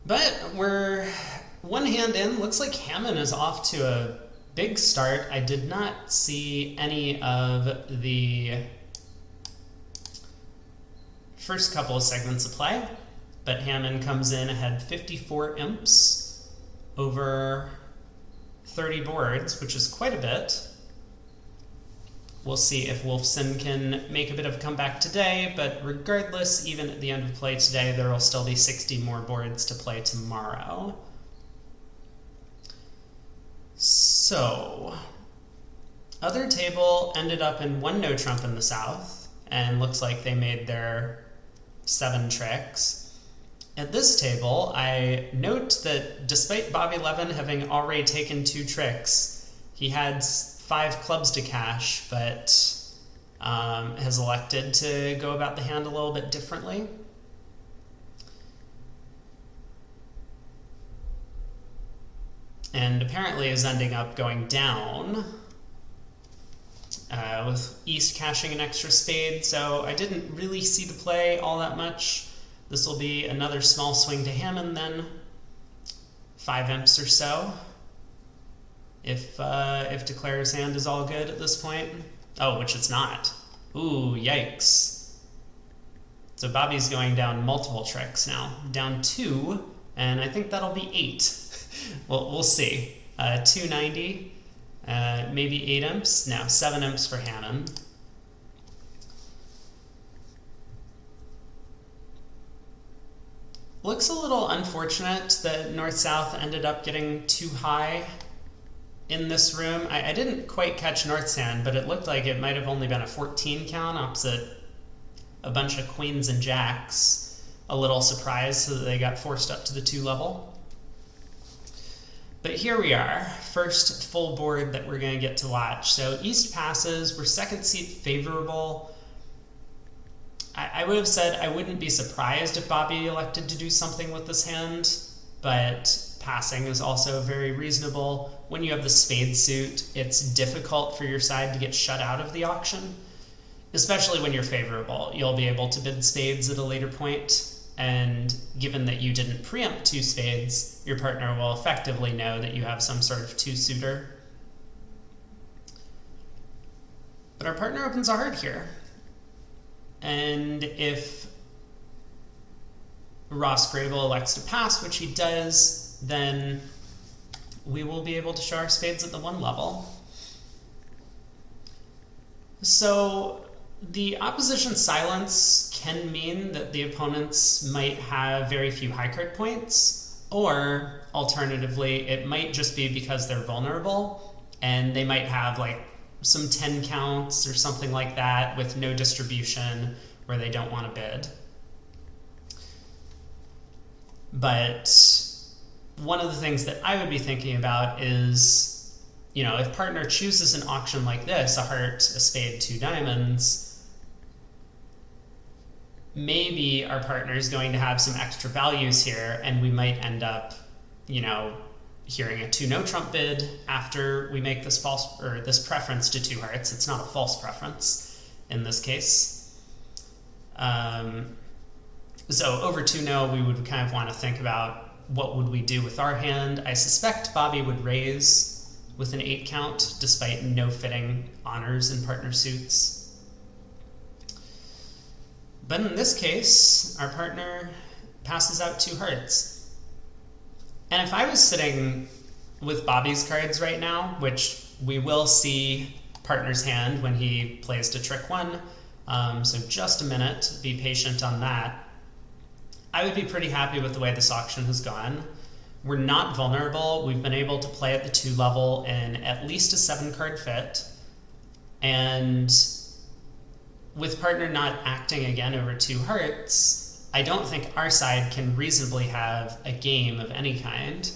But we're one hand in. Looks like Hamman is off to a big start. I did not see any of the first couple of segments of play, but Hamman comes in ahead 54 imps over 30 boards, which is quite a bit. We'll see if Wolfson can make a bit of a comeback today, but regardless, even at the end of play today, there will still be 60 more boards to play tomorrow. So, other table ended up in one no trump in the south, and looks like they made their 7 tricks. At this table, I note that despite Bobby Levin having already taken 2 tricks, he had 5 clubs to cash, but has elected to go about the hand a little bit differently. And apparently is ending up going down with East cashing an extra spade, so I didn't really see the play all that much. This will be another small swing to Hamman then, 5 imps or so. If Declare's hand is all good at this point. Oh, which it's not. Ooh, yikes. So Bobby's going down multiple tricks now. Down 2, and I think that'll be 8. Well, we'll see. 290, maybe 8 imps. No, 7 imps for Hamman. Looks a little unfortunate that North-South ended up getting too high in this room. I didn't quite catch North's hand, but it looked like it might have only been a 14 count opposite a bunch of queens and jacks. A little surprised so that they got forced up to the 2 level. But here we are, first full board that we're going to get to watch. So East passes, we're second seat favorable. I would have said I wouldn't be surprised if Bobby elected to do something with this hand, but passing is also very reasonable. When you have the spade suit, it's difficult for your side to get shut out of the auction, especially when you're favorable. You'll be able to bid spades at a later point, and given that you didn't preempt 2 spades, your partner will effectively know that you have some sort of 2-suiter. But our partner opens a heart here. And if Ross Grabel elects to pass, which he does, then we will be able to show our spades at the 1 level. So the opposition silence can mean that the opponents might have very few high card points, or alternatively, it might just be because they're vulnerable and they might have like some 10 counts or something like that with no distribution where they don't want to bid. But one of the things that I would be thinking about is, you know, if partner chooses an auction like this, a heart, a spade, 2 diamonds, maybe our partner is going to have some extra values here, and we might end up, you know, hearing a 2 no trump bid after we make this false, or this preference to 2 hearts. It's not a false preference in this case. So over 2 no, we would kind of want to think about what would we do with our hand. I suspect Bobby would raise with an 8 count despite no fitting honors in partner suits. But in this case, our partner passes out 2 hearts. And if I was sitting with Bobby's cards right now, which we will see partner's hand when he plays to trick 1, so just a minute, be patient on that, I would be pretty happy with the way this auction has gone. We're not vulnerable. We've been able to play at the 2 level in at least a 7 card fit, and with partner not acting again over 2 hearts, I don't think our side can reasonably have a game of any kind.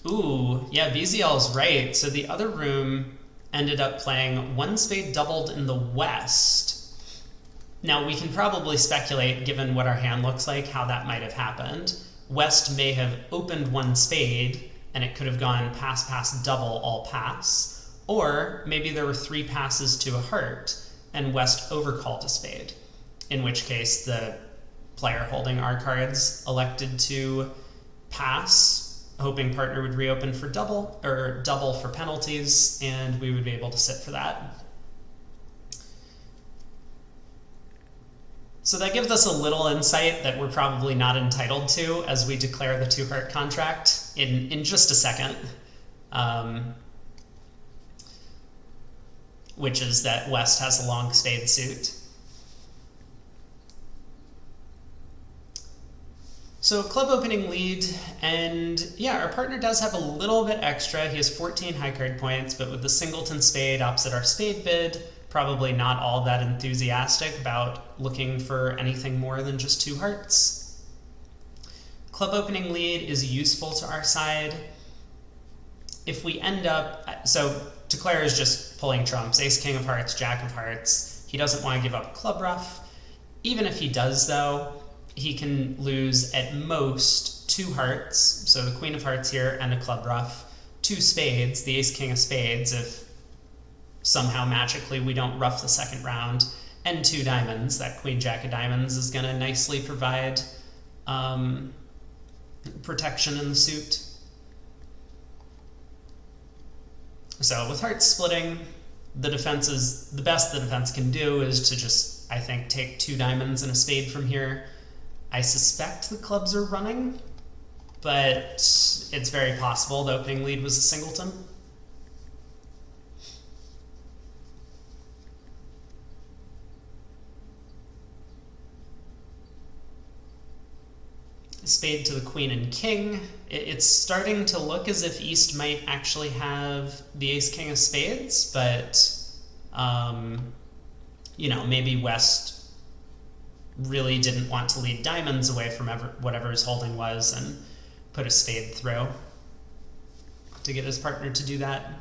Ooh, yeah, BZL's right. So the other room ended up playing 1 spade doubled in the west. Now, we can probably speculate, given what our hand looks like, how that might have happened. West may have opened 1 spade, and it could have gone pass, pass, double, all pass. Or maybe there were 3 passes to a heart, and West overcalled a spade, in which case the player holding our cards elected to pass, hoping partner would reopen for double, or double for penalties, and we would be able to sit for that. So that gives us a little insight that we're probably not entitled to as we declare the two-heart contract in just a second, which is that West has a long spade suit. So club opening lead, and yeah, our partner does have a little bit extra. He has 14 high card points, but with the singleton spade opposite our spade bid, probably not all that enthusiastic about looking for anything more than just two hearts. Club opening lead is useful to our side. If we end up, so declare is just pulling trumps, ace, king of hearts, jack of hearts. He doesn't want to give up club ruff. Even if he does though, he can lose at most two hearts, so the queen of hearts here and a club ruff, two spades, the ace, king of spades, if somehow magically we don't ruff the second round, and two diamonds. That queen jack of diamonds is going to nicely provide protection in the suit. So with hearts splitting, the best the defense can do is to just, I think, take two diamonds and a spade from here. I suspect the clubs are running, but it's very possible the opening lead was a singleton. Spade to the queen and king. It's starting to look as if East might actually have the ace, king of spades, but you know, maybe West really didn't want to lead diamonds away from whatever his holding was and put a spade through to get his partner to do that.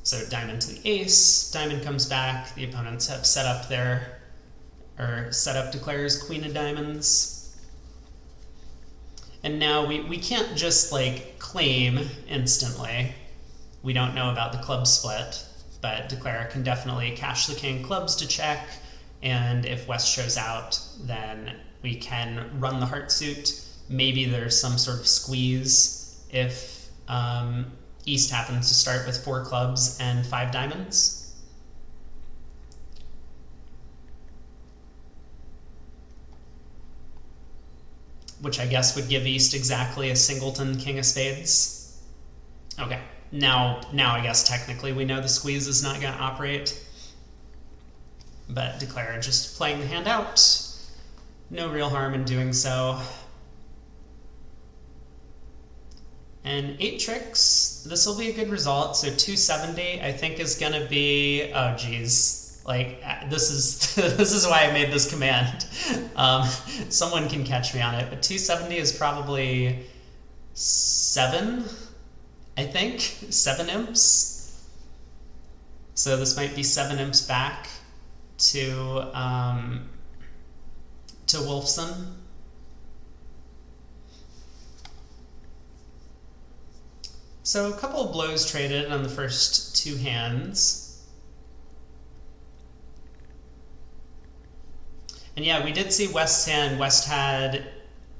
So diamond to the ace, diamond comes back, the opponents have set up declares queen of diamonds. And now we can't just like claim instantly. We don't know about the club split, but declare can definitely cash the king clubs to check, and if West shows out, then we can run the heart suit. Maybe there's some sort of squeeze if East happens to start with 4 clubs and 5 diamonds. Which I guess would give East exactly a singleton king of spades. Okay, now I guess technically we know the squeeze is not going to operate. But declare just playing the hand out. No real harm in doing so. And 8 tricks, this will be a good result. So 270, I think, is gonna be, oh geez, like this is why I made this command. Someone can catch me on it, but 270 is probably 7, I think, 7 imps. So this might be 7 imps back to Wolfson. So a couple of blows traded on the first 2 hands. And yeah, we did see West's hand. West had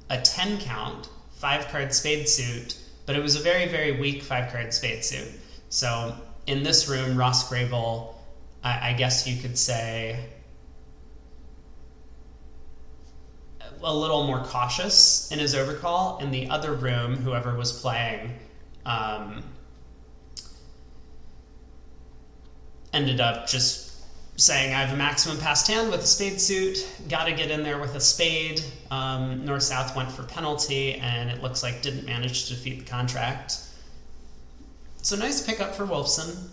a 10 count, 5-card spade suit, but it was a very, very weak 5-card spade suit. So in this room, Ross Grabel, I guess you could say, a little more cautious in his overcall. In the other room, whoever was playing ended up just saying, I have a maximum passed hand with a spade suit, gotta get in there with a spade. North-South went for penalty, and it looks like didn't manage to defeat the contract. So nice pickup for Wolfson.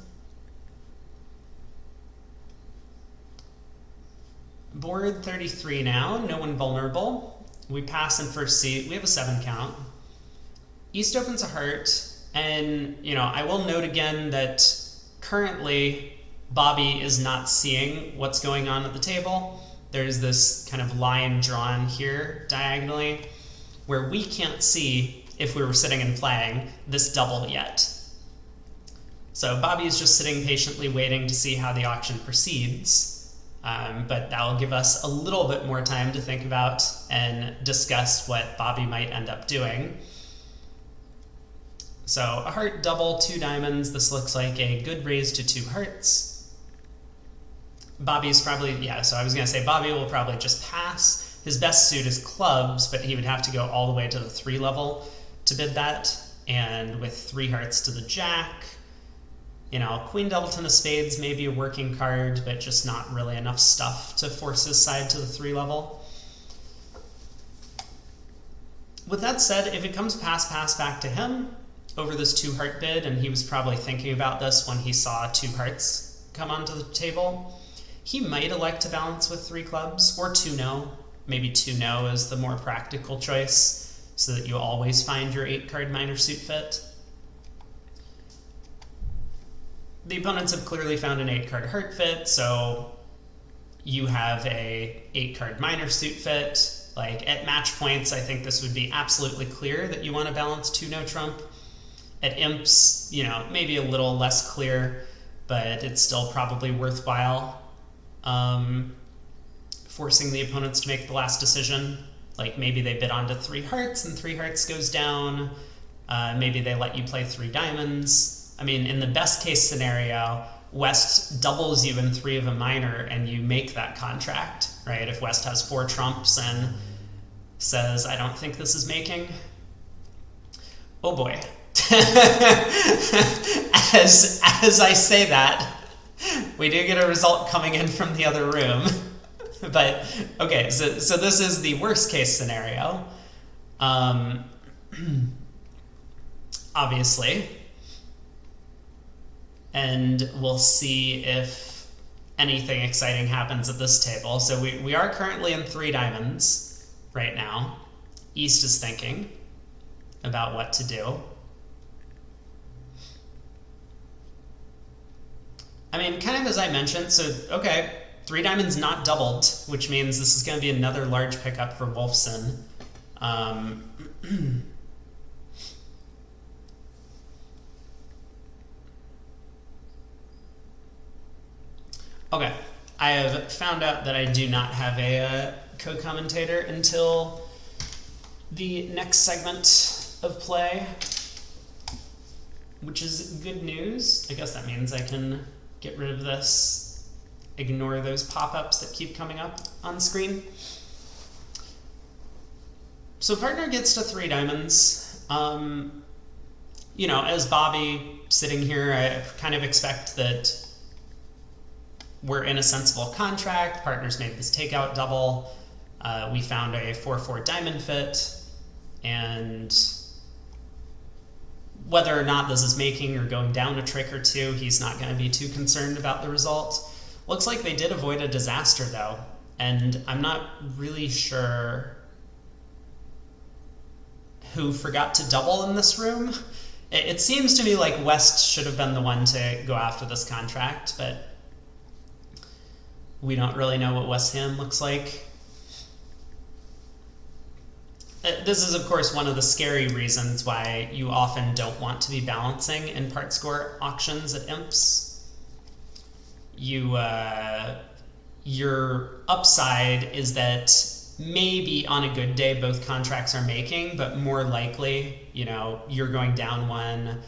Board 33 now, no one vulnerable. We pass in first seat, we have a 7 count. East opens a heart, and I will note again that currently Bobby is not seeing what's going on at the table. There's this kind of line drawn here diagonally where we can't see, if we were sitting and playing, this double yet. So Bobby is just sitting patiently waiting to see how the auction proceeds, but that will give us a little bit more time to think about and discuss what Bobby might end up doing. So a heart, double, 2 diamonds. This looks like a good raise to 2 hearts. Bobby's probably, so I was going to say Bobby will probably just pass. His best suit is clubs, but he would have to go all the way to the 3 level to bid that. And with 3 hearts to the jack, Queen Doubleton of Spades may be a working card, but just not really enough stuff to force his side to the 3 level. With that said, if it comes pass back to him over this 2 heart bid, and he was probably thinking about this when he saw 2 hearts come onto the table, he might elect to balance with 3 clubs, or 2 no. Maybe 2 no is the more practical choice, so that you always find your 8-card minor suit fit. The opponents have clearly found an 8-card heart fit, so you have a 8-card minor suit fit. Like, at match points, I think this would be absolutely clear that you want to balance 2 no trump. At imps, maybe a little less clear, but it's still probably worthwhile forcing the opponents to make the last decision. Like, maybe they bid onto 3 hearts and 3 hearts goes down. Maybe they let you play 3 diamonds. I mean, in the best case scenario, West doubles you in 3 of a minor and you make that contract, right? If West has 4 trumps and says, I don't think this is making. Oh boy. As I say that, we do get a result coming in from the other room. But, okay, so this is the worst case scenario. Obviously. And we'll see if anything exciting happens at this table. So we are currently in 3 diamonds right now. East is thinking about what to do. I mean, kind of as I mentioned, so, okay, 3 diamonds not doubled, which means this is going to be another large pickup for Wolfson. Okay, I have found out that I do not have a co-commentator until the next segment of play, which is good news. I guess that means I can get rid of this, ignore those pop-ups that keep coming up on screen. So partner gets to 3 diamonds. As Bobby sitting here, I kind of expect that we're in a sensible contract. Partners made this takeout double. We found a 4-4 diamond fit, and whether or not this is making or going down a trick or 2, he's not going to be too concerned about the result. Looks like they did avoid a disaster, though, and I'm not really sure who forgot to double in this room. It seems to me like West should have been the one to go after this contract, but we don't really know what West Ham looks like. This is, of course, one of the scary reasons why you often don't want to be balancing in part score auctions at imps. Your upside is that maybe on a good day both contracts are making, but more likely, you're going down 1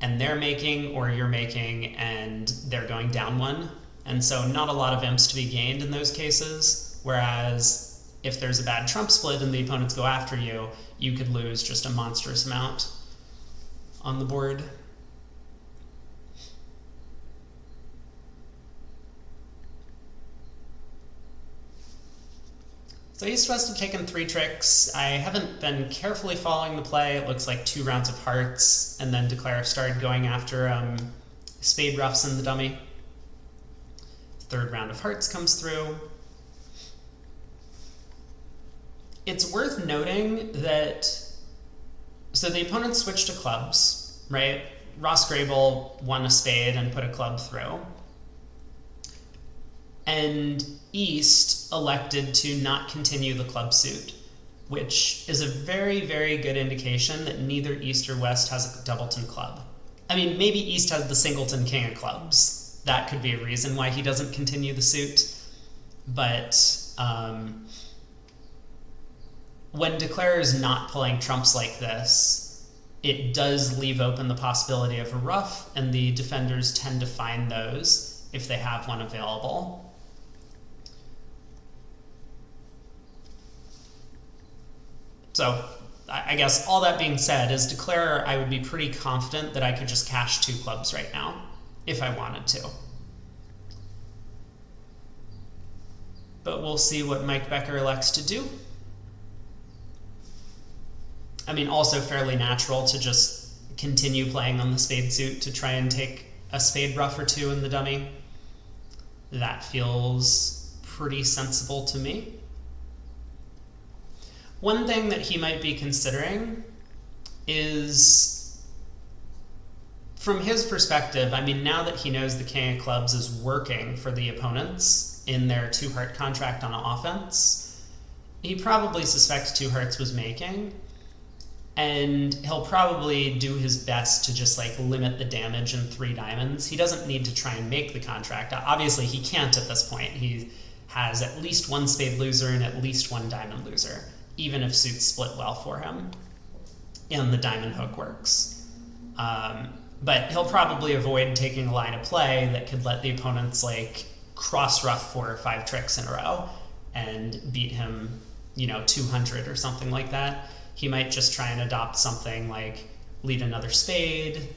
and they're making, or you're making and they're going down 1. And so not a lot of imps to be gained in those cases, whereas if there's a bad trump split and the opponents go after you, you could lose just a monstrous amount on the board. So East West have taken 3 tricks. I haven't been carefully following the play. It looks like 2 rounds of hearts, and then Declare started going after spade roughs in the dummy. 3rd round of hearts comes through. It's worth noting that, so the opponent switched to clubs, right? Ross Grabel won a spade and put a club through. And East elected to not continue the club suit, which is a very, very good indication that neither East or West has a Doubleton club. I mean, maybe East has the singleton king of clubs. That could be a reason why he doesn't continue the suit. But when declarer is not pulling trumps like this, it does leave open the possibility of a ruff, and the defenders tend to find those if they have one available. So I guess all that being said, as declarer, I would be pretty confident that I could just cash 2 clubs right now if I wanted to. But we'll see what Mike Becker elects to do. I mean, also fairly natural to just continue playing on the spade suit to try and take a spade ruff or 2 in the dummy. That feels pretty sensible to me. One thing that he might be considering is, from his perspective, I mean, now that he knows the king of clubs is working for the opponents in their 2-heart contract on offense, he probably suspects 2 hearts was making, and he'll probably do his best to just like limit the damage in 3 diamonds. He doesn't need to try and make the contract. Obviously, he can't at this point. He has at least 1 spade loser and at least 1 diamond loser, even if suits split well for him and the diamond hook works. But he'll probably avoid taking a line of play that could let the opponents like cross ruff 4 or 5 tricks in a row and beat him, 200 or something like that. He might just try and adopt something like lead another spade,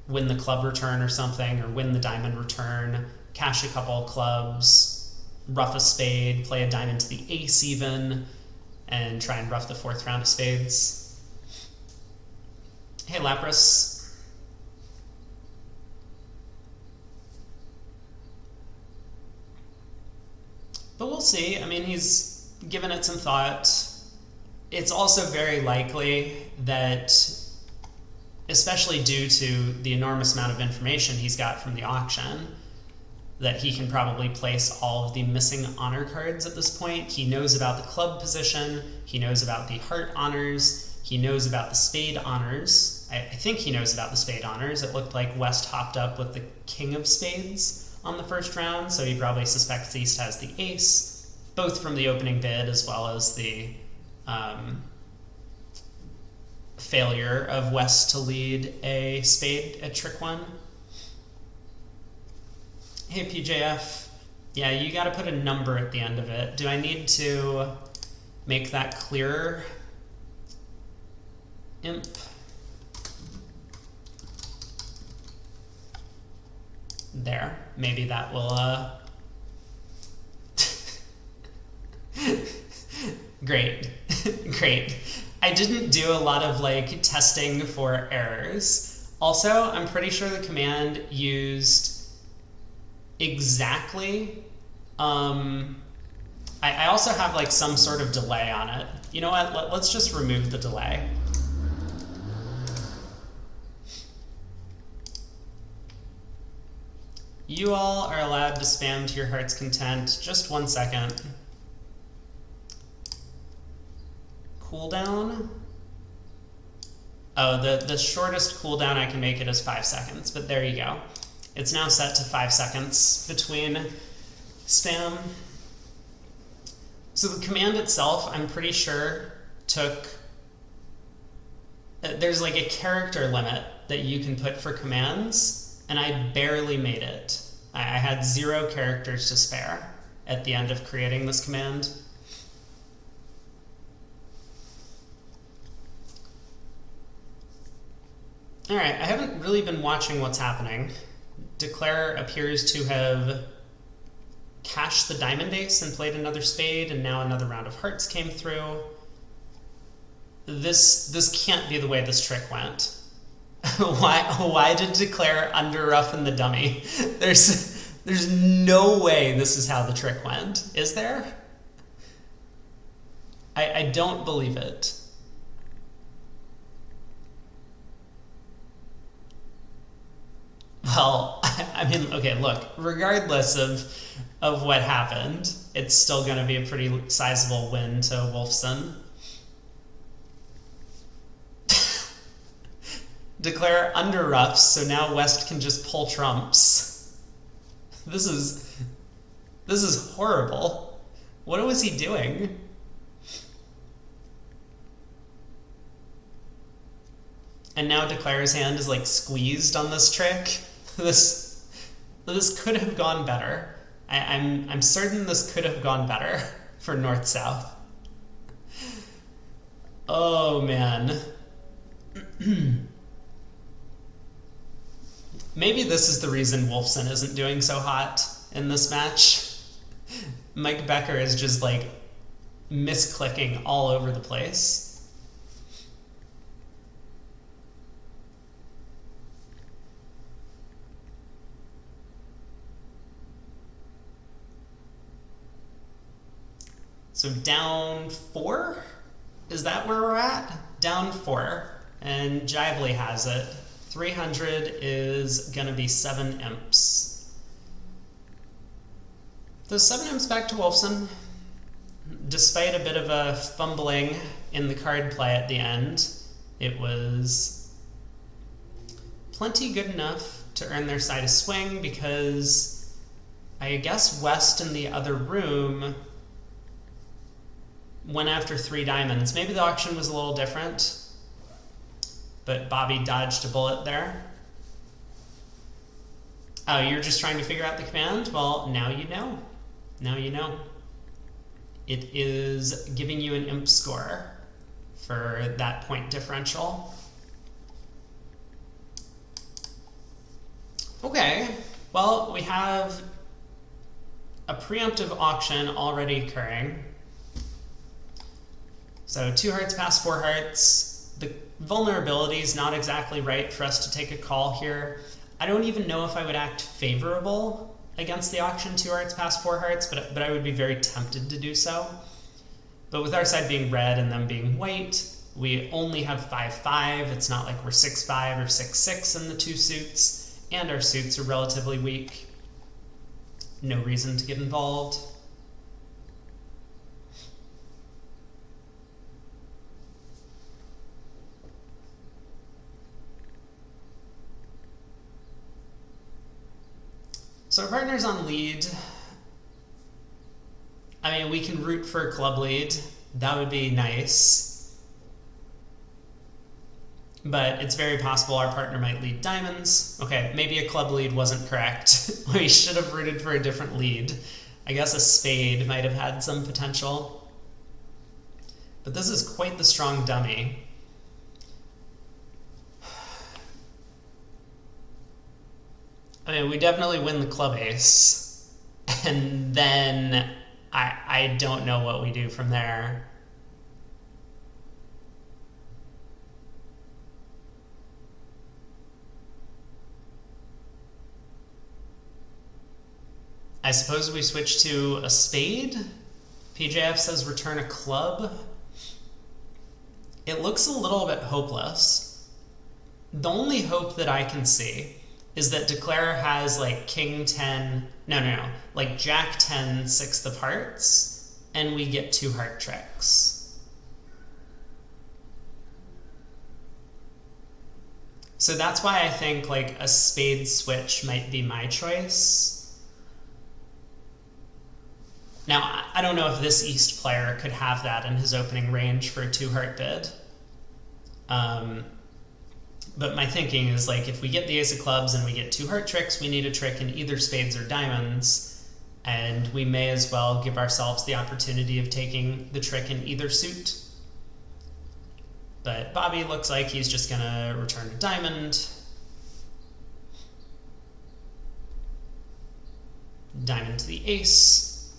win the club return or something, or win the diamond return, cash a couple of clubs, ruff a spade, play a diamond to the ace even, and try and ruff the 4th round of spades. Hey, Lapras. But we'll see. I mean, he's given it some thought. It's also very likely that, especially due to the enormous amount of information he's got from the auction, that he can probably place all of the missing honor cards at this point. He knows about the club position, he knows about the heart honors, he knows about the spade honors. I think he knows about the spade honors. It looked like West hopped up with the king of spades on the first round, so he probably suspects East has the ace, both from the opening bid as well as the failure of West to lead a spade at trick 1. Hey, PJF. Yeah, you got to put a number at the end of it. Do I need to make that clearer? Imp. There. Maybe that will, Great. Great. I didn't do a lot of, testing for errors. Also, I'm pretty sure the command used exactly, I also have some sort of delay on it. You know what, let's just remove the delay. You all are allowed to spam to your heart's content. Just 1 second. Cooldown. Oh, the shortest cooldown I can make it is 5 seconds, but there you go. It's now set to 5 seconds between spam. So the command itself, I'm pretty sure, took... There's a character limit that you can put for commands, and I barely made it. I had 0 characters to spare at the end of creating this command. Alright, I haven't really been watching what's happening. Declarer appears to have cashed the diamond ace and played another spade, and now another round of hearts came through. This can't be the way this trick went. Why did Declare under rough in the dummy? There's no way this is how the trick went. Is there? I don't believe it. Well, I mean, okay, look, regardless of what happened, it's still going to be a pretty sizable win to Wolfson. declare under ruffs, so now West can just pull trumps. This is horrible. What was he doing? And now declare's hand is like squeezed on this trick. This could have gone better. I'm certain this could have gone better for north-south. Oh man. Maybe this is the reason Wolfson isn't doing so hot in this match. Mike Becker is just like misclicking all over the place. So down 4? Is that where we're at? Down 4. And Jively has it. 300 is going to be 7 imps. Those 7 imps back to Wolfson. Despite a bit of a fumbling in the card play at the end, it was plenty good enough to earn their side of swing because I guess West in the other room went after 3 diamonds. Maybe the auction was a little different, but Bobby dodged a bullet there. Oh, you're just trying to figure out the command? Well, now you know. Now you know. It is giving you an imp score for that point differential. Okay, well, we have a preemptive auction already occurring. So 2 hearts past 4 hearts. The vulnerability is not exactly right for us to take a call here. I don't even know if I would act favorable against the auction 2 hearts past 4 hearts, but I would be very tempted to do so. But with our side being red and them being white, we only have 5-5. It's not like we're 6-5 or 6-6 in the 2 suits, and our suits are relatively weak. No reason to get involved. So our partner's on lead. I mean, we can root for a club lead. That would be nice. But it's very possible our partner might lead diamonds. Okay, maybe a club lead wasn't correct. We should have rooted for a different lead. I guess a spade might have had some potential. But this is quite the strong dummy. I mean, we definitely win the club ace, and then I don't know what we do from there. I suppose we switch to a spade. PJF says return a club. It looks a little bit hopeless. The only hope that I can see is that Declare has like King 10, like Jack 10, 6 of hearts, and we get 2 heart tricks. So that's why I think like a spade switch might be my choice. Now, I don't know if this East player could have that in his opening range for a 2 heart bid. But my thinking is like if we get the ace of clubs and we get 2 heart tricks, we need a trick in either spades or diamonds, and we may as well give ourselves the opportunity of taking the trick in either suit. But Bobby looks like he's just gonna return a diamond. Diamond to the ace.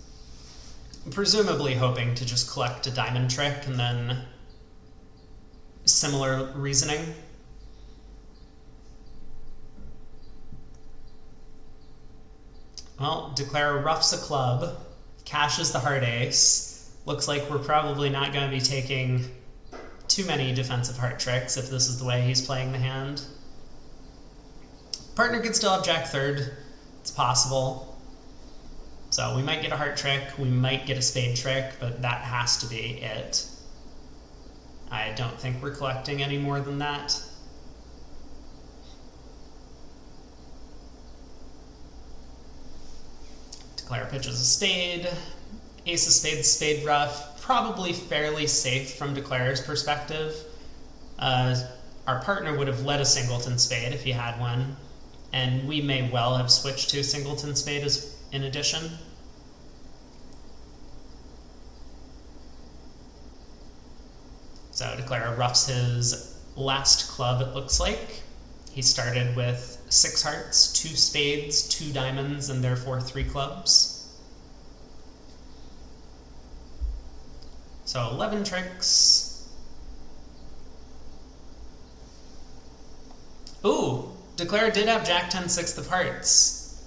Presumably hoping to just collect a diamond trick and then similar reasoning. Well, Declare roughs a club, cashes the heart ace. Looks like we're probably not going to be taking too many defensive heart tricks if this is the way he's playing the hand. Partner could still have Jack third. It's possible. So we might get a heart trick, we might get a spade trick, but that has to be it. I don't think we're collecting any more than that. Declare pitches a spade. Ace of spades, spade rough. Probably fairly safe from Declarer's perspective. Our partner would have led a singleton spade if he had one, and we may well have switched to a singleton spade as in addition. So Declarer roughs his last club, it looks like. He started with 6 hearts, 2 spades, 2 diamonds, and therefore 3 clubs. So 11 tricks. Ooh, Declarer did have Jack 10 6 of hearts,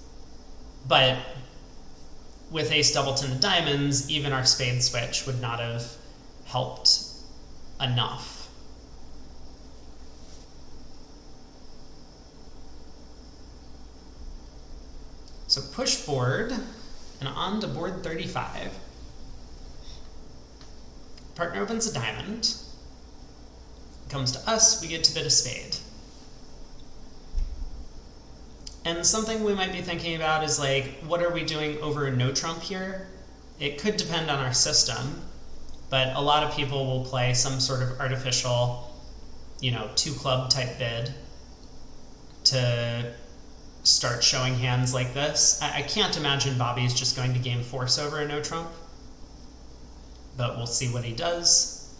but with Ace Doubleton of diamonds, even our spade switch would not have helped enough. So push forward and on to board 35. Partner opens a diamond. Comes to us, we get to bid a spade. And something we might be thinking about is like, what are we doing over a no trump here? It could depend on our system, but a lot of people will play some sort of artificial, 2 club type bid to start showing hands like this. I can't imagine Bobby's just going to game force over a no trump, but we'll see what he does.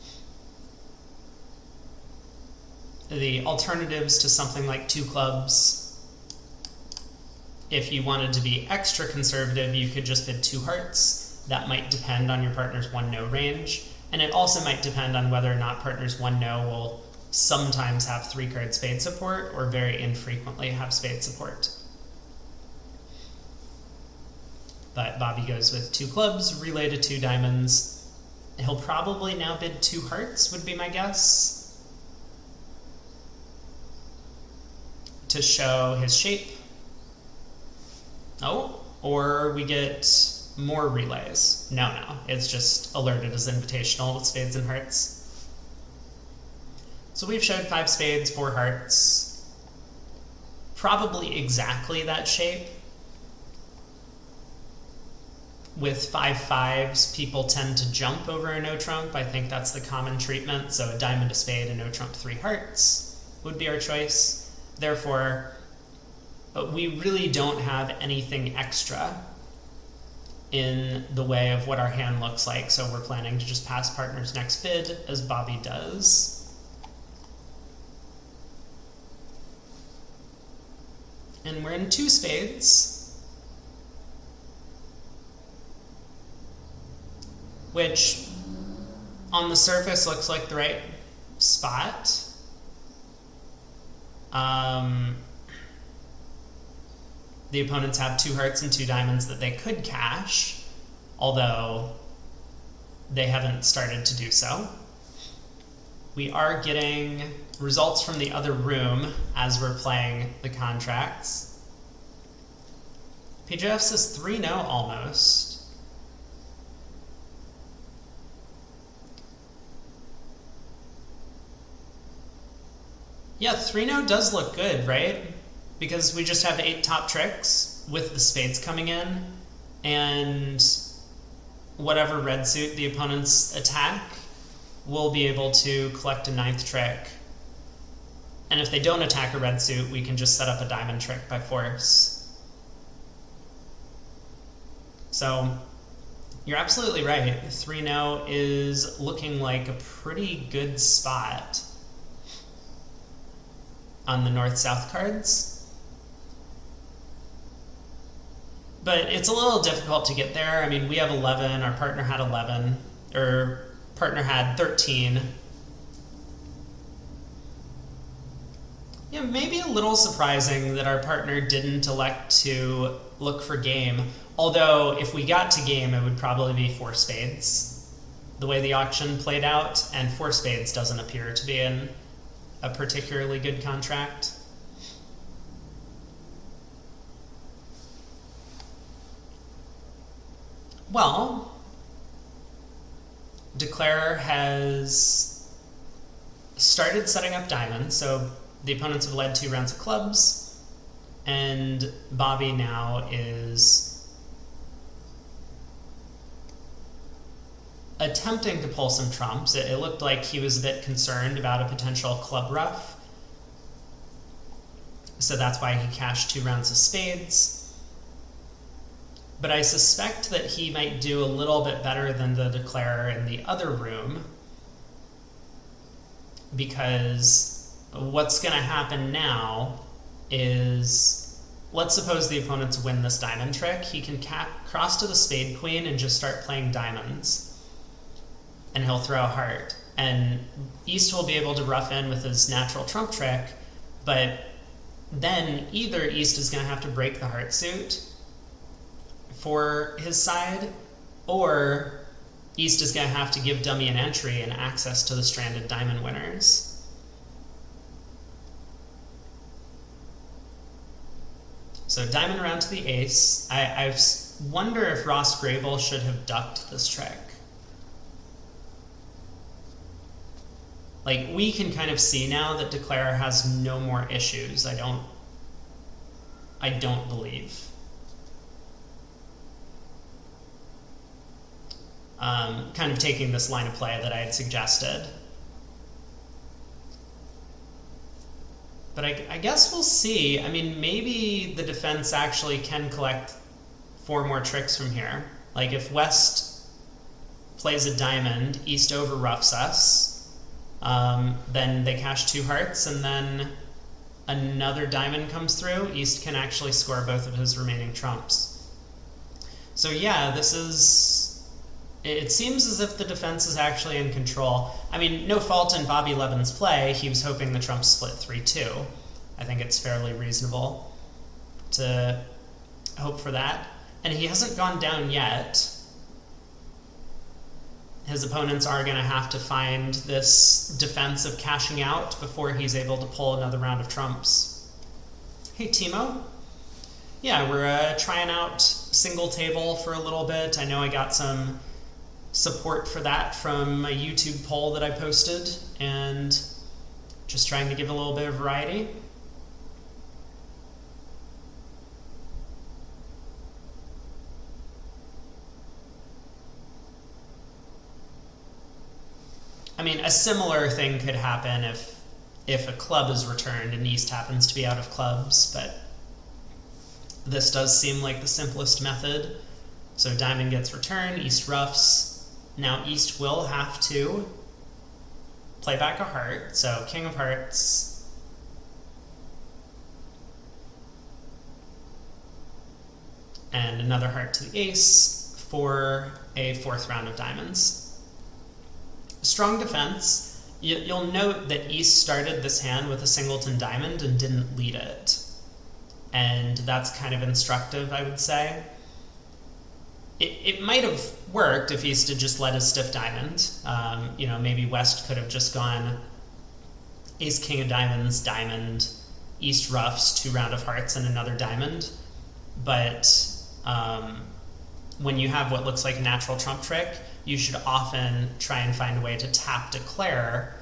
The alternatives to something like 2 clubs, if you wanted to be extra conservative, you could just bid 2 hearts. That might depend on your partner's 1-no range, and it also might depend on whether or not partner's 1-no will sometimes have 3-card spade support or very infrequently have spade support. But Bobby goes with 2 clubs, relay to 2 diamonds. He'll probably now bid 2 hearts, would be my guess, to show his shape. Oh, or we get more relays. No, it's just alerted as invitational with spades and hearts. So we've showed 5 spades, 4 hearts. Probably exactly that shape. With 5 5s, people tend to jump over a no trump. I think that's the common treatment. So a diamond, a spade, a no trump, 3 hearts would be our choice. Therefore, we really don't have anything extra in the way of what our hand looks like. So we're planning to just pass partner's next bid, as Bobby does. And we're in 2 spades, which on the surface looks like the right spot. The opponents have 2 hearts and 2 diamonds that they could cash, although they haven't started to do so. We are getting results from the other room as we're playing the contracts. PJF says 3-no almost. Yeah, 3-no does look good, right? Because we just have 8 top tricks with the spades coming in, and whatever red suit the opponents attack, we'll be able to collect a 9th trick. And if they don't attack a red suit, we can just set up a diamond trick by force. So you're absolutely right. 3-no is looking like a pretty good spot on the north-south cards. But it's a little difficult to get there. I mean, we have 11, our partner had 11, or partner had 13. Yeah, maybe a little surprising that our partner didn't elect to look for game. Although, if we got to game, it would probably be 4 spades, the way the auction played out, and 4 spades doesn't appear to be in a particularly good contract. Well, Declarer has started setting up diamonds, so the opponents have led 2 rounds of clubs, and Bobby now is attempting to pull some trumps. It looked like he was a bit concerned about a potential club ruff. So that's why he cashed 2 rounds of spades. But I suspect that he might do a little bit better than the declarer in the other room, because what's going to happen now is, let's suppose the opponents win this diamond trick. He can cross to the spade queen and just start playing diamonds, and he'll throw a heart. And East will be able to rough in with his natural trump trick, but then either East is going to have to break the heart suit for his side, or East is going to have to give dummy an entry and access to the stranded diamond winners. So diamond around to the ace. I wonder if Ross Grabel should have ducked this trick. Like, we can kind of see now that declarer has no more issues. I don't believe. Kind of taking this line of play that I had suggested. But I guess we'll see. I mean, maybe the defense actually can collect 4 more tricks from here. Like, if West plays a diamond, East overroughs us, then they cash 2 hearts, and then another diamond comes through. East can actually score both of his remaining trumps. So yeah, it seems as if the defense is actually in control. I mean, no fault in Bobby Levin's play. He was hoping the trumps split 3-2. I think it's fairly reasonable to hope for that. And he hasn't gone down yet. His opponents are going to have to find this defense of cashing out before he's able to pull another round of trumps. Hey, Timo. Yeah, we're trying out single table for a little bit. I know I got some support for that from a YouTube poll that I posted, and just trying to give a little bit of variety. I mean, a similar thing could happen if a club is returned and East happens to be out of clubs, but this does seem like the simplest method. So diamond gets returned, East roughs. Now East will have to play back a heart, so king of hearts. And another heart to the ace for a 4th round of diamonds. Strong defense. You'll note that East started this hand with a singleton diamond and didn't lead it. And that's kind of instructive, I would say. It might have worked if East had just led a stiff diamond. Maybe West could have just gone ace, king of diamonds, diamond, East roughs, 2 round of hearts, and another diamond. But when you have what looks like a natural trump trick, you should often try and find a way to tap declare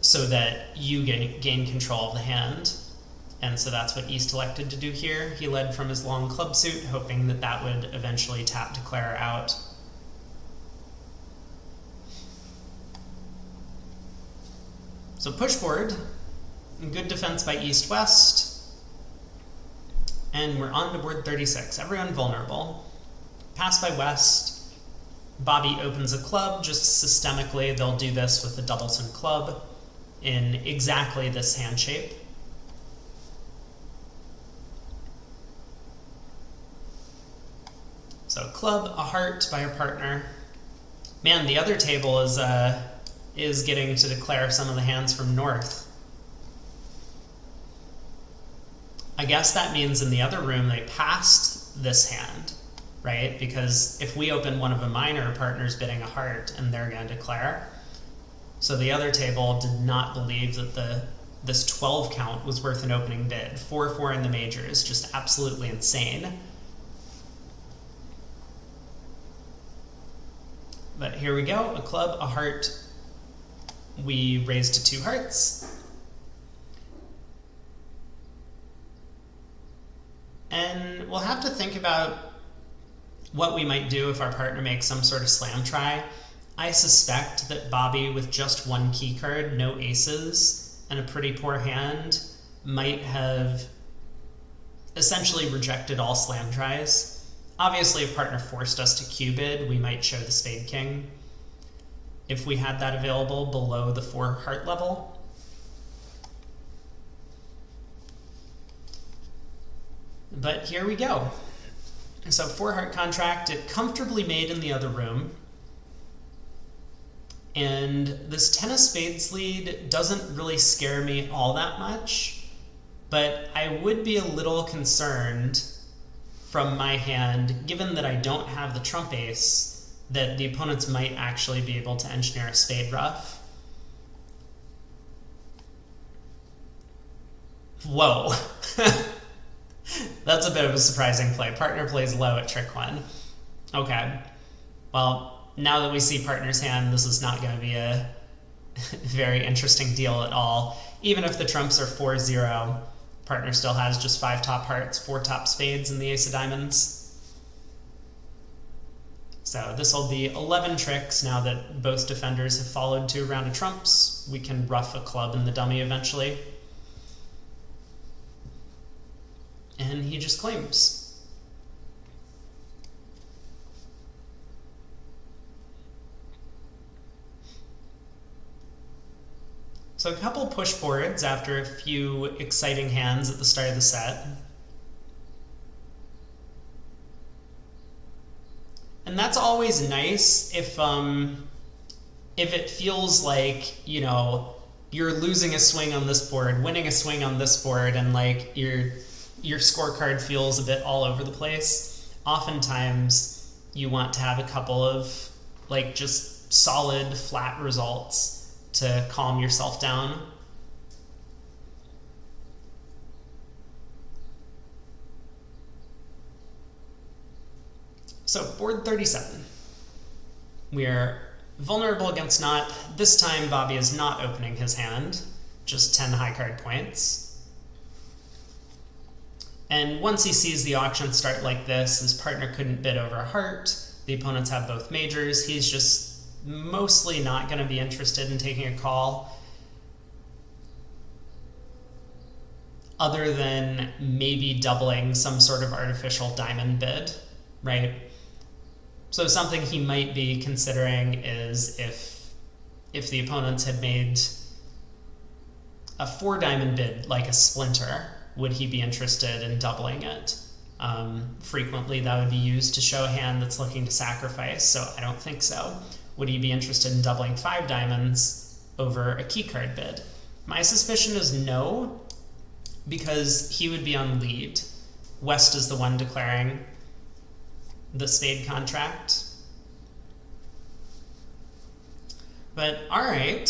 so that you gain control of the hand. And so that's what East elected to do here. He led from his long club suit, hoping that that would eventually tap declare out. So push board, good defense by East-West, and we're on to board 36. Everyone vulnerable. Pass by West. Bobby opens a club. Just systemically, they'll do this with the doubleton club in exactly this hand shape. So club, a heart by your partner. Man, the other table is getting to declare some of the hands from north. I guess that means in the other room they passed this hand, right? Because if we open one of a minor, partner's bidding a heart and they're going to declare. So the other table did not believe that this 12 count was worth an opening bid. 4-4 in the major is just absolutely insane. But here we go, a club, a heart. We raise to 2 hearts. And we'll have to think about what we might do if our partner makes some sort of slam try. I suspect that Bobby, with just one key card, no aces, and a pretty poor hand, might have essentially rejected all slam tries. Obviously, if partner forced us to Q-bid, we might show the spade king if we had that available below the 4 heart level. But here we go. So 4 heart contract, it comfortably made in the other room. And this 10 of spades lead doesn't really scare me all that much, but I would be a little concerned from my hand, given that I don't have the trump ace, that the opponents might actually be able to engineer a spade ruff. Whoa. That's a bit of a surprising play. Partner plays low at trick 1. Okay. Well, now that we see partner's hand, this is not going to be a very interesting deal at all. Even if the trumps are 4-0, partner still has just 5 top hearts, 4 top spades, and the ace of diamonds. So this will be 11 tricks now that both defenders have followed 2 round of trumps. We can ruff a club in the dummy eventually. And he just claims. So a couple push boards after a few exciting hands at the start of the set. And that's always nice if it feels like, you know, you're losing a swing on this board, winning a swing on this board, and like your scorecard feels a bit all over the place. Oftentimes you want to have a couple of like just solid flat results to calm yourself down. So board 37. We are vulnerable against not. This time Bobby is not opening his hand, just 10 high card points. And once he sees the auction start like this, his partner couldn't bid over a heart. The opponents have both majors. He's just mostly not going to be interested in taking a call, other than maybe doubling some sort of artificial diamond bid, right? So something he might be considering is if the opponents had made a 4 diamond bid like a splinter, would he be interested in doubling it? Frequently that would be used to show a hand that's looking to sacrifice, so I don't think so. Would he be interested in doubling 5 diamonds over a key card bid? My suspicion is no, because he would be on lead. West is the one declaring the spade contract. But all right,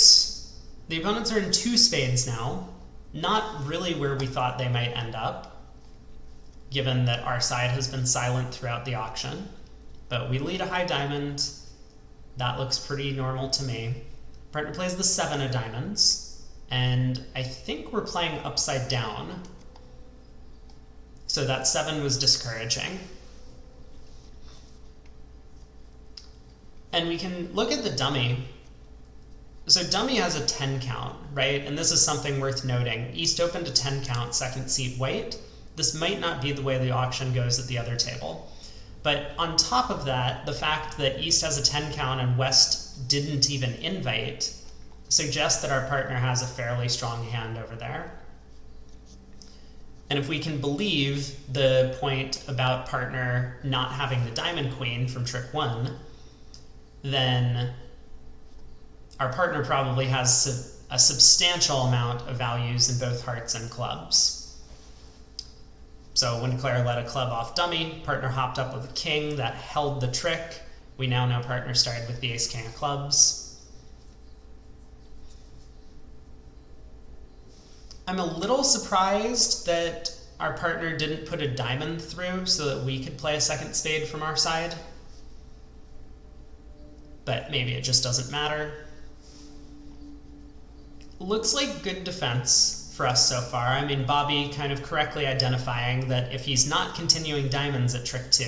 the opponents are in 2 spades now. Not really where we thought they might end up, given that our side has been silent throughout the auction. But we lead a high diamond. That looks pretty normal to me. Partner plays the 7 of diamonds, and I think we're playing upside down. So that 7 was discouraging. And we can look at the dummy. So dummy has a 10 count, right? And this is something worth noting. East opened a 10 count, second seat white. This might not be the way the auction goes at the other table. But on top of that, the fact that East has a 10 count and West didn't even invite suggests that our partner has a fairly strong hand over there. And if we can believe the point about partner not having the diamond queen from trick 1, then our partner probably has a substantial amount of values in both hearts and clubs. So when Claire led a club off dummy, partner hopped up with a king that held the trick. We now know partner started with the ace king of clubs. I'm a little surprised that our partner didn't put a diamond through so that we could play a second spade from our side. But maybe it just doesn't matter. Looks like good defense for us so far. I mean, Bobby kind of correctly identifying that if he's not continuing diamonds at trick 2,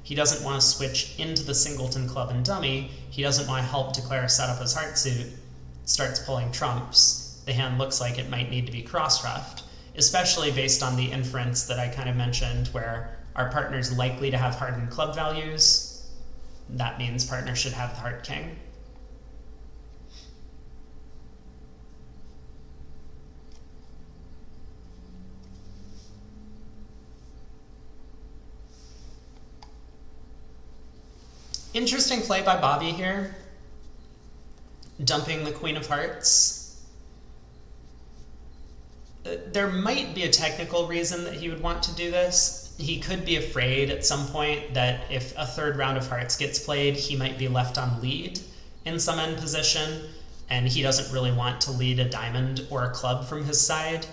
he doesn't want to switch into the singleton, club, and dummy. He doesn't want to help declare set up his heart suit. Starts pulling trumps. The hand looks like it might need to be cross-ruffed, especially based on the inference that I kind of mentioned where our partner's likely to have heart and club values. That means partner should have the heart king. Interesting play by Bobby here, dumping the Queen of Hearts. There might be a technical reason that he would want to do this. He could be afraid at some point that if a third round of hearts gets played, he might be left on lead in some end position, and he doesn't really want to lead a diamond or a club from his side.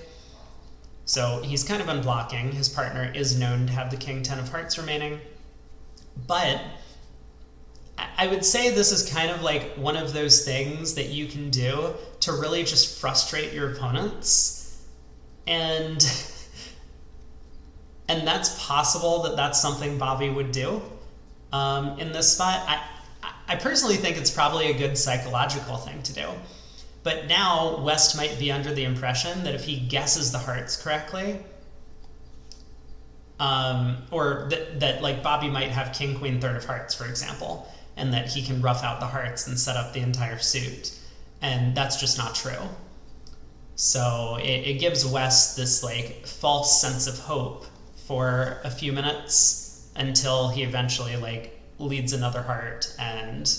So he's kind of unblocking. His partner is known to have the King 10 of Hearts remaining, but I would say this is kind of like one of those things that you can do to really just frustrate your opponents. And that's possible that that's something Bobby would do in this spot. I personally think it's probably a good psychological thing to do. But now West might be under the impression that if he guesses the hearts correctly, or that like Bobby might have King, Queen, third of hearts, for example, and that he can rough out the hearts and set up the entire suit. And that's just not true. So it gives West this like false sense of hope for a few minutes until he eventually like leads another heart and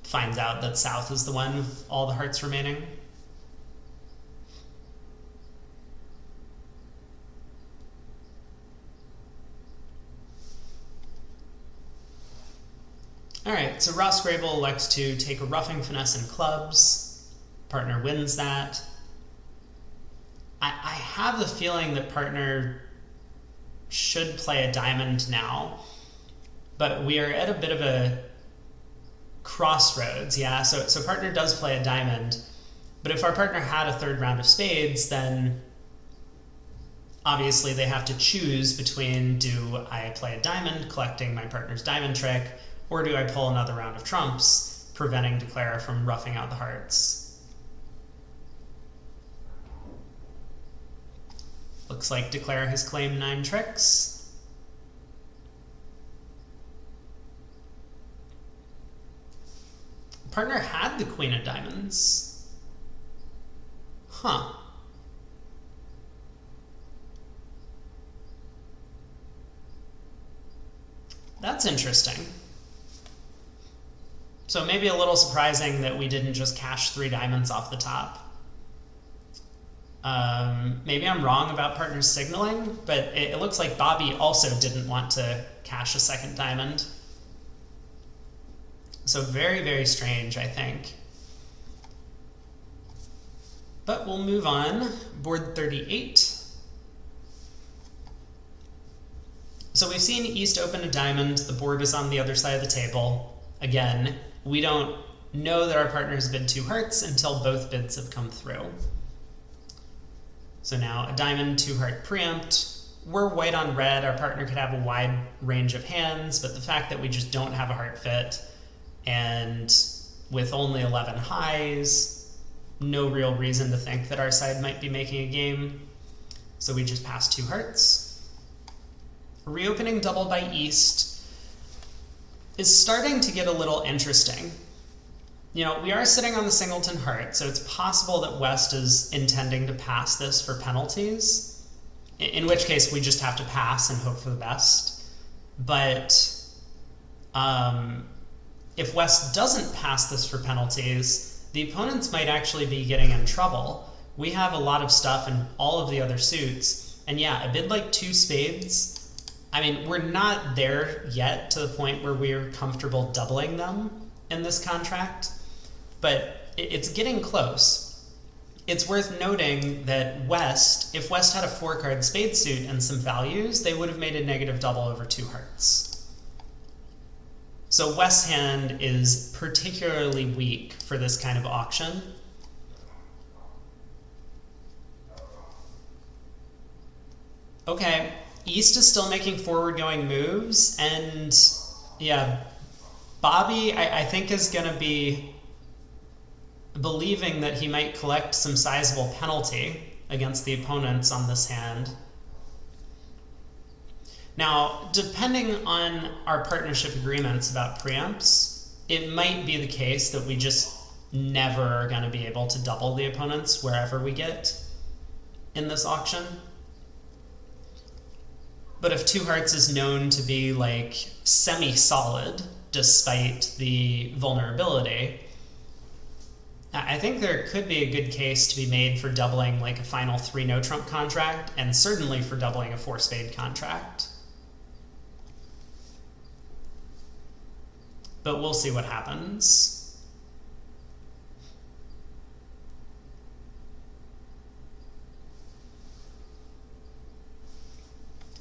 finds out that South is the one with all the hearts remaining. All right, so Ross Grabel elects to take a roughing, finesse, and clubs. Partner wins that. I have the feeling that partner should play a diamond now, but we are at a bit of a crossroads, yeah? So partner does play a diamond, but if our partner had a third round of spades, then obviously they have to choose between, do I play a diamond, collecting my partner's diamond trick, or do I pull another round of trumps, preventing declare from roughing out the hearts? Looks like declare has claimed 9 tricks. Partner had the Queen of Diamonds. Huh. That's interesting. So maybe a little surprising that we didn't just cash 3 diamonds off the top. Maybe I'm wrong about partner's signaling, but it looks like Bobby also didn't want to cash a second diamond. So very, very strange, I think. But we'll move on. Board 38. So we've seen East open a diamond. The board is on the other side of the table. Again, we don't know that our partner has bid 2 hearts until both bids have come through. So now a diamond, 2 heart preempt. We're white on red. Our partner could have a wide range of hands, but the fact that we just don't have a heart fit, and with only 11 highs, no real reason to think that our side might be making a game. So we just pass 2 hearts. Reopening double by East is starting to get a little interesting. You know, we are sitting on the singleton heart, so it's possible that West is intending to pass this for penalties, in which case we just have to pass and hope for the best. But if West doesn't pass this for penalties, the opponents might actually be getting in trouble. We have a lot of stuff in all of the other suits, and yeah, a bid like 2 spades, I mean, we're not there yet to the point where we're comfortable doubling them in this contract, but it's getting close. It's worth noting that West, if West had a 4-card spade suit and some values, they would have made a negative double over 2 hearts. So West's hand is particularly weak for this kind of auction. Okay, East is still making forward-going moves, and yeah, Bobby, I think, is going to be believing that he might collect some sizable penalty against the opponents on this hand. Now, depending on our partnership agreements about preempts, it might be the case that we just never are going to be able to double the opponents wherever we get in this auction. But if two hearts is known to be like semi-solid despite the vulnerability, I think there could be a good case to be made for doubling like a final 3 no trump contract, and certainly for doubling a 4 spade contract. But we'll see what happens.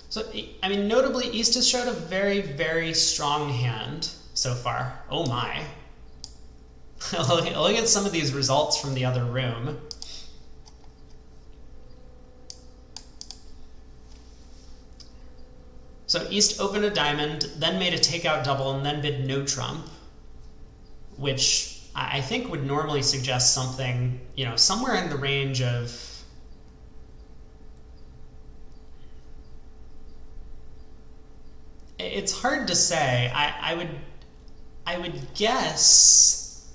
So, I mean, notably, East has showed a very, very strong hand so far. Oh my. Look at some of these results from the other room. So East opened a diamond, then made a takeout double, and then bid no trump, which I think would normally suggest something, you know, somewhere in the range of it's hard to say. I would guess.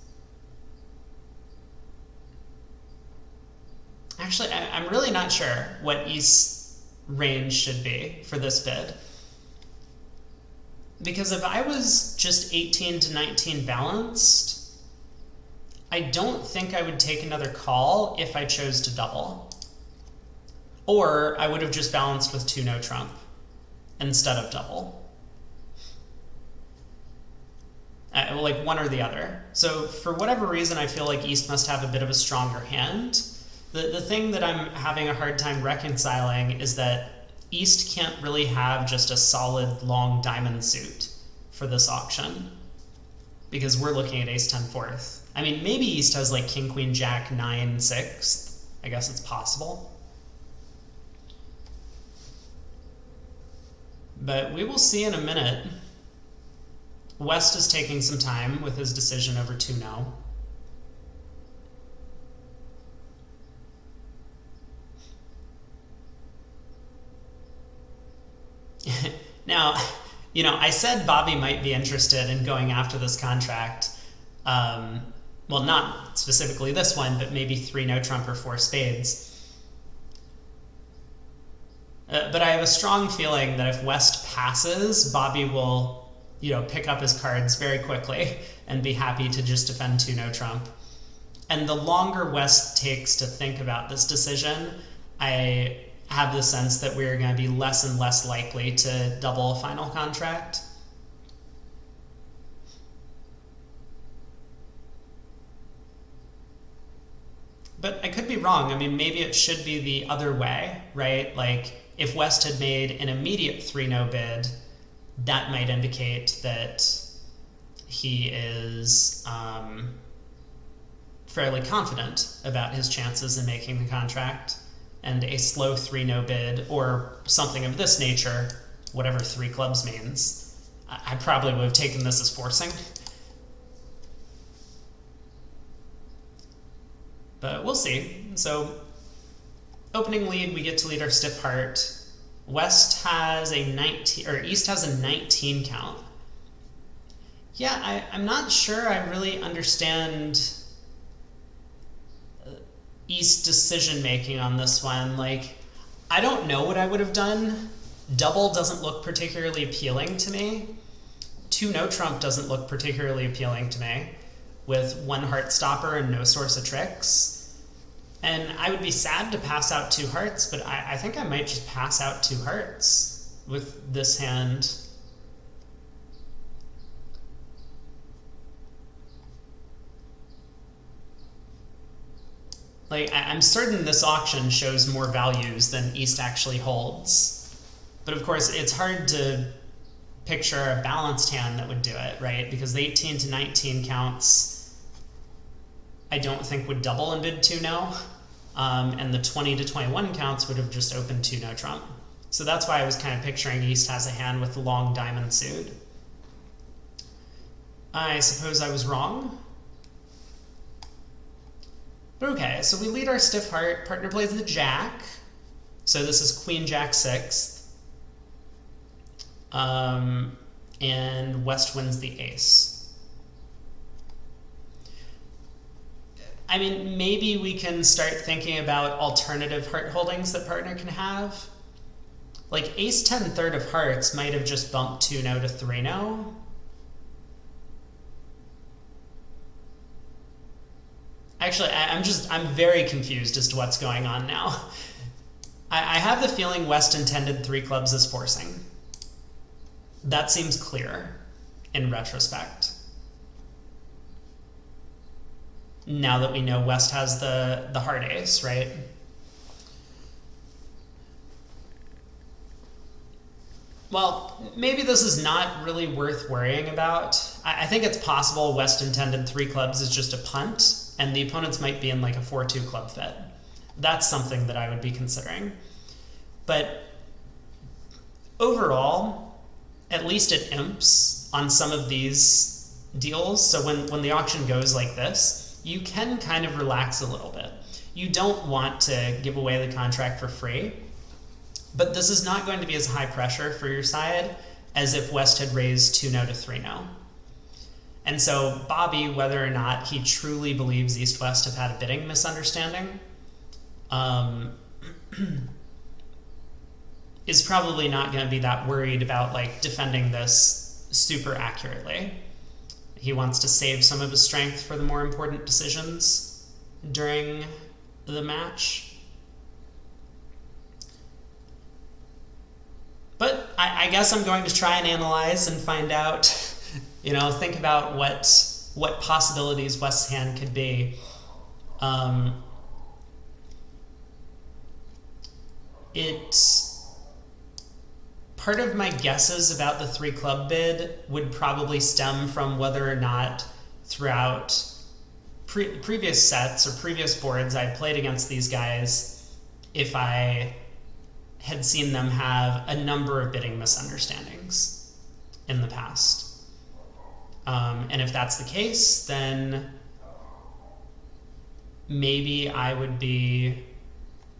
Actually, I'm really not sure what East's range should be for this bid. Because if I was just 18 to 19 balanced, I don't think I would take another call if I chose to double. Or I would have just balanced with 2 no trump instead of double. Like one or the other. So for whatever reason, I feel like East must have a bit of a stronger hand. The thing that I'm having a hard time reconciling is that East can't really have just a solid long diamond suit for this auction, because we're looking at ace-10 fourth. I mean, maybe East has like king, queen, jack, 9, 6. I guess it's possible. But we will see in a minute. West is taking some time with his decision over 2 no. Now, you know, I said Bobby might be interested in going after this contract. Well, not specifically this one, but maybe 3 no trump or 4 spades. But I have a strong feeling that if West passes, Bobby will, you know, pick up his cards very quickly and be happy to just defend 2 no trump. And the longer West takes to think about this decision, I have the sense that we're going to be less and less likely to double a final contract. But I could be wrong. I mean, maybe it should be the other way, right? Like, if West had made an immediate 3 no bid, that might indicate that he is fairly confident about his chances in making the contract. And a slow 3 no bid, or something of this nature, whatever 3 clubs means, I probably would have taken this as forcing. But we'll see. So, opening lead, we get to lead our stiff heart. West has a 19, or East has a 19 count. Yeah, I'm not sure I really understand East decision making on this one. Like, I don't know what I would have done. Double doesn't look particularly appealing to me. 2 no trump doesn't look particularly appealing to me, with 1 heart stopper and no source of tricks. And I would be sad to pass out 2 hearts, but I think I might just pass out 2 hearts with this hand. Like, I'm certain this auction shows more values than East actually holds. But of course, it's hard to picture a balanced hand that would do it, right? Because the 18 to 19 counts, I don't think would double and bid 2 no. And the 20 to 21 counts would have just opened 2 no trump. So that's why I was kind of picturing East has a hand with the long diamond suit. I suppose I was wrong. But okay, so we lead our stiff heart. Partner plays the jack. So this is Queen Jack 6th. And West wins the ace. I mean, maybe we can start thinking about alternative heart holdings that partner can have. Like ace 10 third of hearts might have just bumped 2-0 to 3-0. Actually, I'm very confused as to what's going on now. I have the feeling West intended 3 clubs as forcing. That seems clear in retrospect. Now that we know West has the heart ace, right? Well, maybe this is not really worth worrying about. I think it's possible West intended 3 clubs as just a punt, and the opponents might be in like a 4-2 club fit. That's something that I would be considering. But overall, at least it imps on some of these deals. So when the auction goes like this, you can kind of relax a little bit. You don't want to give away the contract for free, but this is not going to be as high pressure for your side as if West had raised 2-0 to 3-0. And so Bobby, whether or not he truly believes East-West have had a bidding misunderstanding, is probably not going to be that worried about like defending this super accurately. He wants to save some of his strength for the more important decisions during the match. But I guess I'm going to try and analyze and find out, think about what possibilities West's hand could be. Part of my guesses about the 3 club bid would probably stem from whether or not throughout previous sets or previous boards I played against these guys, if I had seen them have a number of bidding misunderstandings in the past. And if that's the case, then maybe I would be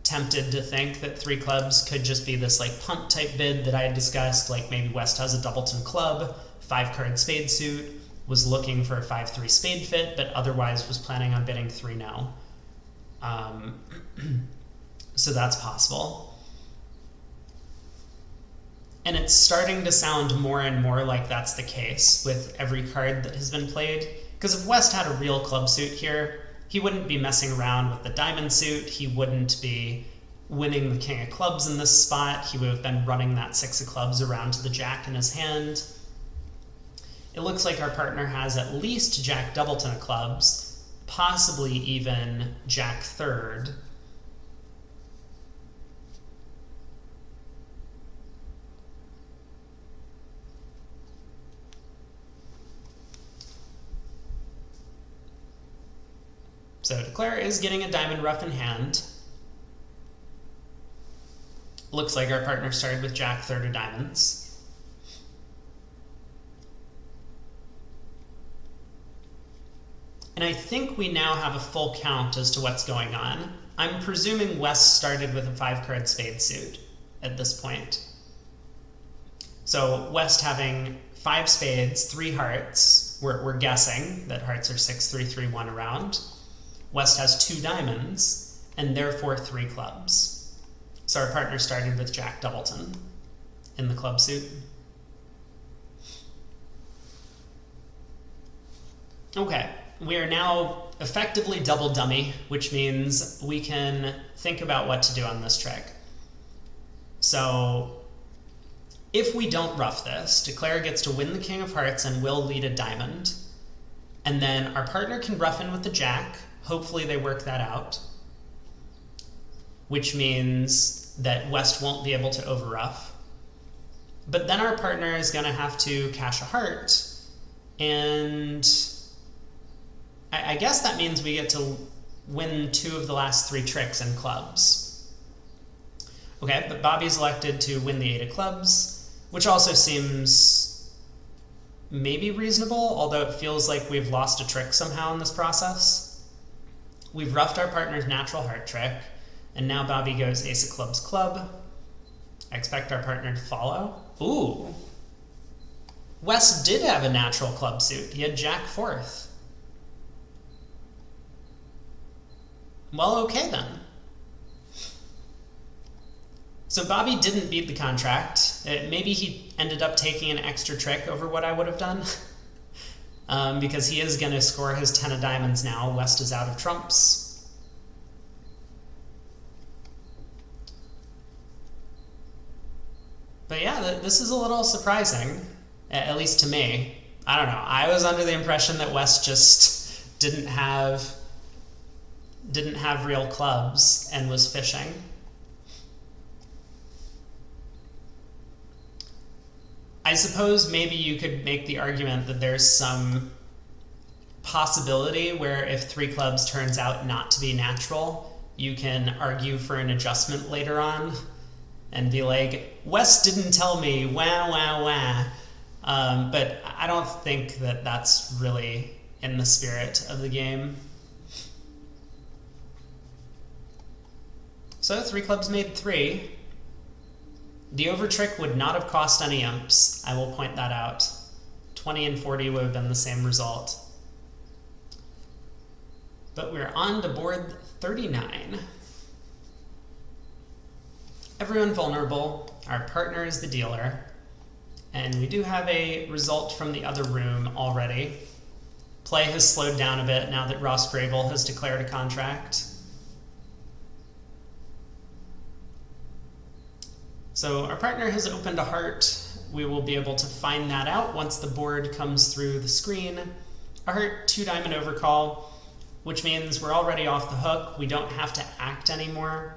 tempted to think that 3 clubs could just be this like punt type bid that I had discussed, like maybe West has a doubleton club, 5-card spade suit, was looking for a 5-3 spade fit, but otherwise was planning on bidding 3-0. So that's possible. And it's starting to sound more and more like that's the case with every card that has been played. Because if West had a real club suit here, he wouldn't be messing around with the diamond suit. He wouldn't be winning the king of clubs in this spot. He would have been running that 6 of clubs around to the jack in his hand. It looks like our partner has at least jack doubleton of clubs, possibly even jack third. So Declare is getting a diamond rough in hand. Looks like our partner started with jack third of diamonds. And I think we now have a full count as to what's going on. I'm presuming West started with a 5-card spade suit at this point. So West having 5 spades, 3 hearts. We're guessing that hearts are 6, 3, 3, 1 around. West has 2 diamonds, and therefore 3 clubs. So our partner started with jack doubleton in the club suit. Okay, we are now effectively double dummy, which means we can think about what to do on this trick. So if we don't rough this, Declare gets to win the king of hearts and will lead a diamond. And then our partner can rough in with the jack. Hopefully they work that out, which means that West won't be able to overrough. But then our partner is going to have to cash a heart, and I guess that means we get to win 2 of the last 3 tricks in clubs. Okay, but Bobby's elected to win the 8 of clubs, which also seems maybe reasonable, although it feels like we've lost a trick somehow in this process. We've roughed our partner's natural heart trick, and now Bobby goes ace of clubs club. I expect our partner to follow. Ooh. West did have a natural club suit. He had jack fourth. Well, okay then. So Bobby didn't beat the contract. Maybe he ended up taking an extra trick over what I would have done. Because he is going to score his 10 of diamonds now. West is out of trumps. But yeah, this is a little surprising, at least to me. I don't know. I was under the impression that West just didn't have real clubs and was fishing. I suppose maybe you could make the argument that there's some possibility where if 3 clubs turns out not to be natural, you can argue for an adjustment later on and be like, West didn't tell me, wah, wah, wah. But I don't think that that's really in the spirit of the game. So 3 clubs made 3. The over trick would not have cost any umps. I will point that out. 20 and 40 would have been the same result. But we're on to board 39. Everyone vulnerable. Our partner is the dealer. And we do have a result from the other room already. Play has slowed down a bit now that Ross Grabel has declared a contract. So our partner has opened a heart. We will be able to find that out once the board comes through the screen. A heart, 2 diamond overcall, which means we're already off the hook. We don't have to act anymore.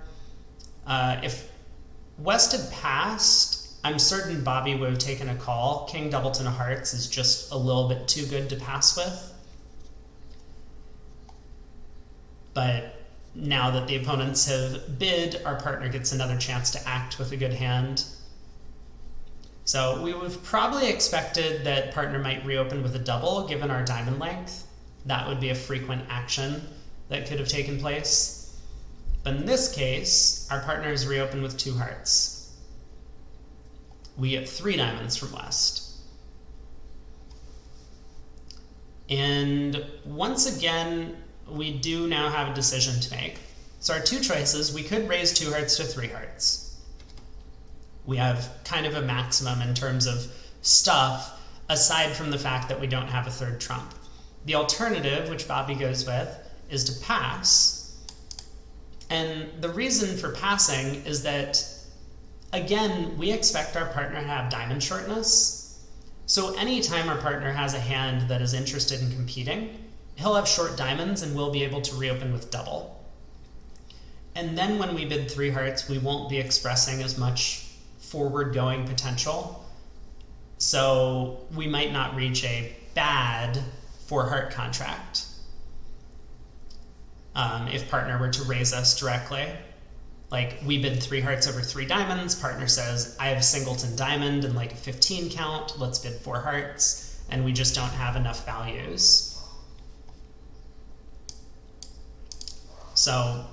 If West had passed, I'm certain Bobby would have taken a call. King Doubleton of Hearts is just a little bit too good to pass with. But now that the opponents have bid, our partner gets another chance to act with a good hand. So we would have probably expected that partner might reopen with a double, given our diamond length. That would be a frequent action that could have taken place. But in this case, our partner has reopened with 2 hearts. We get 3 diamonds from West. And once again, we do now have a decision to make. So our 2 choices, we could raise 2 hearts to 3 hearts. We have kind of a maximum in terms of stuff, aside from the fact that we don't have a 3rd trump. The alternative, which Bobby goes with, is to pass. And the reason for passing is that, again, we expect our partner to have diamond shortness. So anytime our partner has a hand that is interested in competing, he'll have short diamonds and we'll be able to reopen with double. And then when we bid 3 hearts, we won't be expressing as much forward-going potential. So we might not reach a bad 4-heart contract if partner were to raise us directly. Like, we bid 3 hearts over 3 diamonds, partner says, I have a singleton diamond and like a 15 count, let's bid 4 hearts, and we just don't have enough values. So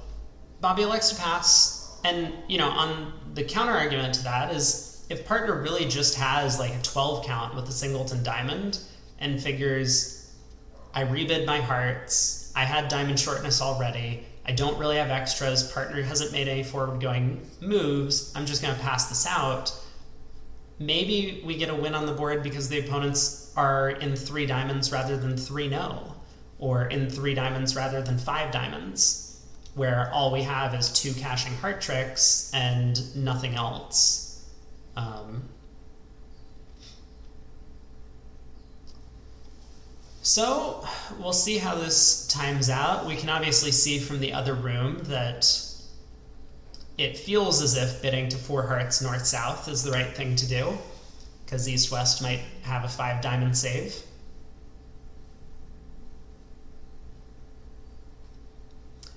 Bobby elects to pass, and on the counter argument to that is if partner really just has like a 12 count with a singleton diamond and figures, I rebid my hearts, I had diamond shortness already, I don't really have extras, partner hasn't made any forward-going moves, I'm just going to pass this out. Maybe we get a win on the board because the opponents are in 3 diamonds rather than 3 no, or in 3 diamonds rather than 5 diamonds, where all we have is 2 caching heart tricks and nothing else. So we'll see how this times out. We can obviously see from the other room that it feels as if bidding to 4 hearts north-south is the right thing to do, because east-west might have a 5 diamond save.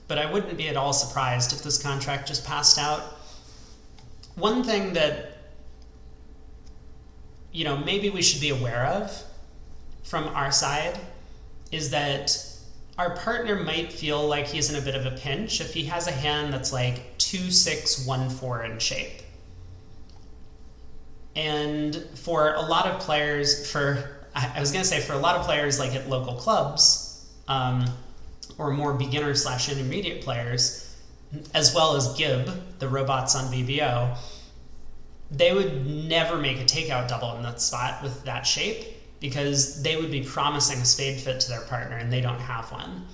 But I wouldn't be at all surprised if this contract just passed out. One thing that, maybe we should be aware of from our side is that our partner might feel like he's in a bit of a pinch if he has a hand that's like 2-6-1-4 in shape. And for a lot of players, for a lot of players like at local clubs, or more beginner/intermediate players, as well as Gib, the robots on VBO, they would never make a takeout double in that spot with that shape, because they would be promising a spade fit to their partner and they don't have one.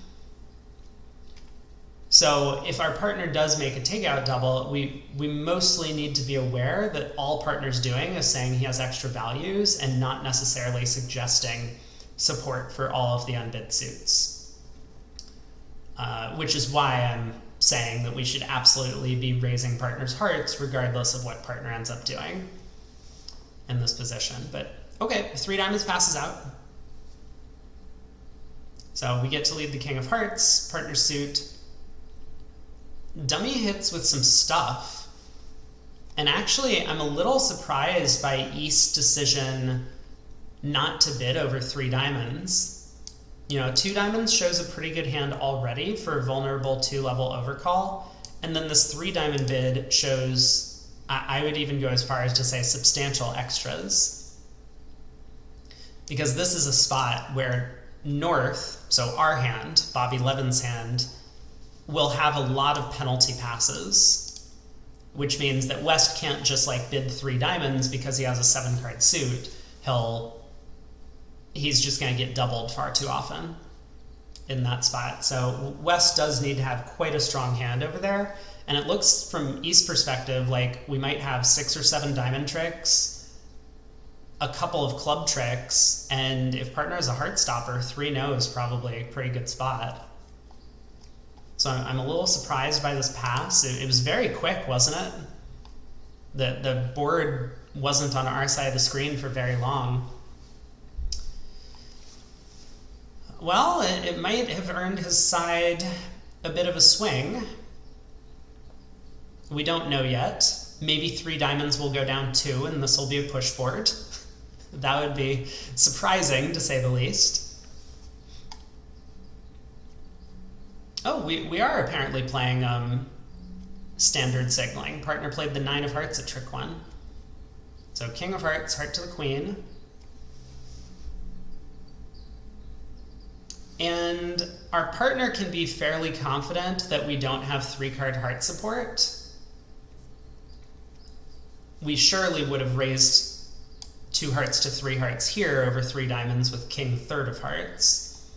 So if our partner does make a takeout double, we mostly need to be aware that all partner's doing is saying he has extra values and not necessarily suggesting support for all of the unbid suits. Which is why I'm saying that we should absolutely be raising partners' hearts regardless of what partner ends up doing in this position. But okay, 3 diamonds passes out. So we get to lead the king of hearts, partner suit. Dummy hits with some stuff. And actually, I'm a little surprised by East's decision not to bid over 3 diamonds. 2 diamonds shows a pretty good hand already for a vulnerable 2-level overcall. And then this 3 diamond bid shows, I would even go as far as to say, substantial extras. Because this is a spot where North, so our hand, Bobby Levin's hand, will have a lot of penalty passes, which means that West can't just bid 3 diamonds because he has a 7-card suit. He's just going to get doubled far too often in that spot. So West does need to have quite a strong hand over there. And it looks from East's perspective like we might have 6 or 7 diamond tricks, a couple of club tricks, and if partner is a heart stopper, 3-no is probably a pretty good spot. So I'm a little surprised by this pass. It was very quick, wasn't it? The board wasn't on our side of the screen for very long. Well, it might have earned his side a bit of a swing. We don't know yet. Maybe 3 diamonds will go down 2 and this will be a push board. That would be surprising, to say the least. Oh, we are apparently playing standard signaling. Partner played the 9 of hearts at trick 1. So king of hearts, heart to the queen. And our partner can be fairly confident that we don't have 3-card heart support. We surely would have raised 2 hearts to 3 hearts here over 3 diamonds with king 3rd of hearts.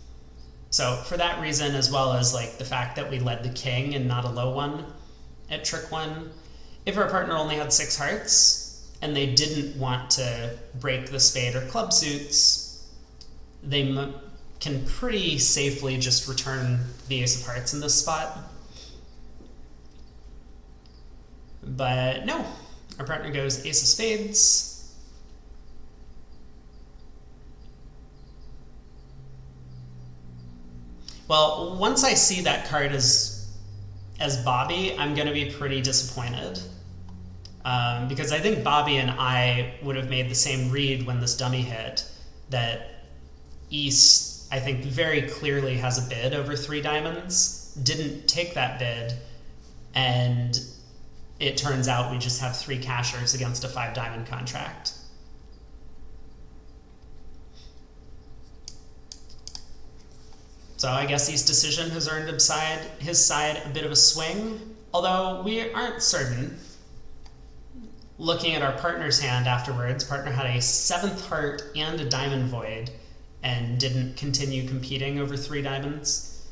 So for that reason, as well as the fact that we led the king and not a low one at trick 1, if our partner only had 6 hearts and they didn't want to break the spade or club suits, they can pretty safely just return the ace of hearts in this spot. But no, our partner goes ace of spades. Well, once I see that card as Bobby, I'm going to be pretty disappointed. Because I think Bobby and I would have made the same read when this dummy hit, that East, I think, very clearly has a bid over 3 diamonds, didn't take that bid, and it turns out we just have 3 cashers against a 5-diamond contract. So I guess East's decision has earned his side a bit of a swing, although we aren't certain. Looking at our partner's hand afterwards, partner had a 7th heart and a diamond void, and didn't continue competing over 3 diamonds.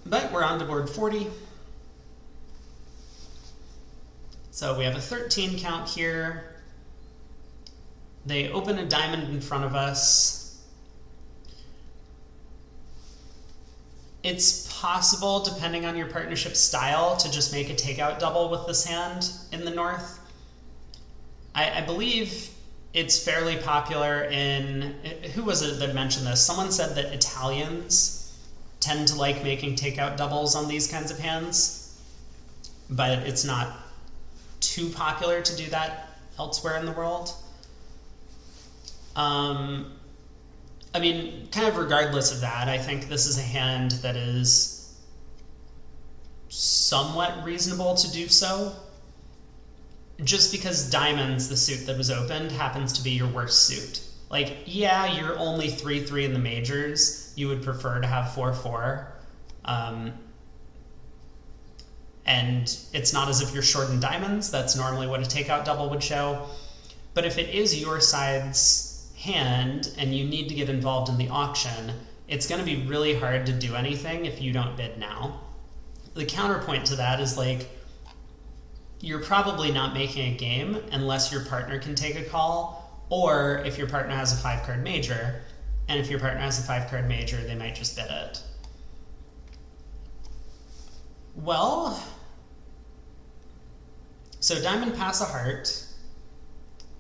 But we're on to board 40. So we have a 13 count here. They open a diamond in front of us. It's possible, depending on your partnership style, to just make a takeout double with this hand in the north. I believe it's fairly popular in... Who was it that mentioned this? Someone said that Italians tend to like making takeout doubles on these kinds of hands, but it's not too popular to do that elsewhere in the world. I mean, kind of regardless of that, I think this is a hand that is somewhat reasonable to do so, just because diamonds, the suit that was opened, happens to be your worst suit. Like, yeah, you're only 3-3 in the majors. You would prefer to have 4-4. And it's not as if you're short in diamonds. That's normally what a takeout double would show. But if it is your side's hand and you need to get involved in the auction, it's going to be really hard to do anything if you don't bid now. The counterpoint to that is, like, you're probably not making a game unless your partner can take a call, or if your partner has a 5-card major, and if your partner has a 5-card major, they might just bid it. Well, so diamond pass a heart,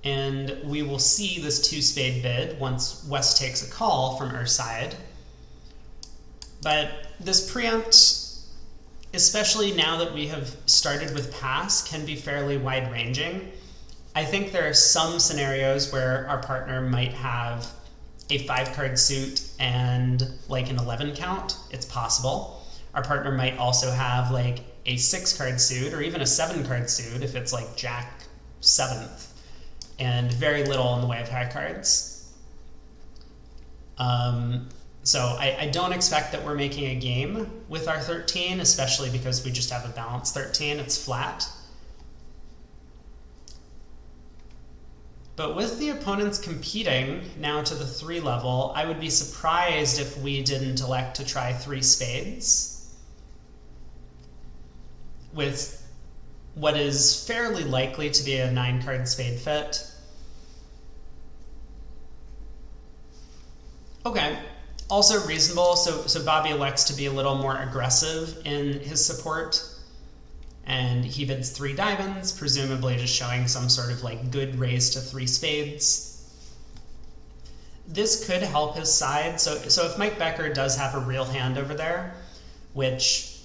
and we will see this 2-spade bid once West takes a call from our side. But this preempt, especially now that we have started with pass, can be fairly wide-ranging. I think there are some scenarios where our partner might have a 5-card suit and like an 11 count. It's possible. Our partner might also have like a 6-card suit or even a 7-card suit if it's like Jack 7th, and very little in the way of high cards. So I don't expect that we're making a game with our 13, especially because we just have a balanced 13. It's flat. But with the opponents competing now to the 3 level, I would be surprised if we didn't elect to try 3 spades with what is fairly likely to be a 9-card spade fit. Okay. Also reasonable, so Bobby elects to be a little more aggressive in his support, and he bids 3 diamonds, presumably just showing some sort of like good raise to 3 spades. This could help his side, so if Mike Becker does have a real hand over there, which,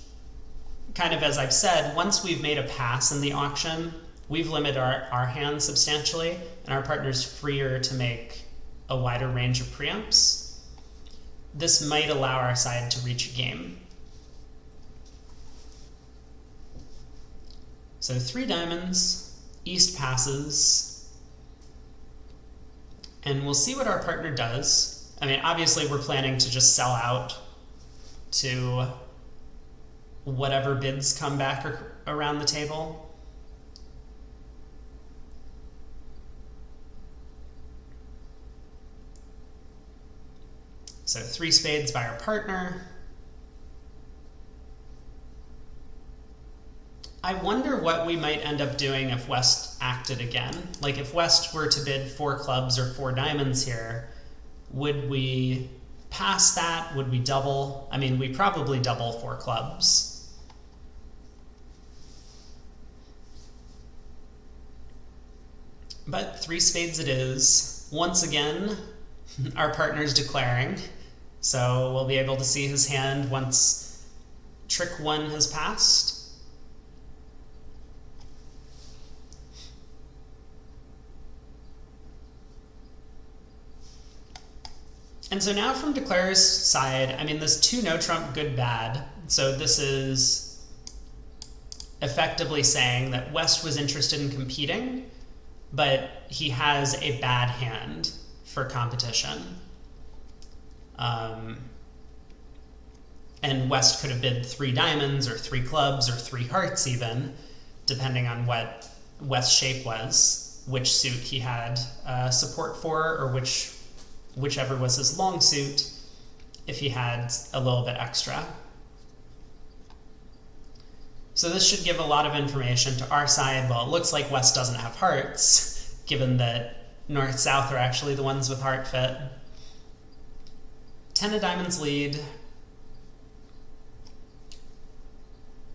kind of as I've said, once we've made a pass in the auction, we've limited our hand substantially, and our partner's freer to make a wider range of preempts. This might allow our side to reach a game. So 3 diamonds, East passes, and we'll see what our partner does. I mean, obviously we're planning to just sell out to whatever bids come back around the table. So 3 spades by our partner. I wonder what we might end up doing if West acted again. Like if West were to bid 4 clubs or 4 diamonds here, would we pass that? Would we double? I mean, we probably double 4 clubs. But 3 spades it is. Once again, our partner's declaring. So we'll be able to see his hand once trick 1 has passed. And so now from declarer's side, I mean, this 2 no trump good bad. So this is effectively saying that West was interested in competing, but he has a bad hand for competition. And West could have bid 3 diamonds or 3 clubs or 3 hearts even, depending on what West's shape was, which suit he had support for, or whichever was his long suit, if he had a little bit extra. So this should give a lot of information to our side. Well, it looks like West doesn't have hearts, given that North-South are actually the ones with heart fit. 10 of diamonds lead.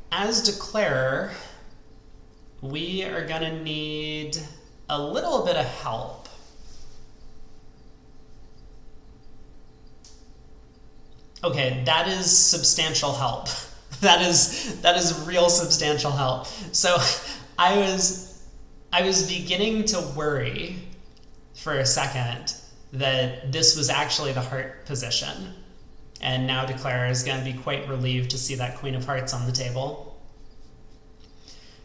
As declarer, we are going to need a little bit of help. Okay, that is substantial help. that is real substantial help. So I was beginning to worry for a second that this was actually the heart position. And now Declare is going to be quite relieved to see that Queen of Hearts on the table.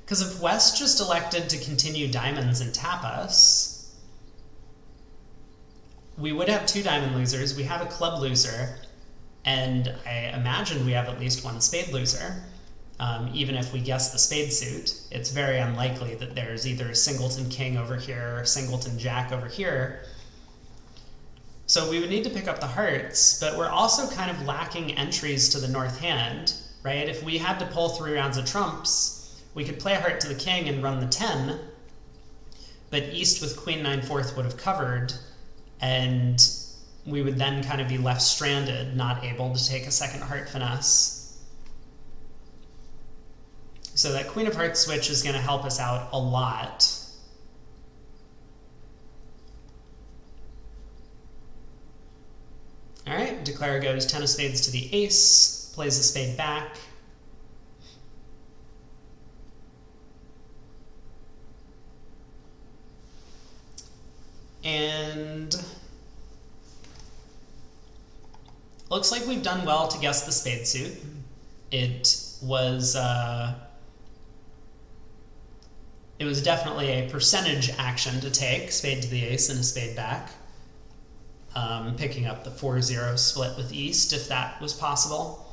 Because if West just elected to continue diamonds and tap us, we would have 2 diamond losers, we have a club loser, and I imagine we have at least 1 spade loser. Even if we guess the spade suit, it's very unlikely that there's either a singleton king over here or singleton jack over here. So we would need to pick up the hearts, but we're also kind of lacking entries to the north hand, right? If we had to pull 3 rounds of trumps, we could play a heart to the king and run the 10, but east with queen 9/4 would have covered, and we would then kind of be left stranded, not able to take a second heart finesse. So that Queen of Hearts switch is going to help us out a lot. All right, Declare goes 10 of spades to the ace, plays a spade back. And looks like we've done well to guess the spade suit. It was definitely a percentage action to take, spade to the ace and a spade back. Picking up the 4-0 split with East, if that was possible.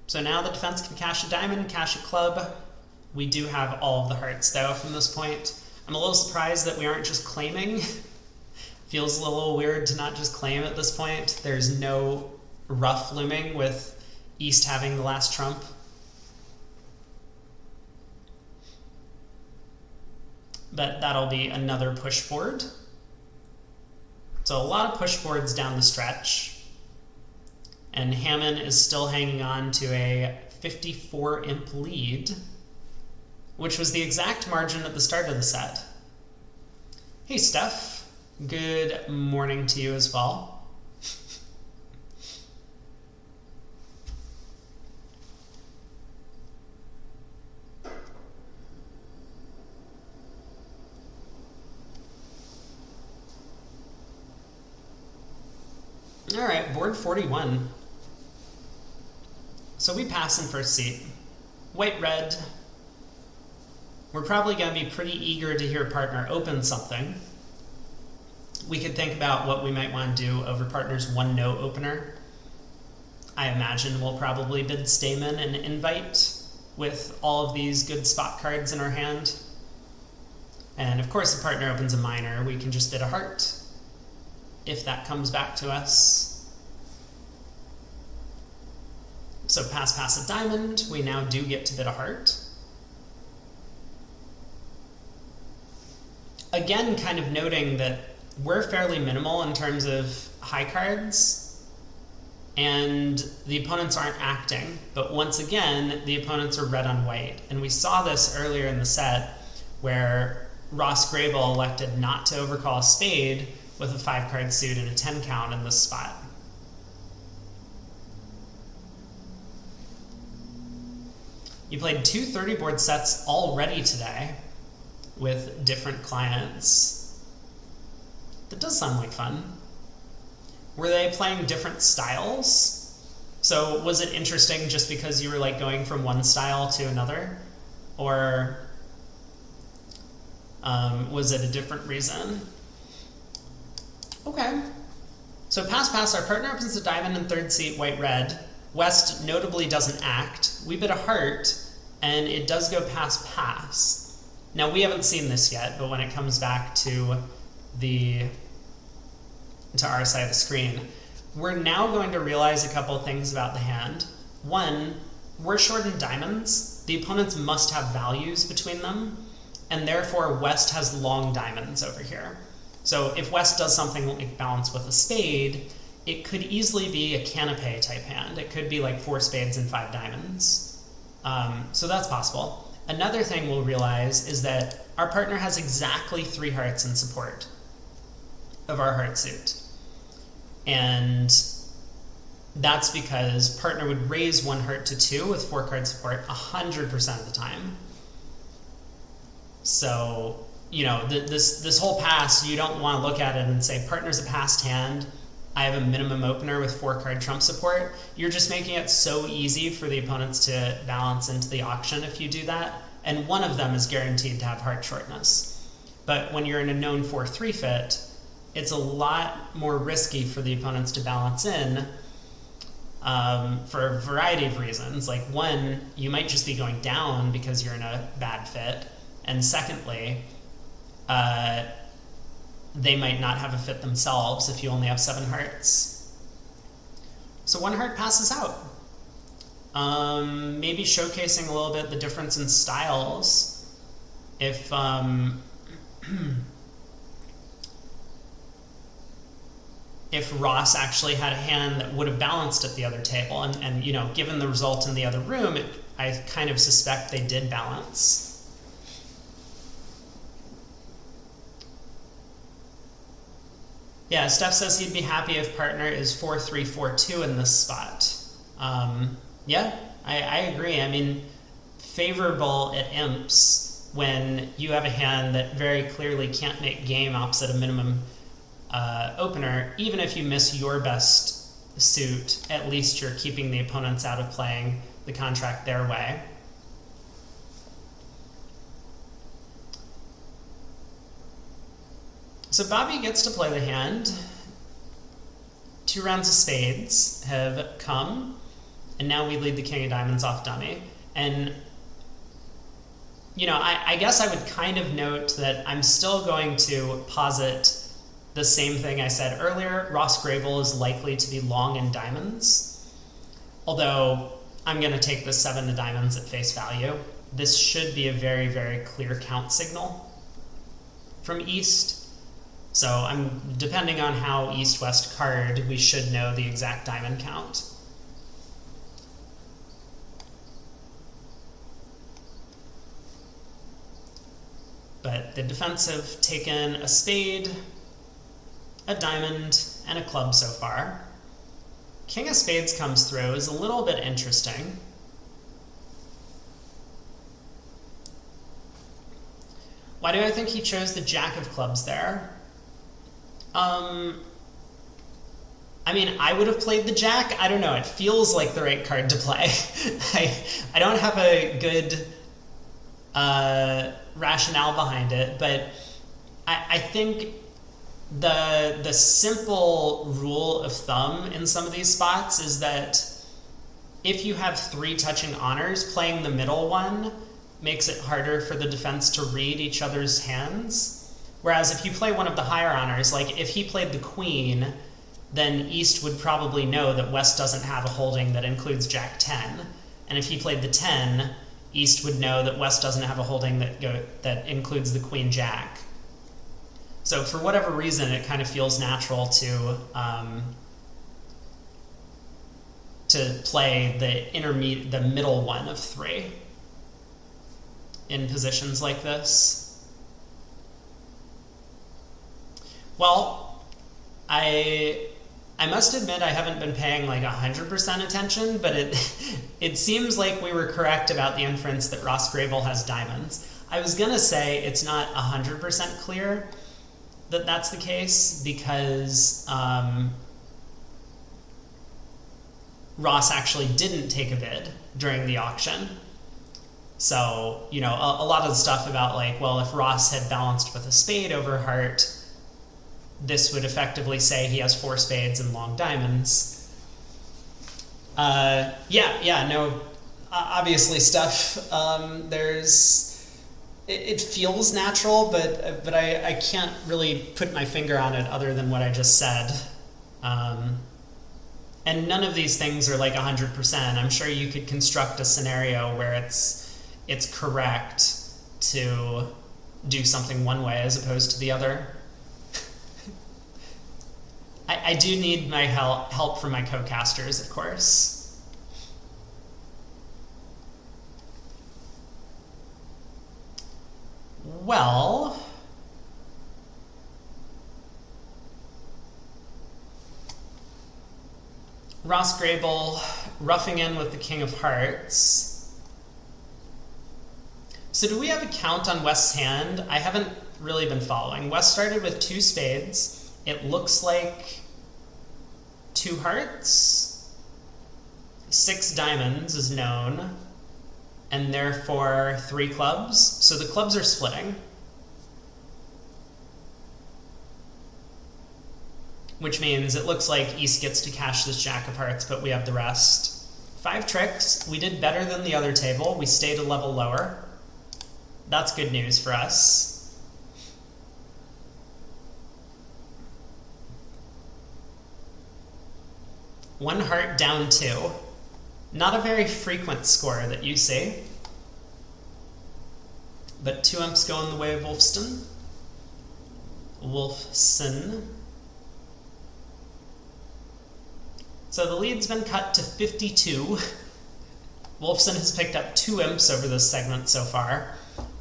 So now the defense can cash a diamond, cash a club. We do have all of the hearts, though, from this point. I'm a little surprised that we aren't just claiming. Feels a little weird to not just claim at this point. There's no ruff looming with East having the last trump. But that'll be another push board. So a lot of push boards down the stretch. And Hamman is still hanging on to a 54 imp lead, which was the exact margin at the start of the set. Hey, Steph. Good morning to you as well. All right, board 41. So we pass in first seat. White-red. We're probably going to be pretty eager to hear partner open something. We could think about what we might want to do over partner's 1-no opener. I imagine we'll probably bid Stamen and invite with all of these good spot cards in our hand. And of course, if partner opens a minor, we can just bid a heart, if that comes back to us. So pass a diamond, we now do get to bid a heart. Again, kind of noting that we're fairly minimal in terms of high cards, and the opponents aren't acting, but once again, the opponents are red on white. And we saw this earlier in the set, where Ross Grabel elected not to overcall a spade with a 5-card suit and a 10 count in this spot. You played 2 30-board sets already today with different clients. That does sound like fun. Were they playing different styles? So was it interesting just because you were like going from one style to another? Or was it a different reason? Okay. So pass, our partner opens the diamond in third seat, white-red. West notably doesn't act. We bid a heart, and it does go pass. Now, we haven't seen this yet, but when it comes back to our side of the screen, we're now going to realize a couple of things about the hand. One, we're short in diamonds. The opponents must have values between them, and therefore West has long diamonds over here. So if West does something like balance with a spade, it could easily be a canapé type hand. It could be like 4 spades and 5 diamonds. So that's possible. another thing we'll realize is that our partner has exactly 3 hearts in support of our heart suit. And that's because partner would raise 1 heart to 2 with 4 card support 100% of the time. So, you know, this whole pass, you don't want to look at it and say, partner's a passed hand, I have a minimum opener with 4 card trump support. You're just making it so easy for the opponents to balance into the auction if you do that. And one of them is guaranteed to have heart shortness. But when you're in a known 4-3 fit, it's a lot more risky for the opponents to balance in for a variety of reasons. Like, one, you might just be going down because you're in a bad fit. And secondly, they might not have a fit themselves if you only have 7 hearts. So 1 heart passes out. Maybe showcasing a little bit the difference in styles. If if Ross actually had a hand that would have balanced at the other table, and you know, given the result in the other room, I kind of suspect they did balance. Yeah, Steph says he'd be happy if partner is 4-3-4-2 in this spot. Yeah, I agree. I mean, favorable at imps when you have a hand that very clearly can't make game opposite a minimum opener. Even if you miss your best suit, at least you're keeping the opponents out of playing the contract their way. So Bobby gets to play the hand. 2 rounds of spades have come, and now we lead the king of diamonds off dummy. And, you know, I guess I would kind of note that I'm still going to posit the same thing I said earlier. Ross Grabel is likely to be long in diamonds, although I'm going to take the 7 of diamonds at face value. This should be a very, very clear count signal from East. So depending on how East-West card, we should know the exact diamond count. But the defense have taken a spade, a diamond, and a club so far. King of spades comes through, is a little bit interesting. Why do I think he chose the jack of clubs there? I mean, I would have played the jack. I don't know. It feels like the right card to play. I don't have a good rationale behind it, but I think the simple rule of thumb in some of these spots is that if you have 3 touching honors, playing the middle one makes it harder for the defense to read each other's hands. Whereas if you play one of the higher honors, like if he played the queen, then East would probably know that West doesn't have a holding that includes Jack 10. And if he played the 10, East would know that West doesn't have a holding that includes the Queen Jack. So for whatever reason, it kind of feels natural to play the middle one of 3 in positions like this. Well, I must admit I haven't been paying like 100% attention, but it seems like we were correct about the inference that Ross Grabel has diamonds. I was going to say it's not 100% clear that that's the case because Ross actually didn't take a bid during the auction. So, you know, a lot of the stuff about like, well, if Ross had balanced with a spade over heart, this would effectively say he has 4 spades and long diamonds. Obviously stuff, it feels natural, but I can't really put my finger on it other than what I just said. And none of these things are like 100%. I'm sure you could construct a scenario where it's correct to do something one way as opposed to the other. I do need my help from my co-casters, of course. Well, Ross Grabel roughing in with the King of Hearts. So do we have a count on West's hand? I haven't really been following. West started with 2 spades. It looks like 2 hearts. 6 diamonds is known, and therefore 3 clubs. So the clubs are splitting, which means it looks like East gets to cash this Jack of Hearts, but we have the rest. 5 tricks. We did better than the other table. We stayed a level lower. That's good news for us. One heart down 2. Not a very frequent score that you see, but 2 imps go in the way of Wolfson. So the lead's been cut to 52. Wolfson has picked up 2 imps over this segment so far.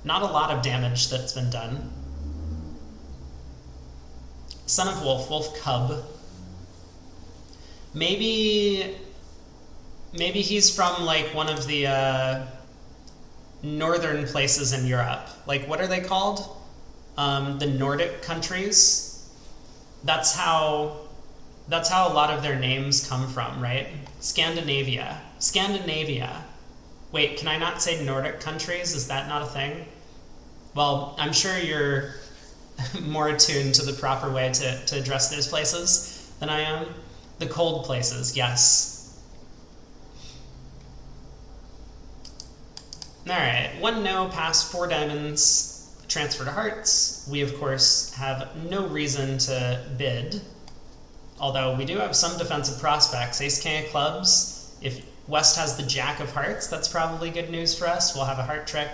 Not a lot of damage that's been done. Son of Wolf, Wolf Cub. Maybe he's from like one of the northern places in Europe. Like, what are they called? The Nordic countries. That's how a lot of their names come from, right? Scandinavia. Wait, can I not say Nordic countries? Is that not a thing? Well, I'm sure you're more attuned to the proper way to address those places than I am. The cold places, yes. Alright, 1 no, pass, 4 diamonds, transfer to hearts. We, of course, have no reason to bid, although we do have some defensive prospects. Ace, King of clubs. If West has the Jack of hearts, that's probably good news for us. We'll have a heart trick.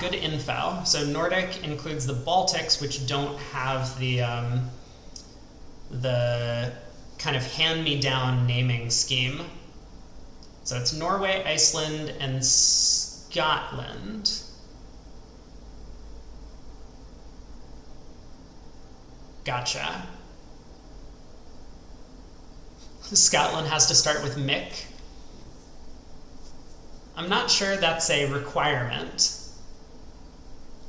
Good info. So Nordic includes the Baltics, which don't have the kind of hand-me-down naming scheme. So it's Norway, Iceland, and Scotland. Gotcha. Scotland has to start with Mick. I'm not sure that's a requirement.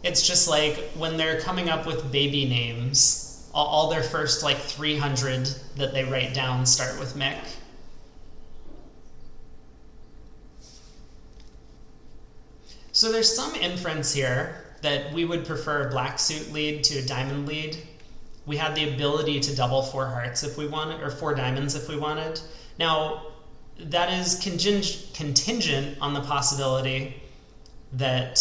It's just like when they're coming up with baby names, all their first like 300 that they write down start with Mick. So there's some inference here that we would prefer a black suit lead to a diamond lead. We had the ability to double 4 hearts if we wanted, or 4 diamonds if we wanted. Now, that is contingent on the possibility that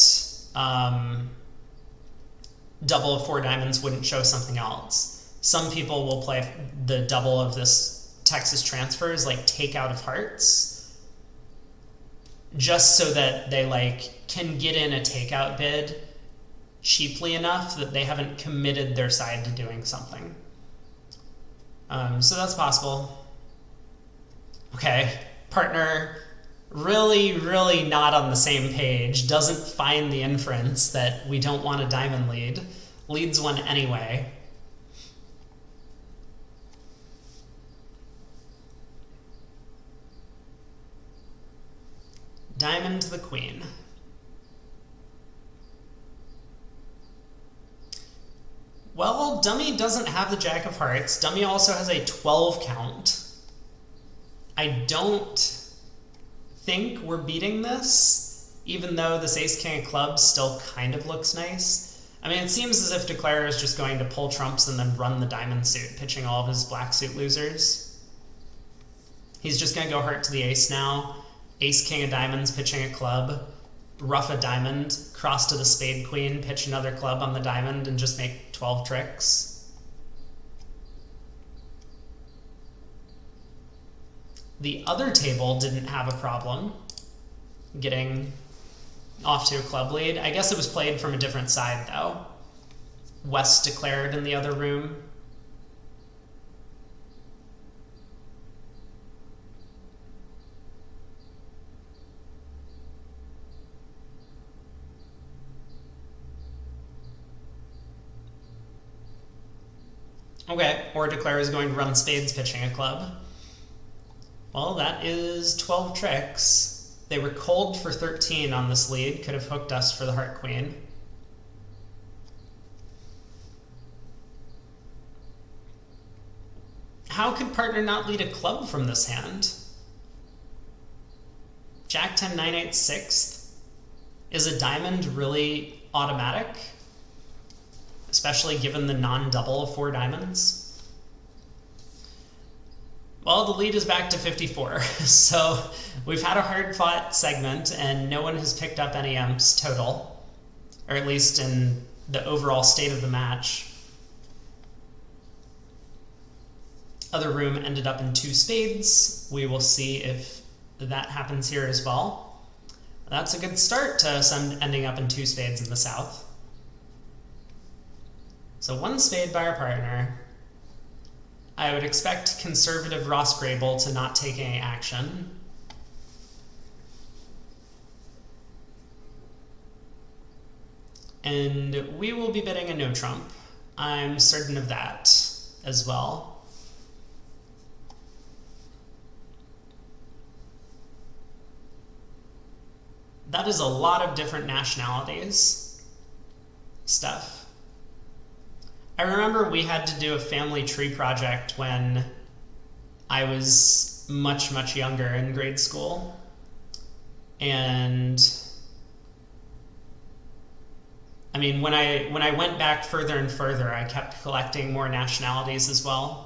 double of 4 diamonds wouldn't show something else. Some people will play the double of this Texas transfers, like take out of hearts, just so that they like can get in a takeout bid cheaply enough that they haven't committed their side to doing something. So that's possible. Okay, partner really, really not on the same page, doesn't find the inference that we don't want a diamond lead, leads one anyway. Diamond to the queen. Well, dummy doesn't have the Jack of hearts. Dummy also has a 12 count. I don't think we're beating this, even though this Ace King of clubs still kind of looks nice. I mean, it seems as if Declarer is just going to pull trumps and then run the diamond suit, pitching all of his black suit losers. He's just going to go heart to the ace now. Ace King of diamonds, pitching a club. Ruff a diamond, cross to the spade queen, pitch another club on the diamond, and just make 12 tricks. The other table didn't have a problem getting off to a club lead. I guess it was played from a different side, though. West declared in the other room. Okay, or declare is going to run spades pitching a club. Well, that is 12 tricks. They were cold for 13 on this lead, could have hooked us for the heart queen. How could partner not lead a club from this hand? Jack 10, 9, 8, 6th. Is a diamond really automatic? Especially given the non-double of 4 diamonds? Well, the lead is back to 54. So we've had a hard-fought segment, and no one has picked up any umps total, or at least in the overall state of the match. Other room ended up in 2 spades. We will see if that happens here as well. That's a good start to some ending up in 2 spades in the south. So 1 spade by our partner. I would expect conservative Ross Grabel to not take any action. And we will be betting a no trump. I'm certain of that as well. That is a lot of different nationalities stuff. I remember we had to do a family tree project when I was much, much younger in grade school. And I mean, when I went back further and further, I kept collecting more nationalities as well.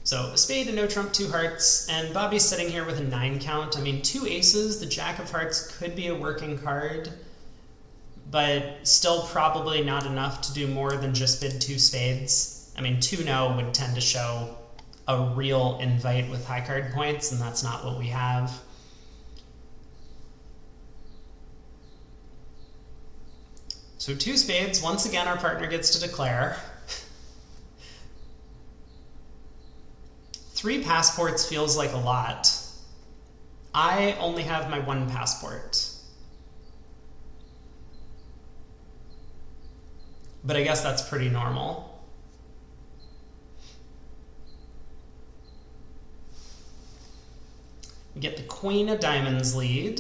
So a spade, a no trump, 2 hearts, and Bobby's sitting here with a 9 count. I mean, 2 aces, the jack of hearts could be a working card, but still probably not enough to do more than just bid 2 spades. I mean, 2 no would tend to show a real invite with high card points, and that's not what we have. So 2 spades, once again our partner gets to declare. 3 passports feels like a lot. I only have my 1 passport. But I guess that's pretty normal. We get the Queen of Diamonds lead.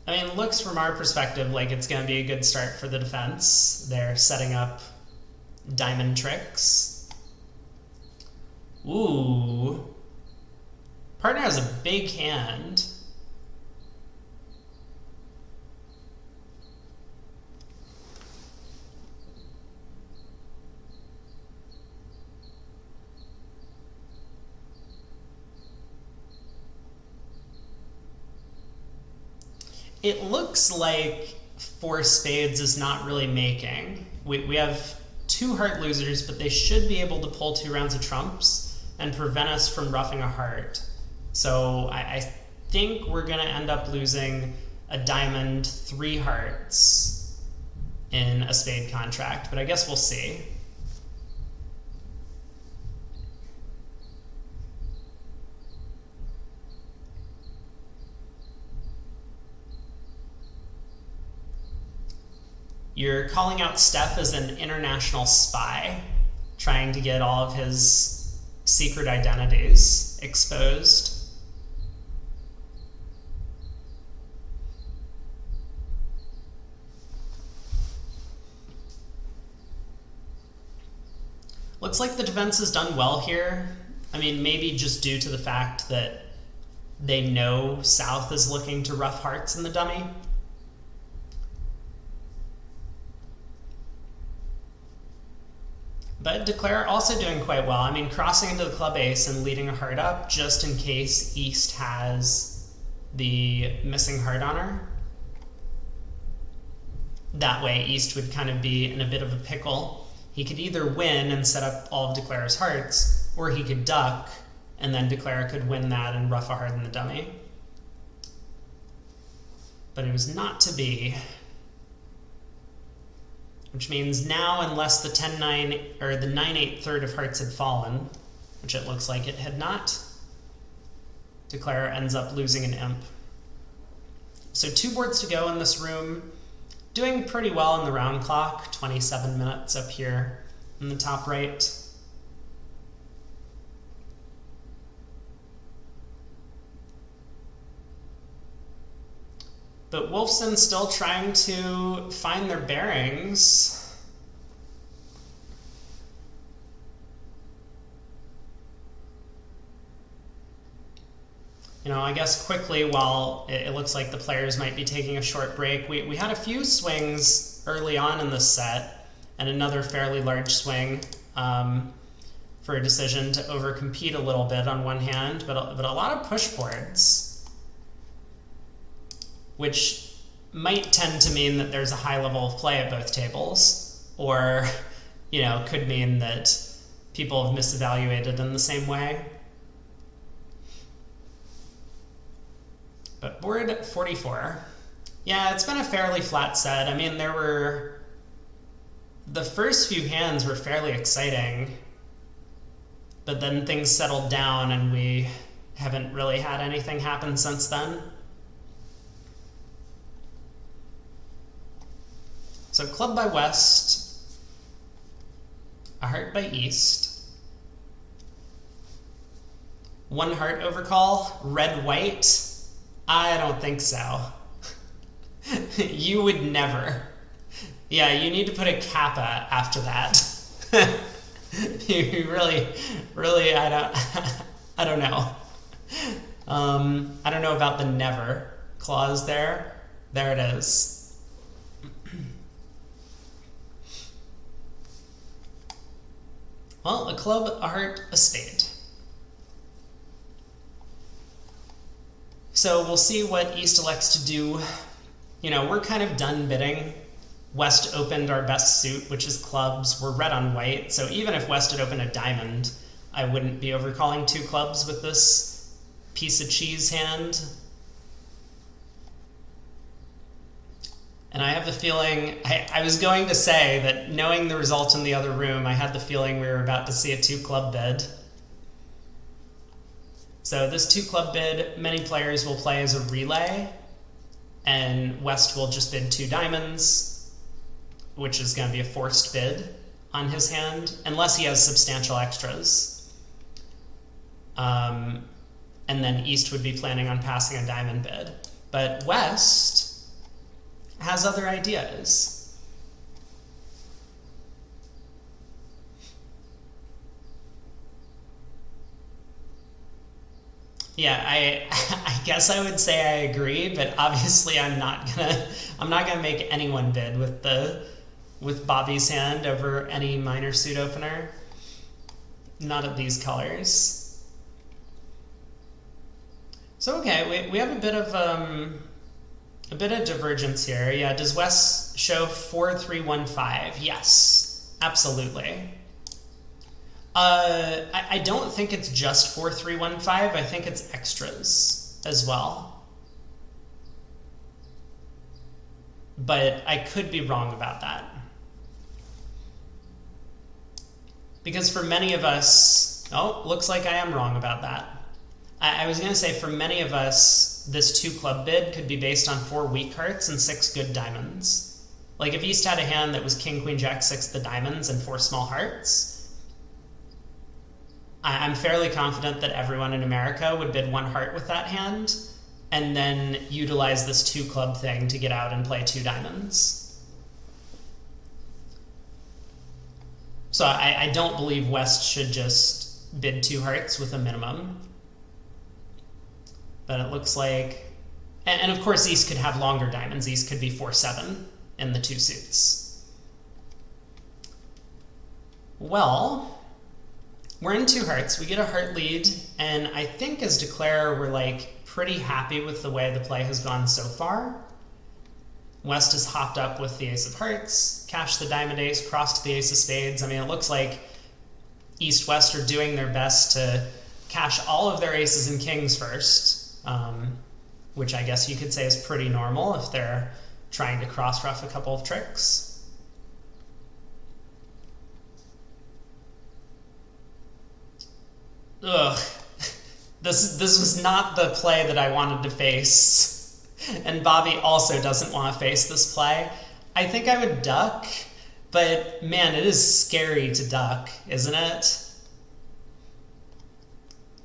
I mean, it looks from our perspective like it's going to be a good start for the defense. They're setting up diamond tricks. Ooh. Partner has a big hand. It looks like 4 spades is not really making. We have 2 heart losers, but they should be able to pull 2 rounds of trumps and prevent us from roughing a heart. So I think we're going to end up losing a diamond, 3 hearts in a spade contract, but I guess we'll see. You're calling out Steph as an international spy, trying to get all of his secret identities exposed. Looks like the defense has done well here. I mean, maybe just due to the fact that they know South is looking to rough hearts in the dummy. But Declare also doing quite well. I mean, crossing into the club ace and leading a heart up just in case East has the missing heart on her. That way, East would kind of be in a bit of a pickle. He could either win and set up all of Declare's hearts, or he could duck, and then Declare could win that and rough a heart in the dummy. But it was not to be. Which means now, unless the 10-9 or the 9-8 third of hearts had fallen, which it looks like it had not. Declare ends up losing an imp. So 2 boards to go in this room. Doing pretty well in the round clock, 27 minutes up here in the top right. But Wolfson still trying to find their bearings. You know, I guess quickly, while it looks like the players might be taking a short break, we had a few swings early on in the set, and another fairly large swing for a decision to overcompete a little bit on one hand, but a lot of push boards, which might tend to mean that there's a high level of play at both tables, or, you know, could mean that people have misevaluated in the same way. But board 44. Yeah, it's been a fairly flat set. I mean, the first few hands were fairly exciting, but then things settled down and we haven't really had anything happen since then. So club by West, a heart by East, 1 heart overcall, red-white. I don't think so. You would never. Yeah, you need to put a kappa after that. You really, I don't know. I don't know about the never clause there. There it is. Well, a club, a heart, a spade. So we'll see what East elects to do. You know, we're kind of done bidding. West opened our best suit, which is clubs. We're red on white, so even if West had opened a diamond, I wouldn't be overcalling 2 clubs with this piece of cheese hand. And I have the feeling, I was going to say that knowing the result in the other room, I had the feeling we were about to see a 2 club bid. So this 2 club bid, many players will play as a relay, and West will just bid 2 diamonds, which is going to be a forced bid on his hand, unless he has substantial extras. And then East would be planning on passing a diamond bid. But West has other ideas. Yeah, I guess I would say I agree, but obviously I'm not gonna make anyone bid with Bobby's hand over any minor suit opener. Not at these colors. So okay, we have a bit of divergence here. Yeah, does West show 4-3-1-5? Yes, absolutely. I don't think it's just 4-3-1-5. I think it's extras as well. But I could be wrong about that. Because for many of us, looks like I am wrong about that. I was going to say for many of us, this 2 club bid could be based on 4 weak hearts and 6 good diamonds. Like if East had a hand that was King, Queen, Jack, 6 the diamonds and 4 small hearts, I'm fairly confident that everyone in America would bid 1 heart with that hand and then utilize this 2 club thing to get out and play 2 diamonds. So I don't believe West should just bid 2 hearts with a minimum. But it looks like, and of course East could have longer diamonds. East could be 4-7 in the 2 suits. Well, we're in 2 hearts. We get a heart lead, and I think as declarer, we're like pretty happy with the way the play has gone so far. West has hopped up with the ace of hearts, cashed the diamond ace, crossed the ace of spades. I mean, it looks like East-West are doing their best to cash all of their aces and kings first, which I guess you could say is pretty normal if they're trying to cross-ruff a couple of tricks. ugh, this was not the play that I wanted to face. And Bobby also doesn't want to face this play. I think I would duck, but man, it is scary to duck, isn't it?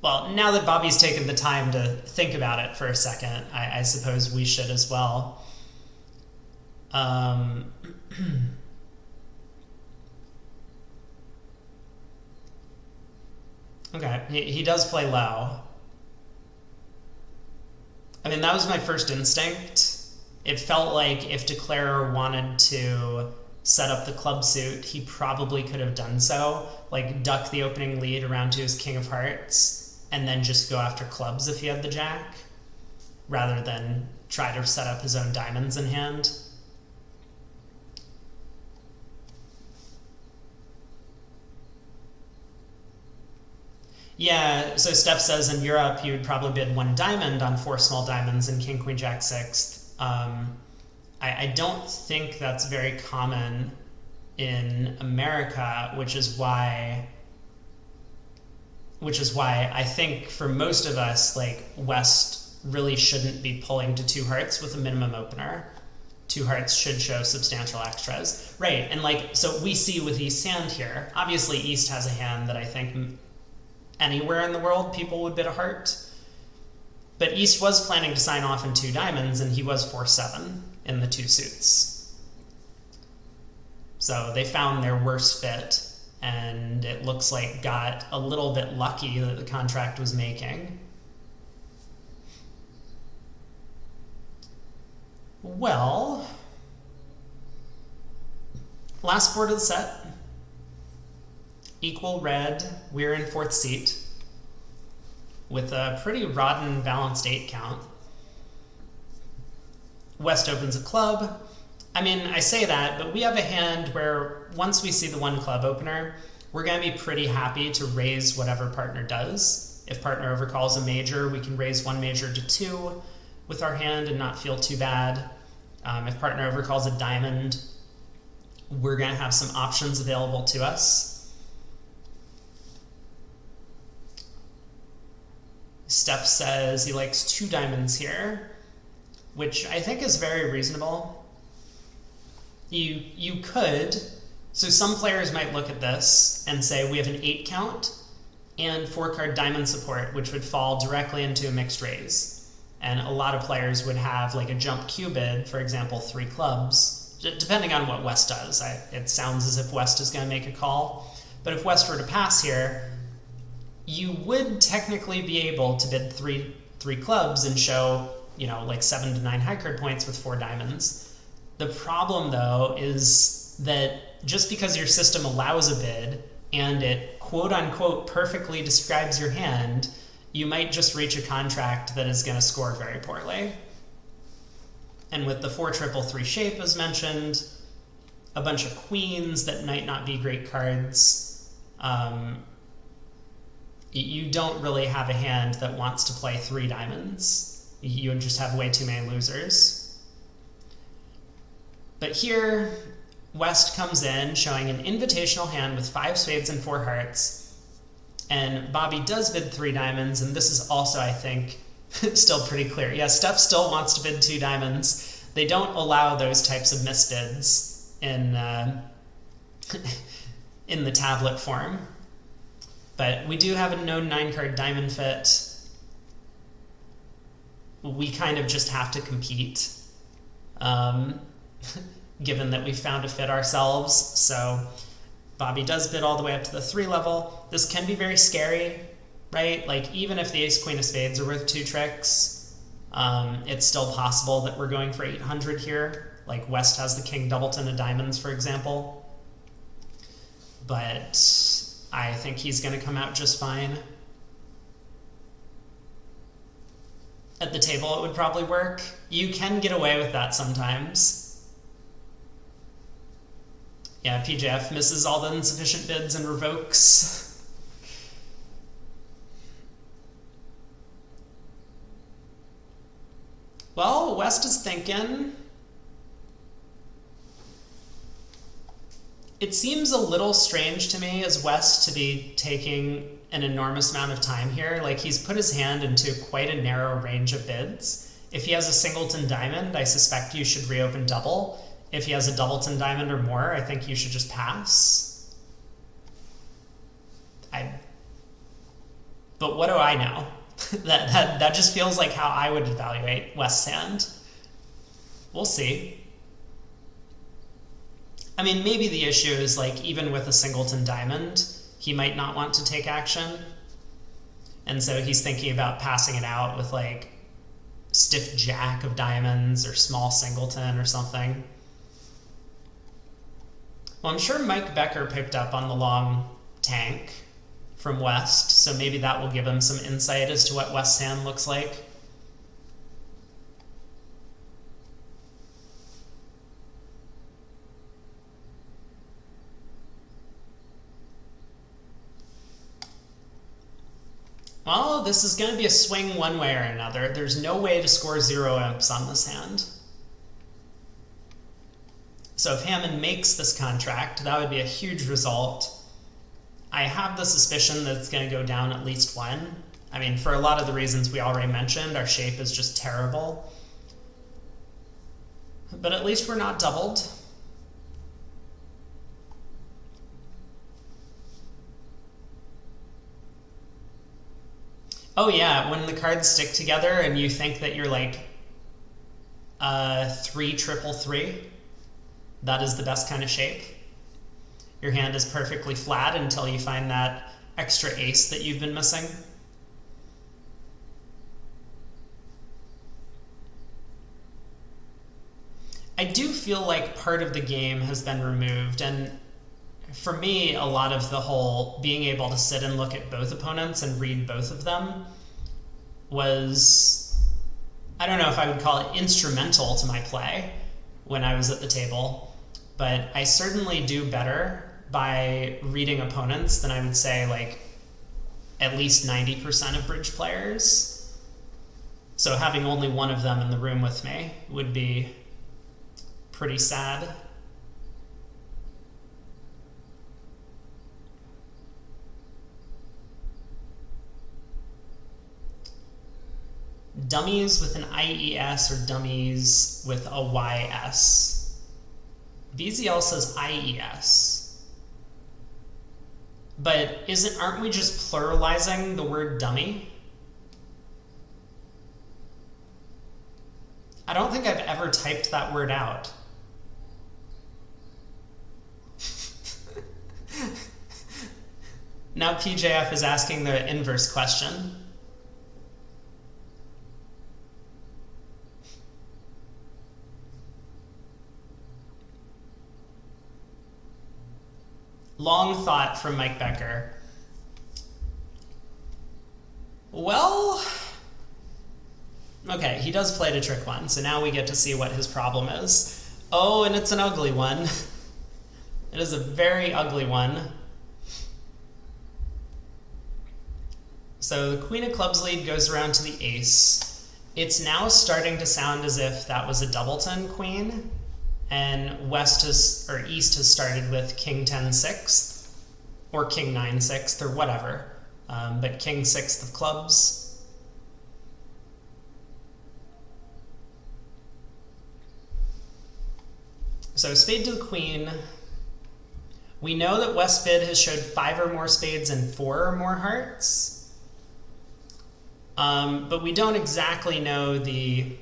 Well, now that Bobby's taken the time to think about it for a second, I suppose we should as well. Okay, he does play low. I mean, that was my first instinct. It felt like if Declarer wanted to set up the club suit, he probably could have done so. Like, duck the opening lead around to his king of hearts, and then just go after clubs if he had the jack, rather than try to set up his own diamonds in hand. Yeah, so Steph says in Europe you would probably bid one diamond on four small diamonds and king, queen, jack, sixth. I don't think that's very common in America, which is why I think for most of us, like, West really shouldn't be pulling to two hearts with a minimum opener. Two hearts should show substantial extras. Right, and like, so we see with East's hand here, obviously East has a hand that I think anywhere in the world people would bid a heart. But East was planning to sign off in two diamonds, and he was 4-7 in the two suits. So they found their worst fit, and it looks like got a little bit lucky that the contract was making. Well, last board of the set. Equal red, we're in fourth seat with a pretty rotten balanced 8 count. West opens a club. I mean, I say that, but we have a hand where once we see the one club opener, we're going to be pretty happy to raise whatever partner does. If partner overcalls a major, we can raise one major to 2 with our hand and not feel too bad. If partner overcalls a diamond, we're going to have some options available to us. Steph says he likes 2 diamonds here, which I think is very reasonable. You could, so some players might look at this and say we have an 8 count and 4-card diamond support, which would fall directly into a mixed raise. And a lot of players would have like a jump Q bid, for example, 3 clubs, depending on what West does. It sounds as if West is going to make a call. But if West were to pass here, you would technically be able to bid three clubs and show, you know, like 7 to 9 high card points with 4 diamonds. The problem, though, is that just because your system allows a bid and it quote-unquote perfectly describes your hand, you might just reach a contract that is going to score very poorly. And with the 4-3-3 shape, as mentioned, a bunch of queens that might not be great cards, you don't really have a hand that wants to play 3 diamonds. You would just have way too many losers. But here, West comes in showing an invitational hand with 5 spades and 4 hearts, and Bobby does bid 3 diamonds, and this is also, I think, still pretty clear. Yeah, Steph still wants to bid 2 diamonds. They don't allow those types of misbids in in the tablet form. But we do have a known 9-card diamond fit. We kind of just have to compete, given that we found a fit ourselves. So Bobby does bid all the way up to the 3 level. This can be very scary, right? Like, even if the ace queen of spades are worth 2 tricks, it's still possible that we're going for 800 here. Like, West has the king doubleton of diamonds, for example. But I think he's going to come out just fine. At the table, it would probably work. You can get away with that sometimes. Yeah, PJF misses all the insufficient bids and revokes. Well, West is thinking. It seems a little strange to me as West to be taking an enormous amount of time here. Like, he's put his hand into quite a narrow range of bids. If he has a singleton diamond, I suspect you should reopen double. If he has a doubleton diamond or more, I think you should just pass. But what do I know? that just feels like how I would evaluate West's hand. We'll see. I mean, maybe the issue is, like, even with a singleton diamond, he might not want to take action. And so he's thinking about passing it out with, like, stiff jack of diamonds or small singleton or something. Well, I'm sure Mike Becker picked up on the long tank from West, so maybe that will give him some insight as to what West's hand looks like. Well, this is going to be a swing one way or another. There's no way to score 0 imps on this hand. So if Hamman makes this contract, that would be a huge result. I have the suspicion that it's going to go down at least 1. I mean, for a lot of the reasons we already mentioned, our shape is just terrible. But at least we're not doubled. Oh yeah, when the cards stick together and you think that you're like 3-3-3, that is the best kind of shape. Your hand is perfectly flat until you find that extra ace that you've been missing. I do feel like part of the game has been removed, and for me, a lot of the whole being able to sit and look at both opponents and read both of them was, I don't know if I would call it instrumental to my play when I was at the table, but I certainly do better by reading opponents than I would say like at least 90% of bridge players. So having only one of them in the room with me would be pretty sad. Dummies with an IES or dummies with a YS. VZL says IES. But aren't we just pluralizing the word dummy? I don't think I've ever typed that word out. Now PJF is asking the inverse question. Long thought from Mike Becker. Well, okay, he does play to trick one, so now we get to see what his problem is. Oh, and it's an ugly one. It is a very ugly one. So the Queen of Clubs lead goes around to the ace. It's now starting to sound as if that was a doubleton queen, and East has started with King 10 6th, or King 9 6th, or whatever, but King 6th of clubs. So spade to the queen. We know that West bid has showed 5 or more spades and 4 or more hearts. But we don't exactly know the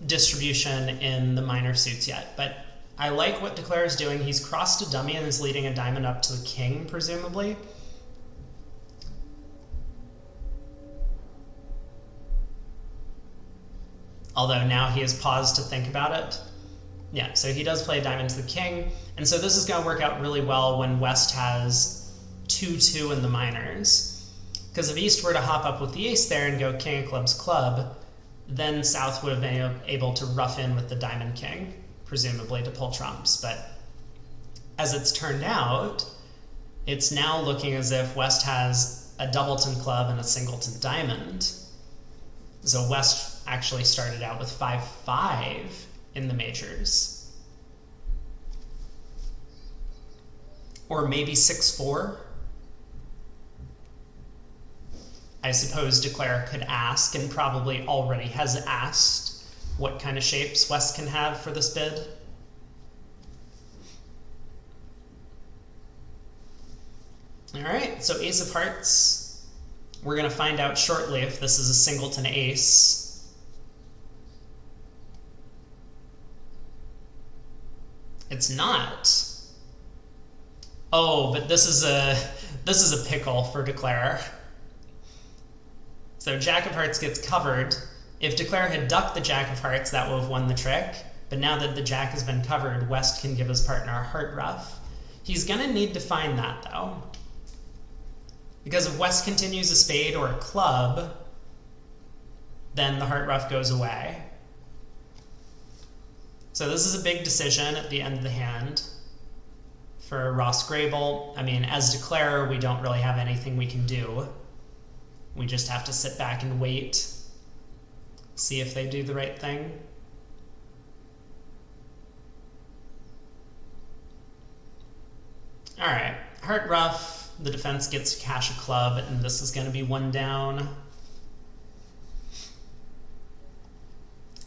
distribution in the minor suits yet. But I like what Declare is doing. He's crossed a dummy and is leading a diamond up to the king, presumably. Although now he has paused to think about it. Yeah, so he does play a diamond to the king. And so this is going to work out really well when West has 2-2 in the minors. Because if East were to hop up with the ace there and go king of clubs club, then South would have been able to rough in with the diamond king, presumably to pull trumps. But as it's turned out, it's now looking as if West has a doubleton club and a singleton diamond. So West actually started out with 5-5 in the majors. Or maybe 6-4. I suppose Declare could ask, and probably already has asked, what kind of shapes West can have for this bid. All right, so Ace of Hearts. We're going to find out shortly if this is a singleton ace. It's not. Oh, but this is a pickle for Declare. So Jack of Hearts gets covered. If Declare had ducked the Jack of Hearts, that would have won the trick. But now that the Jack has been covered, West can give his partner a heart ruff. He's going to need to find that, though. Because if West continues a spade or a club, then the heart ruff goes away. So this is a big decision at the end of the hand for Ross Grabel. I mean, as Declarer, we don't really have anything we can do. We just have to sit back and wait, see if they do the right thing. All right, heart ruff. The defense gets to cash a club, and this is going to be one down.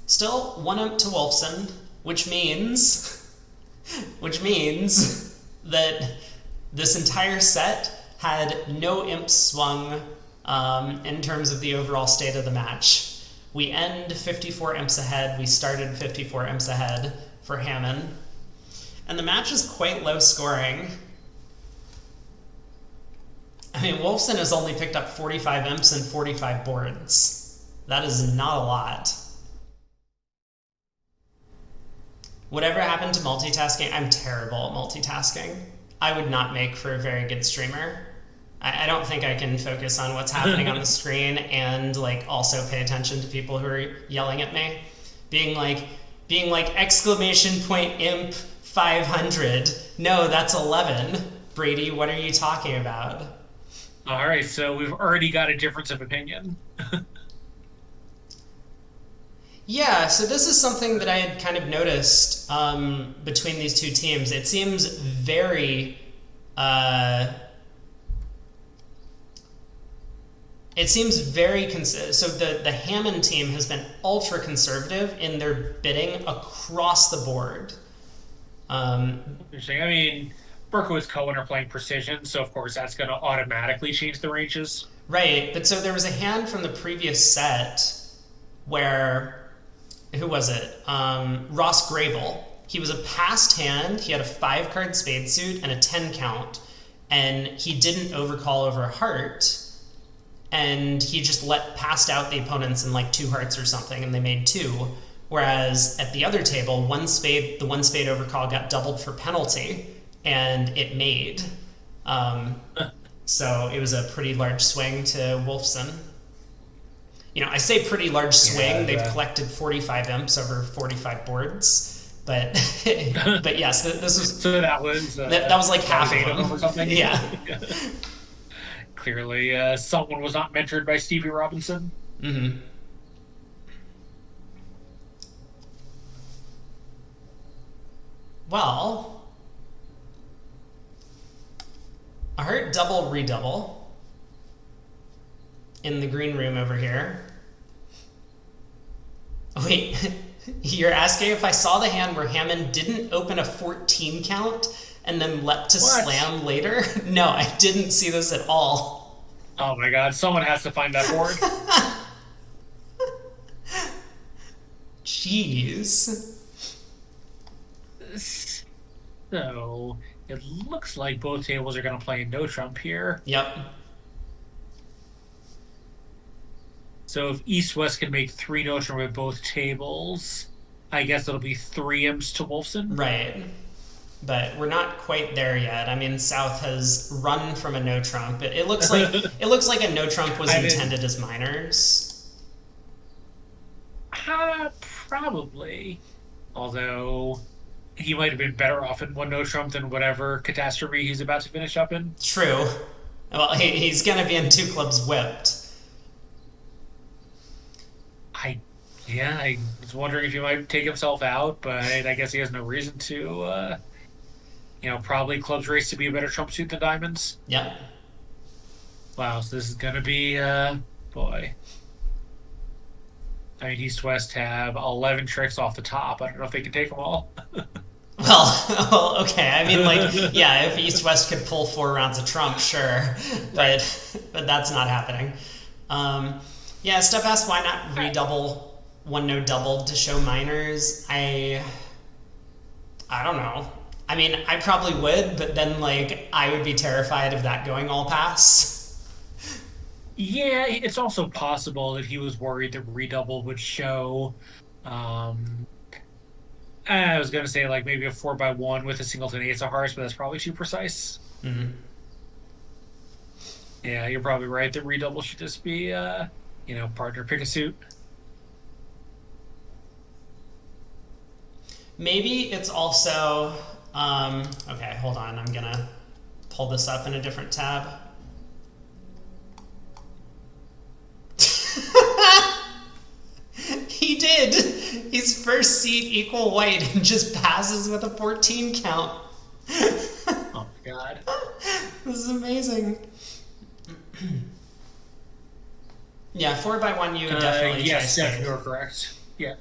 Still 1-up to Wolfson, which means that this entire set had no imps swung in terms of the overall state of the match. We end 54 imps ahead. We started 54 imps ahead for Hamman. And the match is quite low scoring. I mean, Wolfson has only picked up 45 imps and 45 boards. That is not a lot. Whatever happened to multitasking? I'm terrible at multitasking. I would not make for a very good streamer. I don't think I can focus on what's happening on the screen and like also pay attention to people who are yelling at me. Being like exclamation point imp 500. No, that's 11. Brady, what are you talking about? All right, so we've already got a difference of opinion. Yeah, so this is something that I had kind of noticed between these two teams. It seems very... so the Hamman team has been ultra conservative in their bidding across the board. Interesting. I mean, Berkowitz Cohen are playing precision, so of course that's going to automatically change the ranges. Right, but so there was a hand from the previous set where, who was it? Ross Grabel. He was a passed hand. He had a 5-card spade suit and a 10 count, and he didn't overcall over a heart, and he just passed out the opponents in like 2 hearts or something, and they made 2. Whereas at the other table, the one spade overcall got doubled for penalty, and it made. So it was a pretty large swing to Wolfson. You know, I say pretty large swing. Yeah, they've collected 45 imps over 45 boards, but but yes, this was so that was like half of them or something. Yeah. Clearly, someone was not mentored by Stevie Robinson. Mm-hmm. Well, a heart double redouble in the green room over here. Wait, you're asking if I saw the hand where Hamman didn't open a 14 count and then leapt to slam later? No, I didn't see this at all. Oh my god, someone has to find that board. Jeez. So, it looks like both tables are going to play no trump here. Yep. So if East-West can make 3 no trump with both tables, I guess it'll be 3 imps to Wolfson. Right. But we're not quite there yet. I mean, South has run from a no trump. It looks like a no trump was intended as minors. Probably. Although he might have been better off in one no trump than whatever catastrophe he's about to finish up in. True. Well, he's going to be in 2 clubs whipped. I was wondering if he might take himself out, but I guess he has no reason to. Probably clubs race to be a better trump suit than diamonds. Yep. Wow, so this is gonna be boy. I mean, East West have 11 tricks off the top. I don't know if they can take them all. Well, okay. I mean, like, yeah, if East West could pull 4 rounds of Trump, sure, Right. but that's not happening. Yeah, Steph asked why not redouble one no doubled to show minors. I don't know. I mean, I probably would, but then like I would be terrified of that going all pass. Yeah, it's also possible that he was worried that redouble would show. Um, I was gonna say like maybe a 4x1 with a singleton ace of hearts, but that's probably too precise. Mhm. Yeah, you're probably right. The redouble should just be, partner pick a suit. Maybe it's also okay. Hold on, I'm gonna pull this up in a different tab. He did. He's first seat equal white and just passes with a 14 count. Oh my god. This is amazing. Yeah, 4x1 you would definitely try Yes, spade. you're correct. Yeah.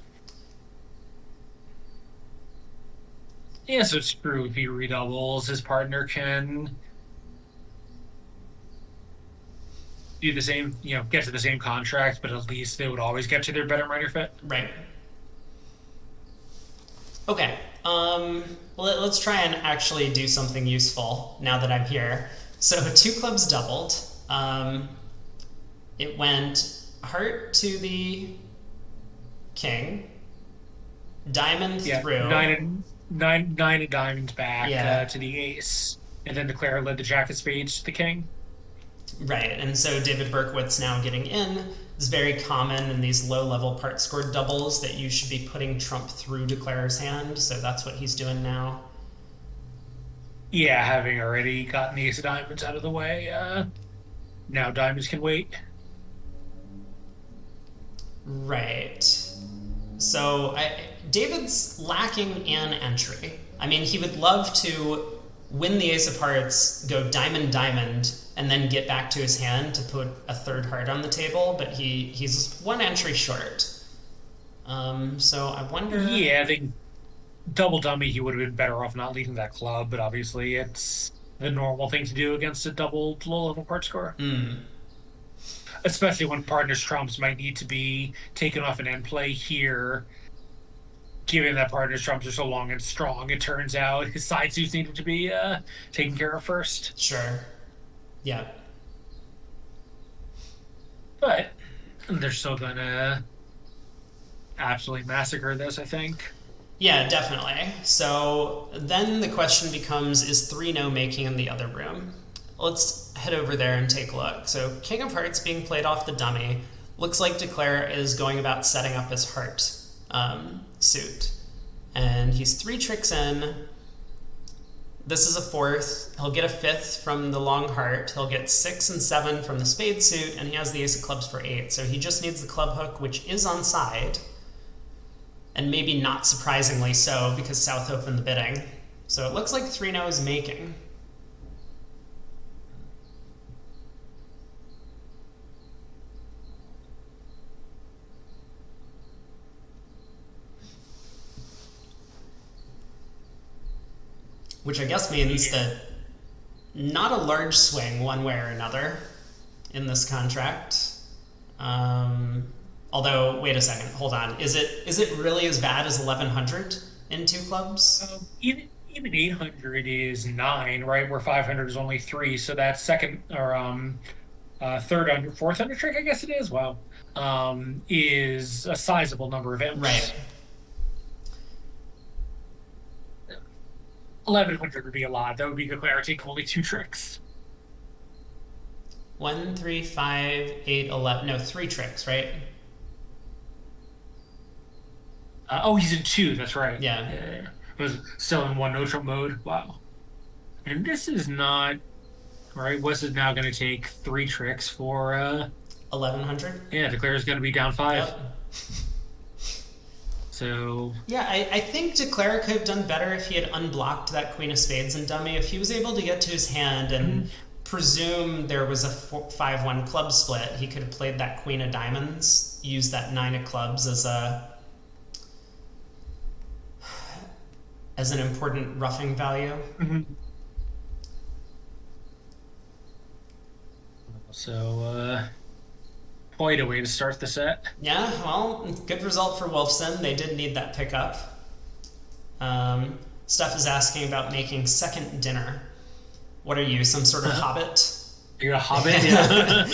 Yeah, so it's true. If he redoubles, his partner can do the same, get to the same contract, but at least they would always get to their better minor fit. Right. Okay. Let's try and actually do something useful now that I'm here. So 2 clubs doubled. It went heart to the king, diamond Yeah, through. nine of diamonds back Yeah. to the ace, and then the Claire led the jack of spades to the king. Right, and so David Berkowitz now getting in is very common in these low-level part scored doubles that you should be putting trump through declarer's hand, so that's what he's doing now. Yeah, having already gotten the ace of diamonds out of the way, now diamonds can wait. Right. So David's lacking an entry. I mean, he would love to win the ace of hearts, go diamond diamond, and then get back to his hand to put a third heart on the table, but he's 1 entry short. So I wonder. Yeah, I think double dummy, he would have been better off not leading that club, but obviously it's the normal thing to do against a double low level part score. Especially when partners' trumps might need to be taken off an end play here. Given that partners' trumps are so long and strong, it turns out his side suits needed to be taken care of first. Sure. Yeah. But they're still gonna absolutely massacre this, I think. Yeah, definitely. So then the question becomes, is 3-no making in the other room? Let's head over there and take a look. So King of Hearts being played off the dummy. Looks like Declare is going about setting up his heart suit. And he's 3 tricks in. This is a 4th. He'll get a 5th from the long heart. He'll get 6 and 7 from the spade suit, and he has the ace of clubs for 8. So he just needs the club hook, which is on side. And maybe not surprisingly so, because South opened the bidding. So it looks like 3-no is making. Which I guess means that not a large swing one way or another in this contract. Although, wait a second, hold on. Is it really as bad as 1100 in 2 clubs? Even 800 is 9, right? Where 500 is only 3. So that second or third under, fourth under trick, I guess it is. Wow, is a sizable number of imps. Right. 1100 would be a lot. That would be Declare taking only 2 tricks. 1, 3, 5, 8, 11. No, 3 tricks, right? He's in 2. That's right. Yeah. Was still in 1 no trump mode. Wow. And this is not right. West is now going to take 3 tricks for 1100. Yeah, Declare is going to be down 5. Yep. So yeah, I think Declare could have done better if he had unblocked that Queen of Spades and dummy. If he was able to get to his hand and presume there was a 5-1 club split. He could have played that queen of diamonds, used that 9 of clubs as an important roughing value. Mm-hmm. So, quite a way to start the set. Yeah, well, good result for Wolfson. They did need that pickup. Steph is asking about making second dinner. What are you, some sort of hobbit? You're a hobbit? Yeah.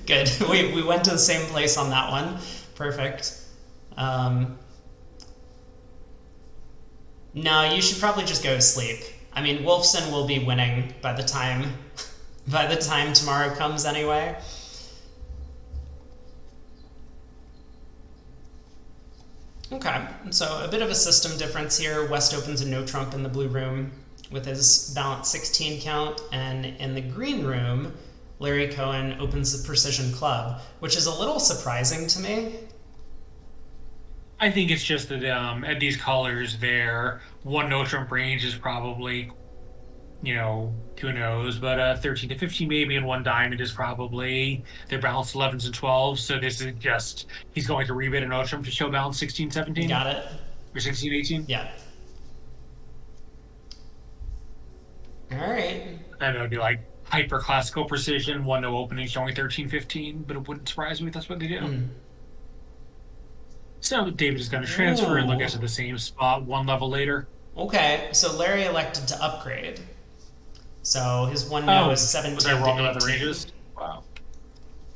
Good. We went to the same place on that one. Perfect. No, you should probably just go to sleep. I mean, Wolfson will be winning by the time tomorrow comes anyway. Okay, so a bit of a system difference here. West opens a no trump in the blue room with his balanced 16 count, and in the green room, Larry Cohen opens the precision club, which is a little surprising to me. I think it's just that at these colors there, one no trump range is probably, who knows, but 13 to 15 maybe, and one diamond is probably their balanced 11s and 12s. So this is just, he's going to rebid a no trump to show balance 16, 17. Got it. Or 16, 18. Yeah. All right. I know, do like hyper classical precision, one no opening showing 13, 15, but it wouldn't surprise me if that's what they do. So David is going to transfer and look at the same spot one level later. Okay, so Larry elected to upgrade. So his one no is 17 was I wrong to about 18. the ranges? Wow.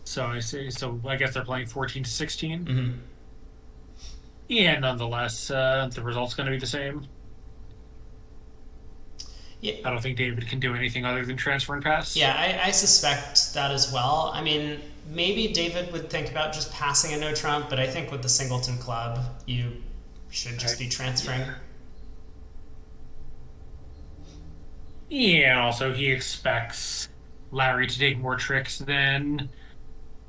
So I see. So I guess they're playing 14 to 16. Mm-hmm. Yeah, nonetheless, the result's going to be the same. Yeah. I don't think David can do anything other than transfer and pass. Yeah, I suspect that as well. I mean, maybe David would think about just passing a no trump, but I think with the singleton club, you should just be transferring. Yeah, and also he expects Larry to take more tricks than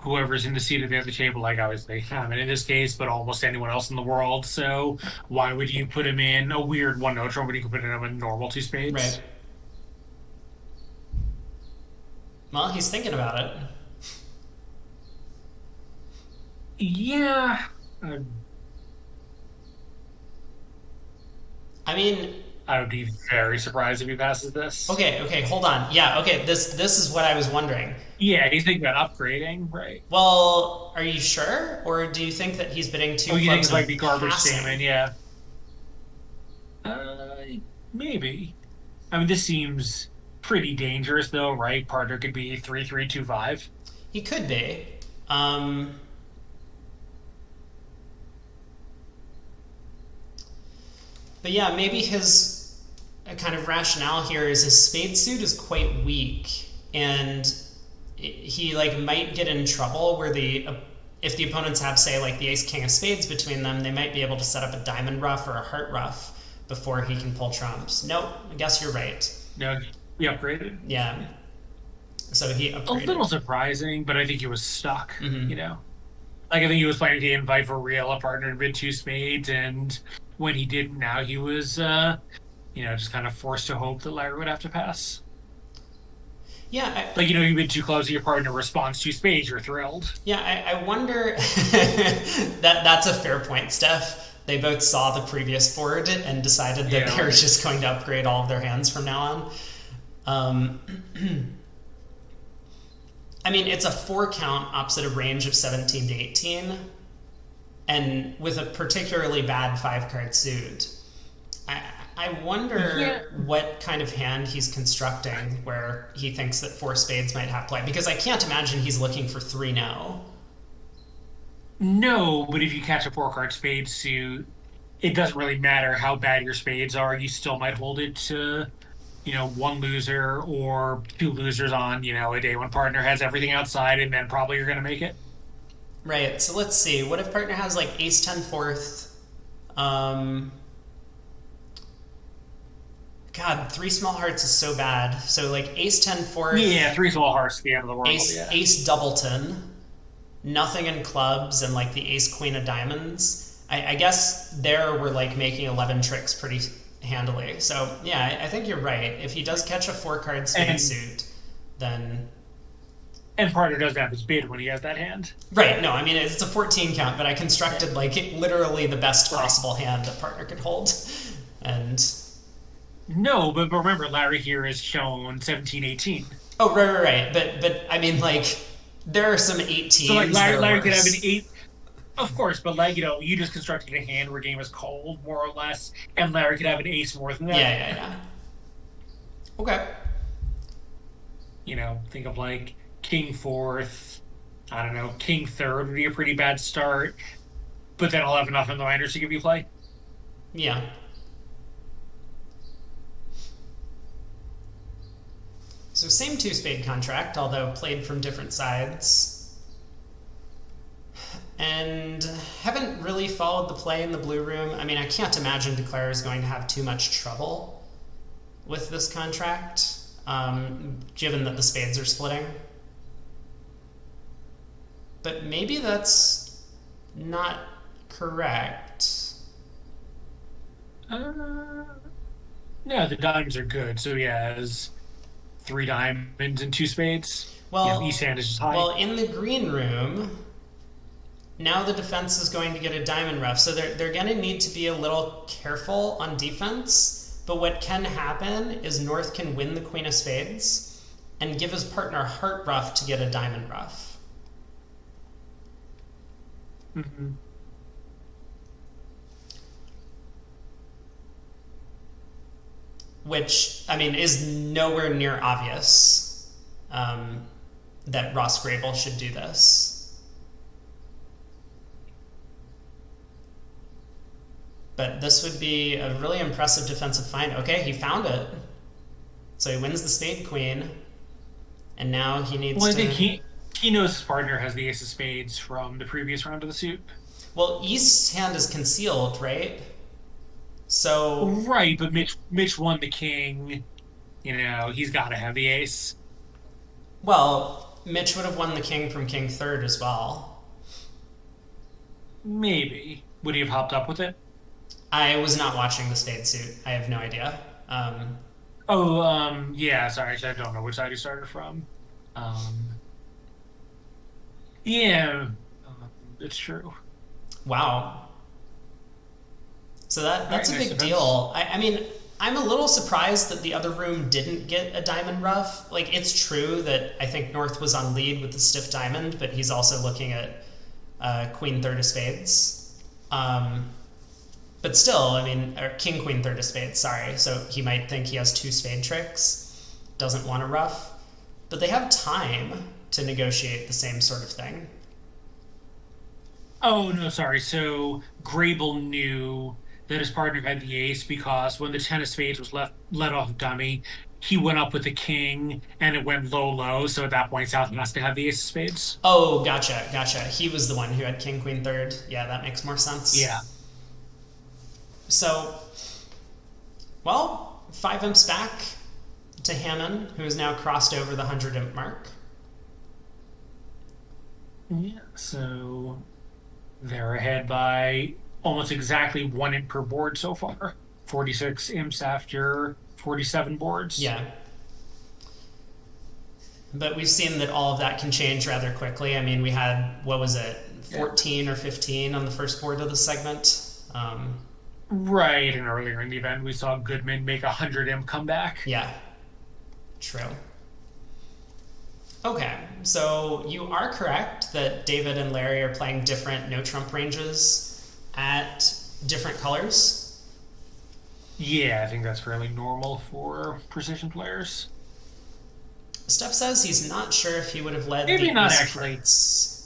whoever's in the seat at the other table, like obviously Hamman in this case, but almost anyone else in the world. So why would you put him in a weird one no trump when you could put him in a normal two spades? Right. Well, he's thinking about it. Yeah. I mean, I would be very surprised if he passes this. Okay, hold on. Yeah, okay, this is what I was wondering. Yeah, he's thinking about upgrading, right? Well, are you sure? Or do you think that he's bidding two clubs you think it's and like the garbage passing? statement, yeah. Maybe. I mean, this seems pretty dangerous, though, right? Partner could be 3-3-2-5. He could be. But yeah, maybe his kind of rationale here is his spade suit is quite weak, and he might get in trouble where if the opponents have, say, like the ace king of spades between them, they might be able to set up a diamond ruff or a heart ruff before he can pull trumps. Nope, I guess you're right. No, he upgraded. Yeah. So he upgraded. A little surprising, but I think he was stuck, Mm-hmm. Like, I think he was planning to invite for real a partner to bid two spades, and when he didn't, now he was, just kind of forced to hope that Larry would have to pass. Yeah. You bid two clubs and your partner responds two spades, you're thrilled. Yeah, I wonder... that's a fair point, Steph. They both saw the previous board and decided that they were just going to upgrade all of their hands from now on. I mean, it's a 4 count opposite a range of 17 to 18, and with a particularly bad 5-card suit. I wonder what kind of hand he's constructing where he thinks that 4 spades might have play, because I can't imagine he's looking for 3 no. No, but if you catch a 4-card spade suit, it doesn't really matter how bad your spades are. You still might hold it to, one loser or 2 losers on, a day when partner has everything outside, and then probably you're going to make it. Right, so let's see. What if partner has like ace 10 fourth? God, 3 small hearts is so bad. So like ace 10 fourth. Yeah, 3 small hearts at the end of the world. Ace doubleton, nothing in clubs, and like the ace queen of diamonds. I guess there we're like making 11 tricks pretty handily. So yeah, I think you're right. If he does catch a 4-card spade suit, then... And partner doesn't have his bid when he has that hand. Right, no, I mean, it's a 14 count, but I constructed, like, literally the best possible hand that partner could hold. And... No, but remember, Larry here is shown 17-18. Oh, right. But I mean, like, there are some 18s. So, like, Larry could have an 8. Of course, but, like, you just constructed a hand where game is cold, more or less, and Larry could have an ace more than that. Yeah. Okay. Think of, like, king fourth, I don't know, king third would be a pretty bad start, but then I'll have enough in the minors to give you play. Yeah. So same two-spade contract, although played from different sides. And haven't really followed the play in the blue room. I mean, I can't imagine Declare is going to have too much trouble with this contract, given that the spades are splitting. But maybe that's not correct. No, the diamonds are good, so he has 3 diamonds and 2 spades. Well, East hand is just high. Well, in the green room, now the defense is going to get a diamond ruff, so they're going to need to be a little careful on defense. But what can happen is North can win the queen of spades and give his partner heart ruff to get a diamond ruff. Mm-hmm. Which, I mean, is nowhere near obvious that Ross Grabel should do this. But this would be a really impressive defensive find. Okay, he found it. So he wins the spade queen. And now he needs to... Well, I think he knows his partner has the ace of spades from the previous round of the suit. Well, East's hand is concealed, right? So... Right, but Mitch won the king. He's got to have the ace. Well, Mitch would have won the king from king third as well. Maybe. Would he have hopped up with it? I was not watching the spade suit. I have no idea. Yeah, sorry. I don't know which side he started from. Yeah, it's true. Wow. So that's Right, a big deal. I mean, I'm a little surprised that the other room didn't get a diamond ruff. Like, it's true that I think North was on lead with the stiff diamond, but he's also looking at queen third of spades. But still, I mean, or king queen third of spades, sorry. So he might think he has 2 spade tricks, doesn't want a ruff. But they have time to negotiate the same sort of thing. Oh, no, sorry. So Grabel knew that his partner had the ace because when the 10 of spades was let off dummy, he went up with the king and it went low. So at that point, South has to have the ace of spades. Oh, gotcha. He was the one who had king queen third. Yeah, that makes more sense. Yeah. So, well, 5 imps back to Hamman, who has now crossed over the 100 imp mark. Yeah, so they're ahead by almost exactly 1 imp per board so far. 46 imps after 47 boards. Yeah. But we've seen that all of that can change rather quickly. I mean, we had, 14 or 15 on the first board of the segment. Right, and earlier in the event, we saw Goodman make a 100 imp comeback. Yeah, true. Okay, so you are correct that David and Larry are playing different no-trump ranges at different colors. Yeah, I think that's fairly normal for precision players. Steph says he's not sure if he would have led Maybe the not East actually. Prince.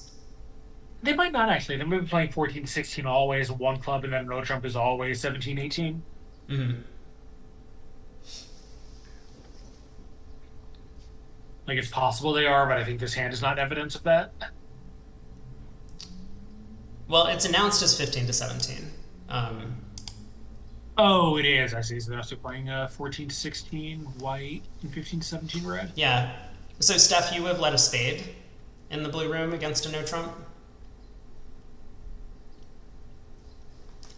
They might not actually. They might be playing 14-16 always, 1 club, and then no trump is always 17-18. Mm-hmm. Like, it's possible they are, but I think this hand is not evidence of that. Well, it's announced as 15-17. Oh, it is. I see. So they're also playing 14-16 white and 15-17 red. Yeah. So, Steph, you have led a spade in the blue room against a no-trump?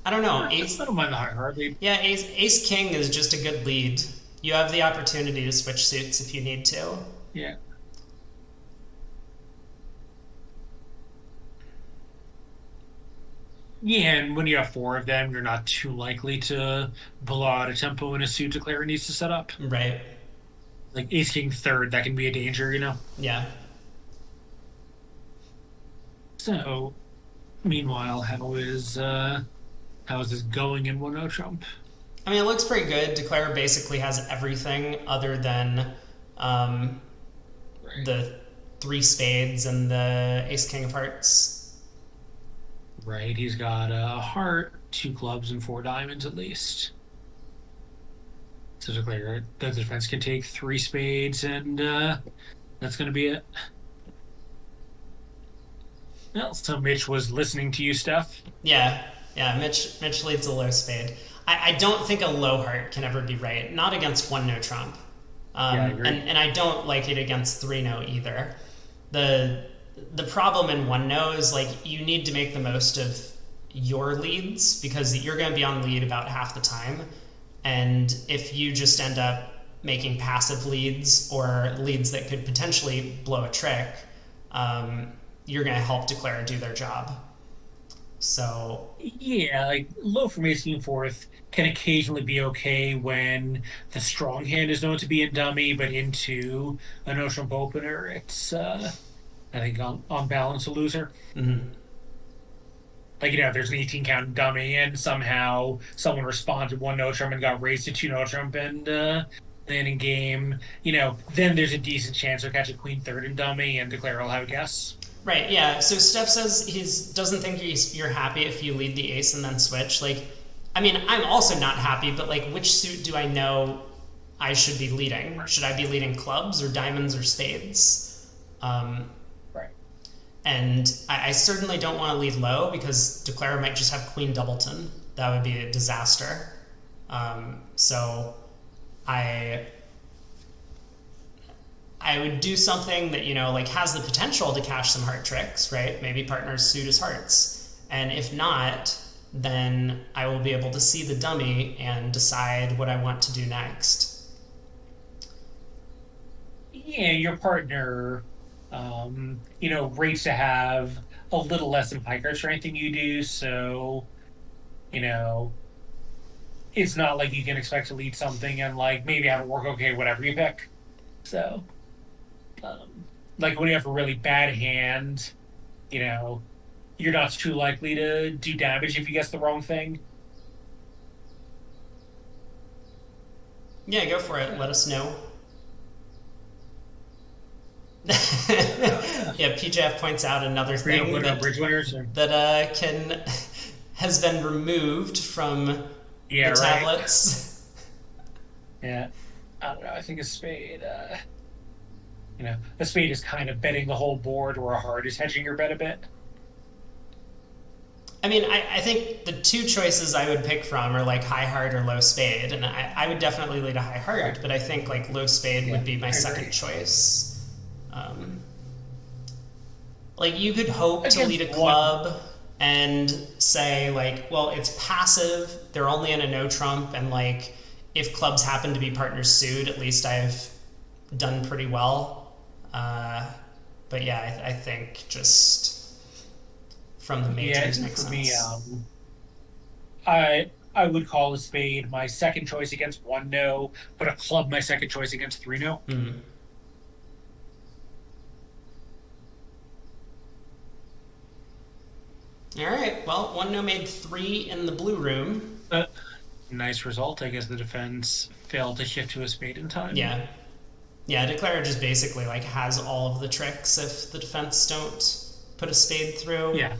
I don't know. I don't mind the high card lead. Yeah, Ace King is just a good lead. You have the opportunity to switch suits if you need to. Yeah. Yeah, and when you have four of them, you're not too likely to blow out a tempo in a suit declare needs to set up. Right. Like ace king third, that can be a danger, you know? Yeah. So meanwhile, how is this going in 1-0 Trump? I mean, it looks pretty good. Declare basically has everything other than um, Right. the three spades and the ace king of hearts. Right. He's got a heart, two clubs, and four diamonds at least. So declare the defense can take three spades, and that's going to be it. Well, so Mitch was listening to you, Steph. Yeah, yeah. Mitch leads a low spade. I don't think a low heart can ever be right. Not against 1-0 trump. Yeah, I agree. And I don't like it against 3-0 either. The problem in 1-0 is like you need to make the most of your leads because you're going to be on lead about half the time. And if you just end up making passive leads or leads that could potentially blow a trick, you're going to help declare do their job. So Yeah, like low from ace king fourth can occasionally be okay when the strong hand is known to be in dummy, but into a no trump opener, it's I think on balance a loser. mhm. Like, there's an 18 count dummy, and somehow someone responded one no trump and got raised to two no trump, and then in game, then there's a decent chance he'll catch a queen third and dummy, and declare will have a guess. Right, yeah. So Steph says he doesn't think you're happy if you lead the ace and then switch. Like, I mean, I'm also not happy, but like, which suit do I know I should be leading? Should I be leading clubs or diamonds or spades? Um, Right. and I certainly don't want to lead low because declare might just have queen doubleton. That would be a disaster. So I I would do something that, like has the potential to cash some heart tricks, right? Maybe partners suit his hearts. And if not, then I will be able to see the dummy and decide what I want to do next. Yeah, your partner, rates to have a little less in pie card strength than you do, so, you know, it's not like you can expect to lead something and like maybe have it work okay, whatever you pick. So, like when you have a really bad hand, you know, you're not too likely to do damage if you guess the wrong thing. Yeah, go for it. Let us know. Yeah. Yeah, PJF points out another Freedom thing winner, bridge winners. that can has been removed from Yeah, the right. tablets. Yeah. I don't know. I think a spade, a spade is kind of betting the whole board, or a heart is hedging your bet a bit. I mean, I think the two choices I would pick from are like high heart or low spade, and I would definitely lead a high heart, Right. but I think like low spade Yeah, would be my I second agree. choice. Um, like you could hope to lead a Against one, club and say like, well, it's passive. They're only in a no trump, and like if clubs happen to be partners sued, at least I've done pretty well. But yeah, I think just from the yeah, I majors think makes for me, sense. I would call a spade my second choice against one no, but a club my second choice against three no. Hmm. All right. Well, one no made three in the blue room. Nice result. I guess the defense failed to shift to a spade in time. Yeah. Yeah, declare just basically like has all of the tricks if the defense don't put a spade through. Yeah.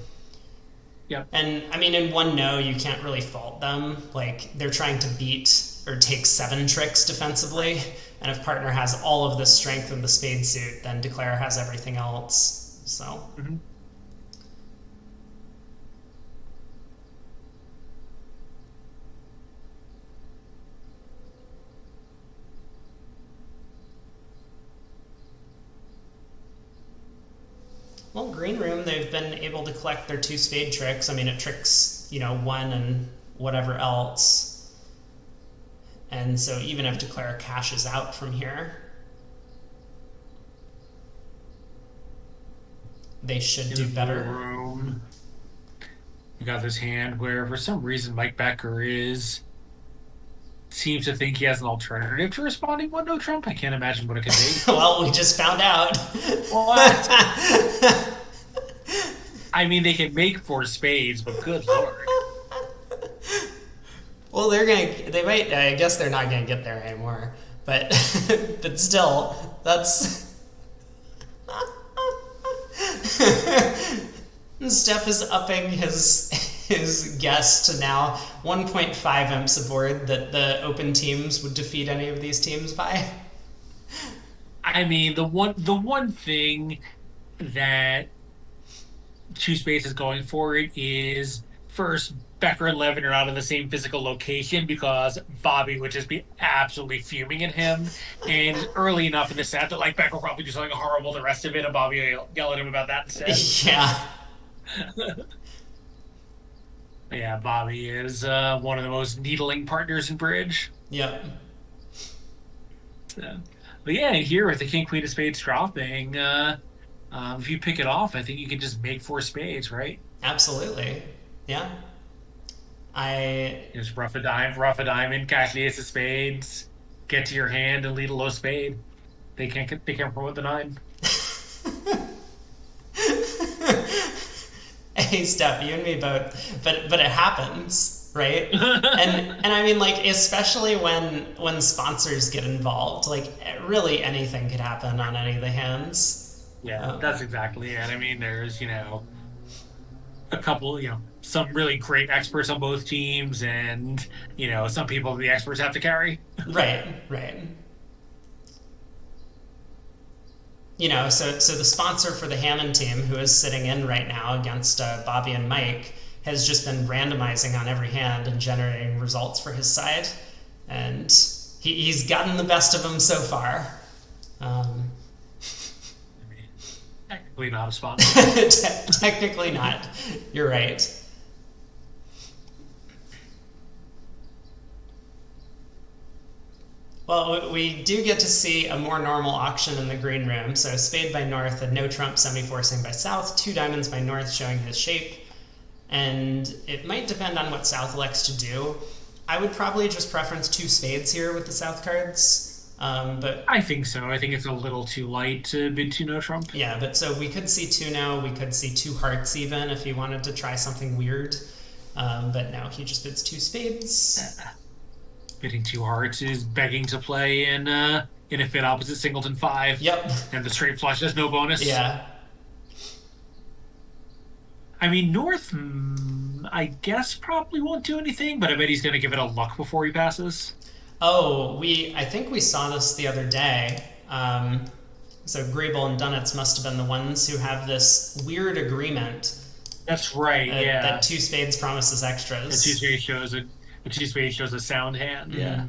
Yep. And I mean, in one no, you can't really fault them. Like they're trying to beat or take seven tricks defensively, and if partner has all of the strength in the spade suit, then declare has everything else. So. Mhm. Well, green room, they've been able to collect their two spade tricks. I mean, it tricks, one and whatever else. And so even if declare cashes out from here, they should in do the blue better. room. You got this hand where, for some reason, Mike Becker seems to think he has an alternative to responding one no Trump. I can't imagine what it could be. Well, we just found out. What? I mean, they can make four spades, but good lord. Well, they might, I guess they're not gonna get there anymore. But, but still, that's. Steph is upping his guess to now 1.5 imps aboard that the open teams would defeat any of these teams by. I mean, the one thing that Two Space is going for it is first, Becker and Levin are not in the same physical location because Bobby would just be absolutely fuming at him. And early enough in the set that like Becker will probably do something horrible the rest of it, and Bobby will yell at him about that instead. Yeah. Yeah, Bobby is one of the most needling partners in bridge. Yep. So, but yeah, and here with the King Queen of Spades dropping, if you pick it off, I think you can just make four spades, right? Absolutely. Yeah. I Just rough a diamond, cash the ace of spades, get to your hand and lead a low spade. They can't promote the nine. Hey, Steph, you and me both, but it happens, right? And I mean, like, especially when sponsors get involved, like, really anything could happen on any of the hands. Yeah, that's exactly it. I mean, there's, a couple, some really great experts on both teams, and, some people the experts have to carry. Right. So the sponsor for the Hamman team, who is sitting in right now against Bobby and Mike, has just been randomizing on every hand and generating results for his side, and he's gotten the best of them so far. I mean, technically not a sponsor. Technically not. You're right. Well, we do get to see a more normal auction in the green room. So spade by north and no trump semi-forcing by south, two diamonds by north showing his shape. And it might depend on what south elects to do. I would probably just preference two spades here with the south cards. But I think so. I think it's a little too light to bid two no trump. yeah, but so we could see two no, we could see two hearts even if he wanted to try something weird. But no, he just bids two spades. Bidding two hearts is begging to play in a fit opposite singleton 5. Yep. And the straight flush has no bonus. Yeah. I mean, North, I guess probably won't do anything, but I bet he's going to give it a luck before he passes. Oh, I think we saw this the other day. So Grabel and Dunitz must have been the ones who have this weird agreement. That's right, yeah. That two spades promises extras. The two spades shows a sound hand. Yeah.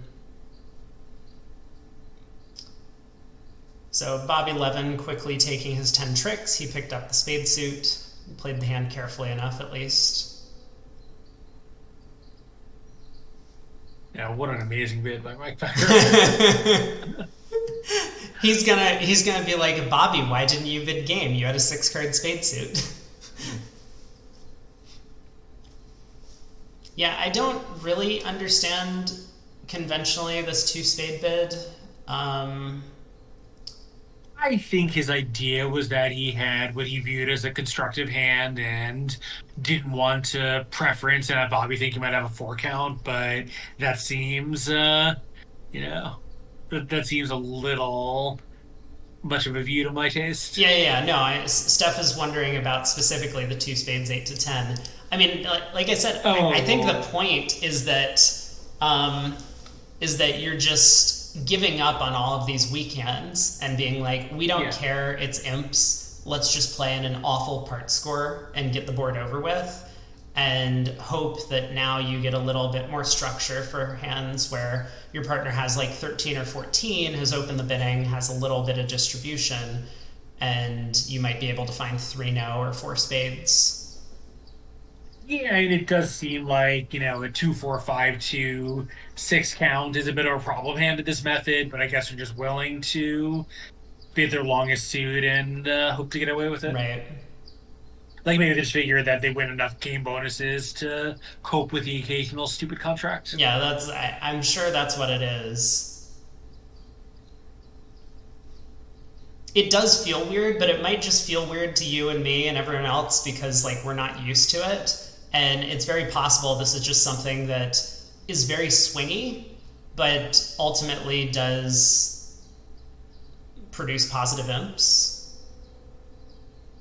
So Bobby Levin quickly taking his 10 tricks. He picked up the spade suit, played the hand carefully enough at least. Yeah, what an amazing bid by Mike Becker. He's gonna be like, Bobby, why didn't you bid game? You had a 6-card spade suit. Yeah, I don't really understand conventionally this two spade bid. I think his idea was that he had what he viewed as a constructive hand and didn't want to preference and have Bobby think he might have a 4 count, but that seems, that seems a little much of a view to my taste. Yeah. No, Steph is wondering about specifically the two spades 8 to 10. I mean, like I said, I think the point is that you're just giving up on all of these weekends and being like, we don't care, it's imps. Let's just play in an awful part score and get the board over with, and hope that now you get a little bit more structure for hands where your partner has like 13 or 14, has opened the bidding, has a little bit of distribution, and you might be able to find 3 no or 4 spades. Yeah, and it does seem like, a 2-4-5-2 6 count is a bit of a problem hand in this method, but I guess they're just willing to bid their longest suit and hope to get away with it. Right. Like maybe they just figure that they win enough game bonuses to cope with the occasional stupid contract. Yeah, I'm sure that's what it is. It does feel weird, but it might just feel weird to you and me and everyone else because like we're not used to it. And it's very possible this is just something that is very swingy, but ultimately does produce positive imps.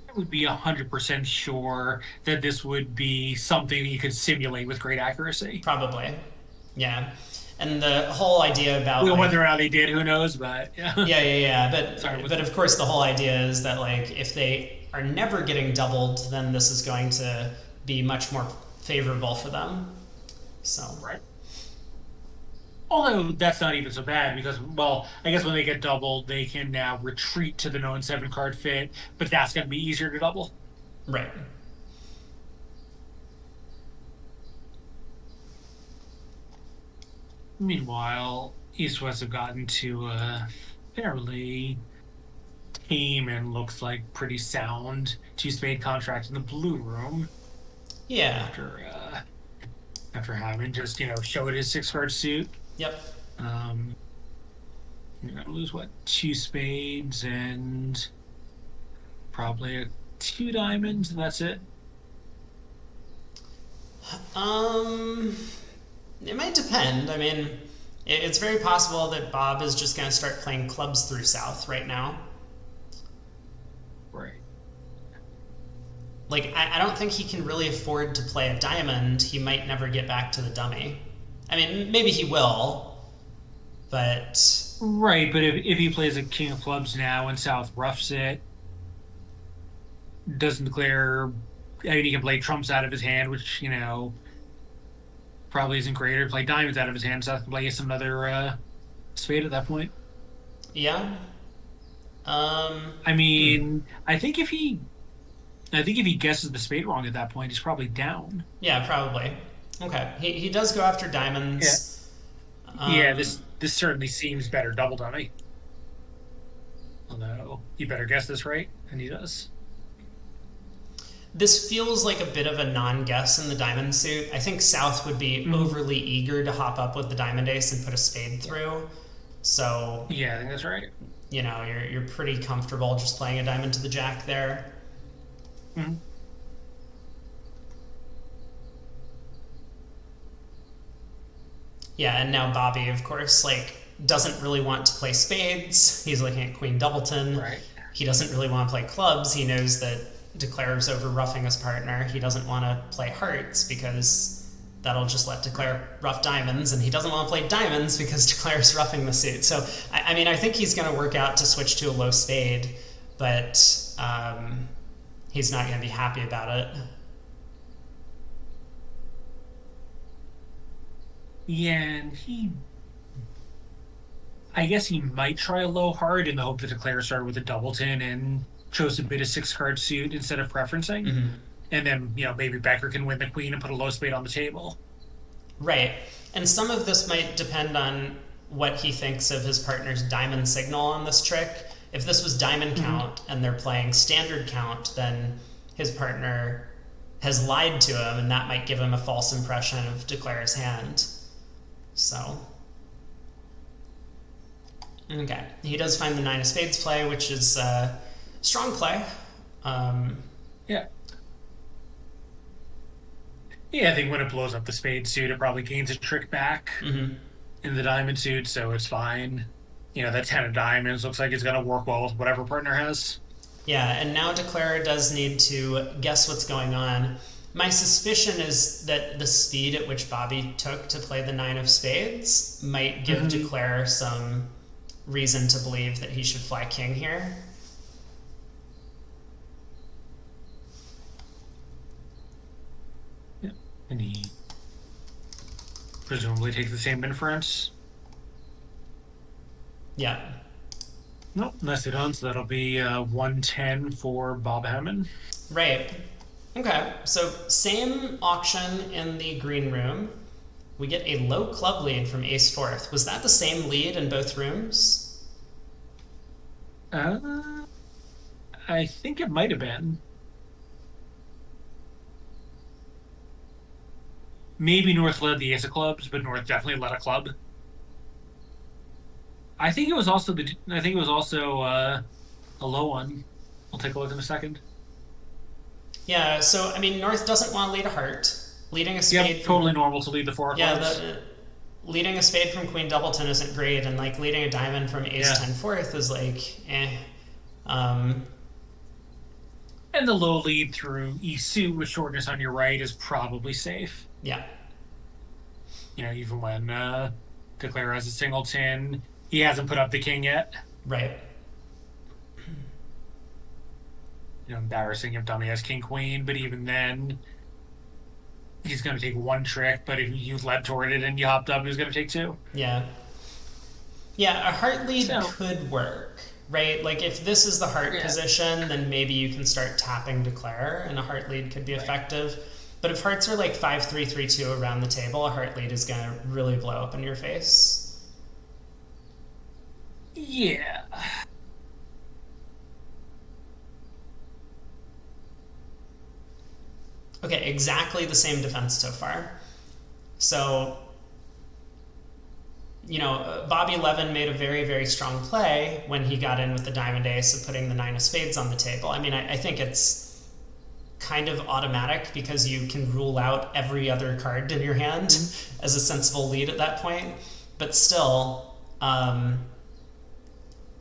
I would be 100% sure that this would be something you could simulate with great accuracy. Probably. Yeah. And the whole idea about Well, like, whether or not they did, who knows? But yeah, yeah. sorry. But of course, the whole idea is that like if they are never getting doubled, then this is going to be much more favorable for them. So Right. Although that's not even so bad because, well, I guess when they get doubled, they can now retreat to the known 7 card fit, but that's going to be easier to double. right. Meanwhile, East West have gotten to a fairly tame and looks like pretty sound two-spade contract in the blue room Yeah. after having just showed his 6 card suit. Yep. Um, you're gonna lose what, 2 spades and probably 2 diamonds, and that's it. Um, it might depend. I mean, it's very possible that Bob is just going to start playing clubs through South right now. Right. Like, I don't think he can really afford to play a diamond. He might never get back to the dummy. I mean, maybe he will, but Right, but if he plays a king of clubs now and South roughs it, doesn't declare. I mean, he can play trumps out of his hand, which probably isn't great. Or play diamonds out of his hand, South can play some other spade at that point. yeah. I mean, I think if he guesses the spade wrong at that point, he's probably down. Yeah, probably. Okay. He does go after Yeah, diamonds. yeah. Um, This certainly seems better double dummy. Although you better guess this right, and he does. this feels like a bit of a non-guess in the diamond suit. I think South would be Mhm. overly eager to hop up with the diamond ace and put a spade through. So, Yeah, I think that's right. you're pretty comfortable just playing a diamond to the jack there. Mhm. Yeah, and now Bobby, of course, like doesn't really want to play spades. He's looking at Queen Doubleton. Right. He doesn't really want to play clubs. He knows that Declare's over roughing his partner. He doesn't want to play hearts because that'll just let Declare rough diamonds, and he doesn't want to play diamonds because Declare's roughing the suit. So, I mean, I think he's going to work out to switch to a low spade, but he's not going to be happy about it. Yeah, and I guess he might try a low hard in the hope that Declare started with a doubleton and chose to bid a 6 card suit instead of preferencing. Mm-hmm. And then, maybe Becker can win the queen and put a low spade on the table. Right. And some of this might depend on what he thinks of his partner's diamond signal on this trick. If this was diamond count and they're playing standard count, then his partner has lied to him, and that might give him a false impression of Declare's hand. So, okay. He does find the 9 of spades play, which is strong play. Yeah. Yeah, I think when it blows up the spade suit, it probably gains a trick back Mm-hmm. in the diamond suit, so it's fine. That 10 of diamonds looks like it's going to work well with whatever partner has. Yeah, and now Declare does need to guess what's going on. My suspicion is that the speed at which Bobby took to play the 9 of spades might give Declare some reason to believe that he should fly king here. Yeah. And he presumably takes the same inference. Yeah. Nope, nicely done. So that'll be 110 for Bob Hammond. Right. Okay, so same auction in the green room. We get a low club lead from ace fourth. Was that the same lead in both rooms? I think it might have been. Maybe North led the ace of clubs, but North definitely led a club. I think it was also a low one. I'll take a look in a second. Yeah, so I mean, North doesn't want to lead a heart. Leading a Yep, spade from totally normal to lead the four of yeah, clubs. the leading a spade from Queen Doubleton isn't great, and like leading a diamond from Ace Yeah. 10 fourth is like eh. Um, And the low lead through E suit with shortness on your right is probably safe. yeah, Even when Declare has a singleton, he hasn't put up the king yet. right. Embarrassing if dummy has king queen, but even then, he's going to take one trick. But if you led toward it and you hopped up, he's going to take two. Yeah. Yeah, a heart lead So could work, right? Like if this is the heart yeah, position, then maybe you can start tapping declare and a heart lead could be right. effective. But if hearts are like 5-3-3-2 around the table, a heart lead is going to really blow up in your face. Yeah. Okay, exactly the same defense so far. So, Bobby Levin made a very, very strong play when he got in with the diamond ace of putting the nine of spades on the table. I mean, I think it's kind of automatic because you can rule out every other card in your hand as a sensible lead at that point. But still,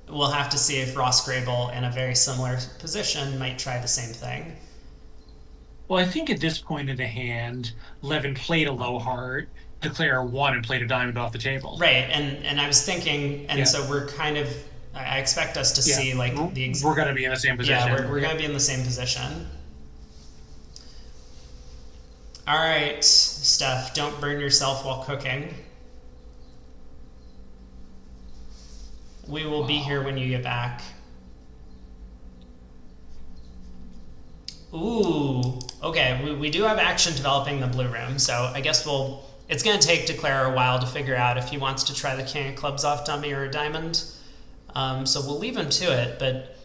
we'll have to see if Ross Grabel in a very similar position might try the same thing. Well, I think at this point in the hand, Levin played a low heart, Declare won, and played a diamond off the table. Right, and I was thinking, and Yeah. so we're kind of, I expect us to Yeah. see like We're going to be in the same position. Yeah, we're going to be in the same position. All right, Steph, don't burn yourself while cooking. We will be here when you get back. Ooh, okay, we do have action developing in the blue room, so I guess it's going to take Declare a while to figure out if he wants to try the king of clubs off dummy or a diamond. So we'll leave him to it, but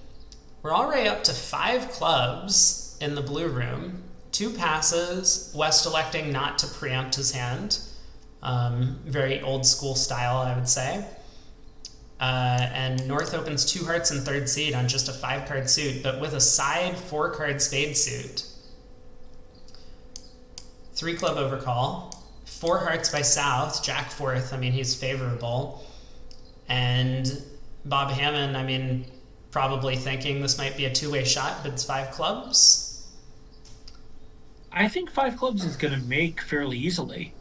we're already up to 5 clubs in the blue room. 2 passes, West electing not to preempt his hand. Very old school style, I would say. And North opens 2 hearts and third seed on just a 5-card suit, but with a side 4-card spade suit. 3 club overcall. 4 hearts by South, Jack fourth. I mean, he's favorable. And Bob Hamman, I mean, probably thinking this might be a 2-way shot, but it's 5 clubs. I think 5 clubs is going to make fairly easily.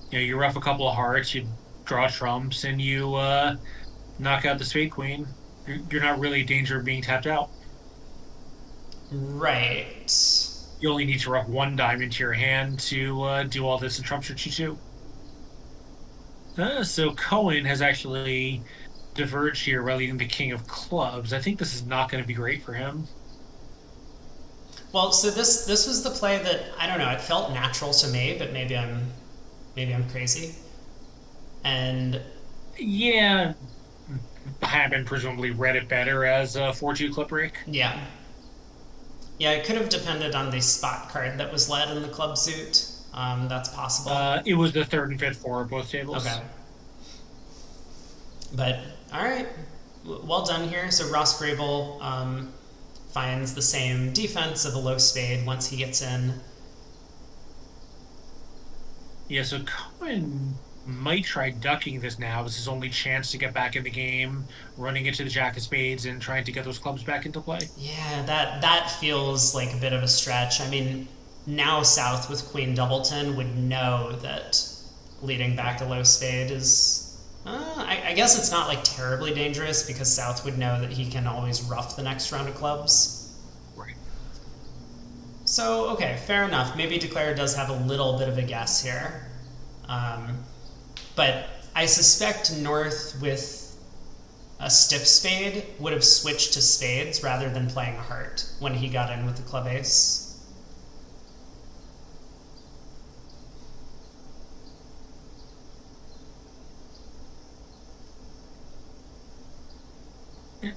You rough a couple of hearts, you draw trumps, and you knock out the spade queen. You're not really in danger of being tapped out. Right. You only need to rough 1 diamond to your hand to do all this, and trumps your G2. So Cohen has actually diverged here by leading the king of clubs. I think this is not going to be great for him. Well, so this was the play that, I don't know, it felt natural to me, but maybe I'm crazy. And yeah, Hamman presumably read it better as a 4-2 clip break. Yeah, it could have depended on the spot card that was led in the club suit. That's possible. It was the 3rd and 5th for both tables. Okay. But, all right. Well done here. So Ross Grabel finds the same defense of a low spade once he gets in. Yeah, so Cohen might try ducking this now. This is his only chance to get back in the game, running into the jack of spades and trying to get those clubs back into play. Yeah, that feels like a bit of a stretch. I mean, now South with Queen Doubleton would know that leading back a low spade is... I guess it's not like terribly dangerous because South would know that he can always rough the next round of clubs. Right. So, okay, fair enough. Maybe Declare does have a little bit of a guess here. But I suspect North with a stiff spade would have switched to spades rather than playing a heart when he got in with the club ace.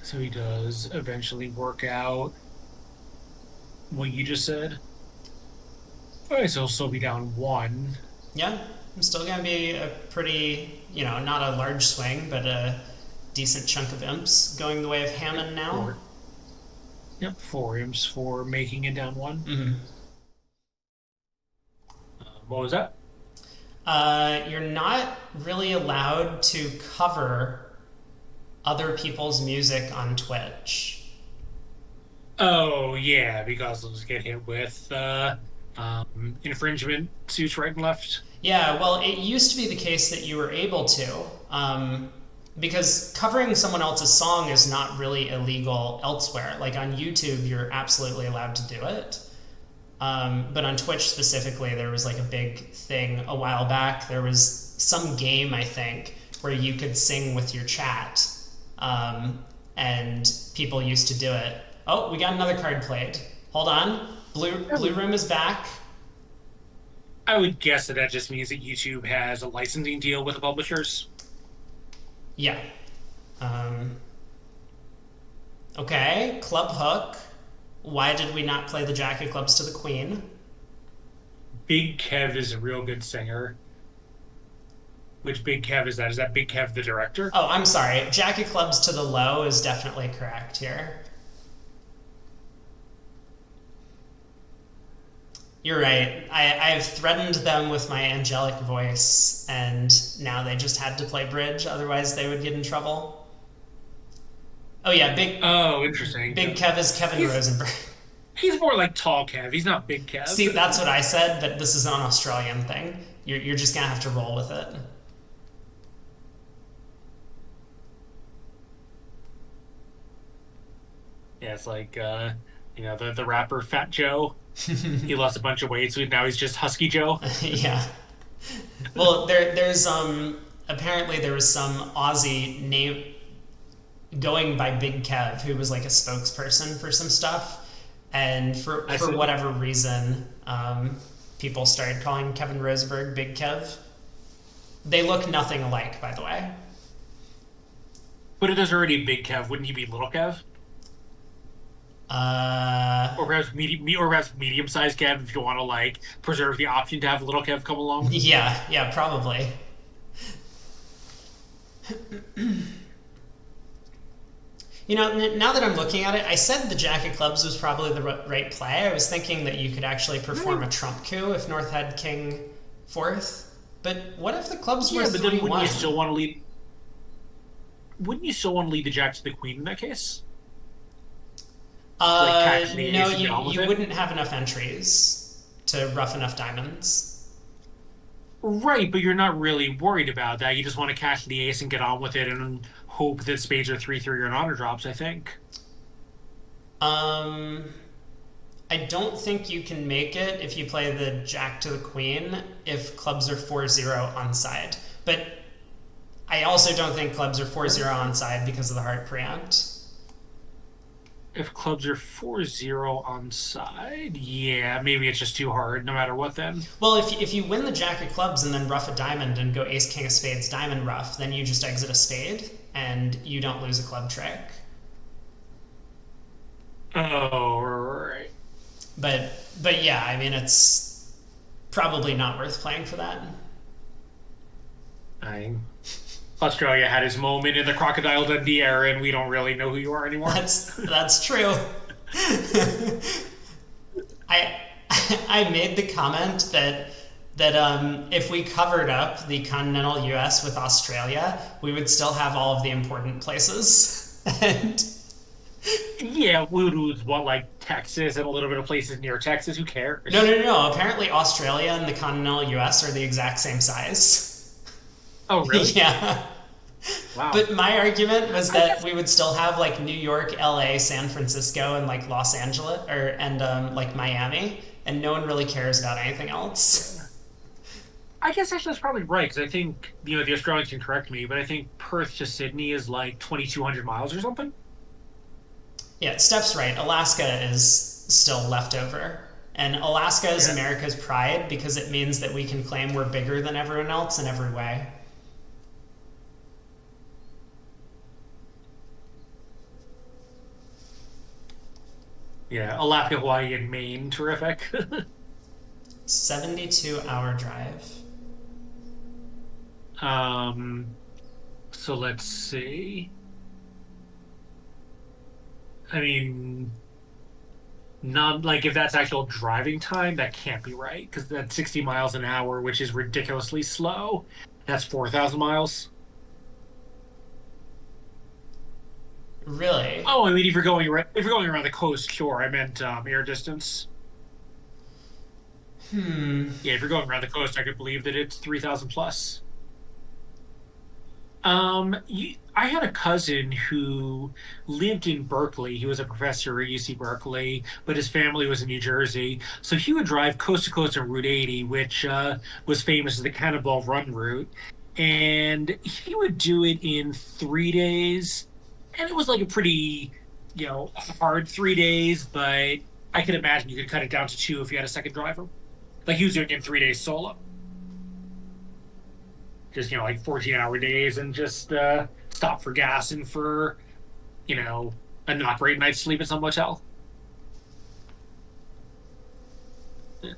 So he does eventually work out what you just said. Okay, so he'll still be down one. Yeah, I'm still going to be a pretty, not a large swing, but a decent chunk of imps going the way of Yep, Hamman now. four. Yep, four imps for making it down one. Mm-hmm. What was that? You're not really allowed to cover other people's music on Twitch. Oh yeah, because they'll just get hit with infringement suits right and left. Yeah, well, it used to be the case that you were able to, because covering someone else's song is not really illegal elsewhere. Like on YouTube, you're absolutely allowed to do it. But on Twitch specifically, there was like a big thing a while back. There was some game, I think, where you could sing with your chat, and people used to do it. Oh, we got another card played. Hold on. Blue Room is back. I would guess that that just means that YouTube has a licensing deal with the publishers. Yeah. Okay, club hook. Why did we not play the Jack of Clubs to the Queen? Big Kev is a real good singer. Which Big Kev is that? Is that Big Kev the director? Oh, I'm sorry. Jack of Clubs to the low is definitely correct here. You're right. I've threatened them with my angelic voice, and now they just had to play bridge, otherwise they would get in trouble. Oh yeah, Oh, interesting. Big Kev is Kevin Rosenberg. He's more like tall Kev. He's not Big Kev. See, that's what I said, but this is an Australian thing. You're just gonna have to roll with it. Yeah, it's like the rapper Fat Joe. He lost a bunch of weight, so now he's just Husky Joe. Yeah. Well, there's apparently there was some Aussie name going by Big Kev who was like a spokesperson for some stuff, and for whatever reason, people started calling Kevin Rosenberg Big Kev. They look nothing alike, by the way. But if there's already Big Kev, wouldn't he be Little Kev? Or perhaps medium-sized Kev if you want to like preserve the option to have Little Kev come along. Yeah, probably. Now that I'm looking at it, I said the Jack of Clubs was probably the right play. I was thinking that you could actually perform a trump coup if North had King fourth. But what if the clubs were 3-1? But then wouldn't you still want to lead? Wouldn't you still want to lead the Jack to the Queen in that case? No, you wouldn't have enough entries to rough enough diamonds. Right, but you're not really worried about that. You just want to catch the ace and get on with it and hope that spades are 3-3 or an honor drops, I think. I don't think you can make it if you play the Jack to the Queen if clubs are 4-0 onside. But I also don't think clubs are 4-0 onside because of the heart preempt. If clubs are 4-0 onside, yeah, maybe it's just too hard no matter what then. Well, if you win the Jack of Clubs and then rough a diamond and go ace king of spades diamond rough, then you just exit a spade and you don't lose a club trick. Oh, right. But yeah, I mean, it's probably not worth playing for that. Australia had his moment in the Crocodile Dundee era, and we don't really know who you are anymore. That's true. I made the comment that if we covered up the continental U.S. with Australia, we would still have all of the important places. And yeah, we would want like Texas and a little bit of places near Texas. Who cares? No. Apparently, Australia and the continental U.S. are the exact same size. Oh, really? Yeah. Wow. But my argument was that we would still have like New York, LA, San Francisco, and like Los Angeles, like Miami, and no one really cares about anything else. I guess actually that's probably right, because I think, the Australians can correct me, but I think Perth to Sydney is like 2,200 miles or something. Yeah, Steph's right. Alaska is still left over. And Alaska is America's pride because it means that we can claim we're bigger than everyone else in every way. Yeah, Alaska, Hawaii, and Maine, terrific. 72-hour drive. um, so let's see. I mean, not like if that's actual driving time, that can't be right because that's 60 miles an hour, which is ridiculously slow. That's 4,000 miles. Really? Oh, I mean, if you're going around the coast, sure. I meant air distance. Hmm. Yeah, if you're going around the coast, I could believe that it's 3,000 plus. I had a cousin who lived in Berkeley. He was a professor at UC Berkeley, but his family was in New Jersey. So he would drive coast to coast on Route 80, which was famous as the Cannonball Run route. And he would do it in 3 days. And it was like a pretty, hard 3 days, but I could imagine you could cut it down to two if you had a second driver. Like he was doing it in 3 days solo. Just, like 14-hour days and just stop for gas and for, a not great night's sleep at some motel. All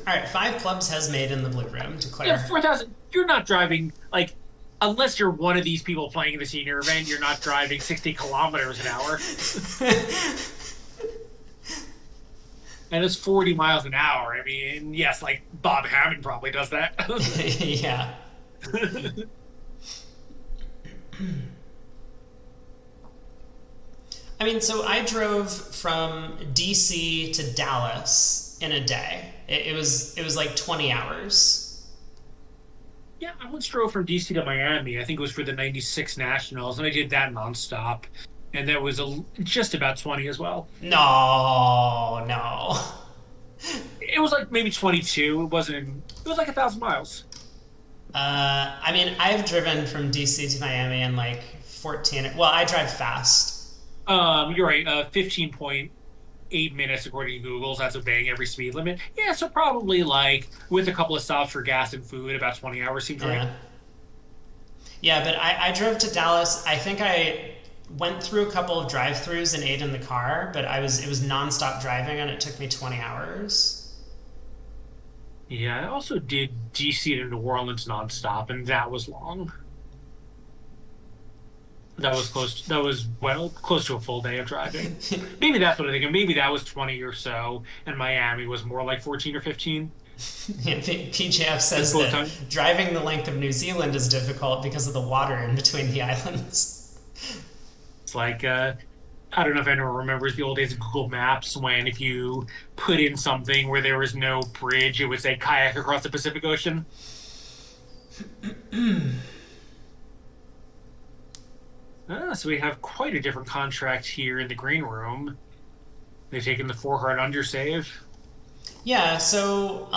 right, 5 clubs has made in the blue room. Yeah, Declare. 4,000. You're not driving, like, unless you're one of these people playing the senior event, you're not driving 60 kilometers an hour. And it's 40 miles an hour. I mean, yes, like Bob Hammond probably does that. Yeah. I mean, so I drove from DC to Dallas in a day. It was like 20 hours. Yeah, I once drove from DC to Miami. I think it was for the '96 Nationals, and I did that nonstop. And that was just about 20 as well. No, no. It was like maybe 22. It was like 1,000 miles. I mean, I've driven from DC to Miami in like 14. Well, I drive fast. You're right. 15.8 minutes according to Google's. That's obeying every speed limit. Yeah, so probably like with a couple of stops for gas and food, about 20 hours seems right. Yeah. Yeah, but I drove to Dallas. I think I went through a couple of drive-throughs and ate in the car, but it was nonstop driving and it took me 20 hours. Yeah, I also did DC to New Orleans nonstop, and that was long. That was close. That was close to a full day of driving. Maybe that's what I think. Maybe that was 20 or so, and Miami was more like 14 or 15. Yeah, PJF says that driving the length of New Zealand is difficult because of the water in between the islands. It's like I don't know if anyone remembers the old days of Google Maps when if you put in something where there was no bridge, it would say kayak across the Pacific Ocean. So we have quite a different contract here in the green room. They've taken the 4 heart undersave. Yeah, so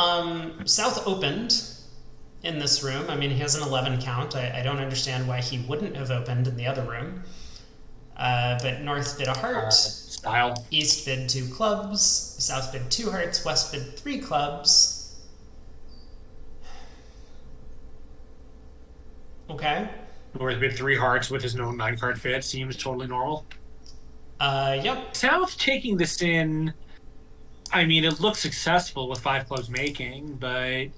South opened in this room. I mean, he has an 11 count. I don't understand why he wouldn't have opened in the other room. But North bid a heart. Style. East bid 2 clubs. South bid 2 hearts. West bid 3 clubs. Okay. North bid 3 hearts with his known 9-card fit. Seems totally normal. Yep. South taking this in, I mean, it looks successful with 5 clubs making, but I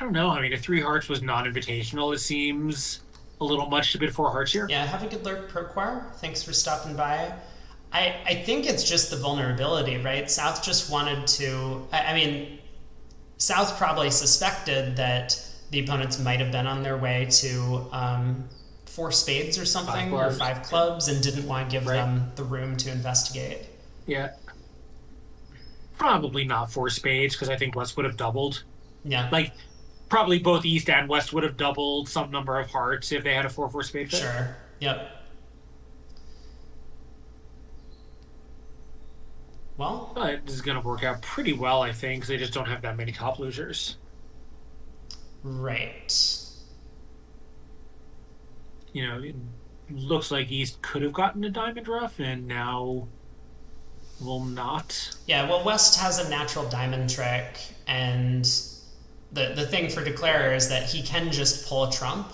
don't know. I mean, if 3 hearts was non-invitational, it seems a little much to bid 4 hearts here. Yeah, have a good lurk, Proquar. Thanks for stopping by. I think it's just the vulnerability, right? South just wanted to... I mean, South probably suspected that the opponents might have been on their way to 4 spades or something, or 5 clubs, and didn't want to give them the room to investigate. Yeah. Probably not 4 spades, because I think West would have doubled. Yeah. Like, probably both East and West would have doubled some number of hearts if they had a 4-4 spade fit. Sure. Yep. Well, but this is going to work out pretty well, I think, because they just don't have that many top losers. Right. You know, it looks like East could have gotten a diamond rough, and now will not. Yeah, well, West has a natural diamond trick, and the thing for Declarer is that he can just pull a trump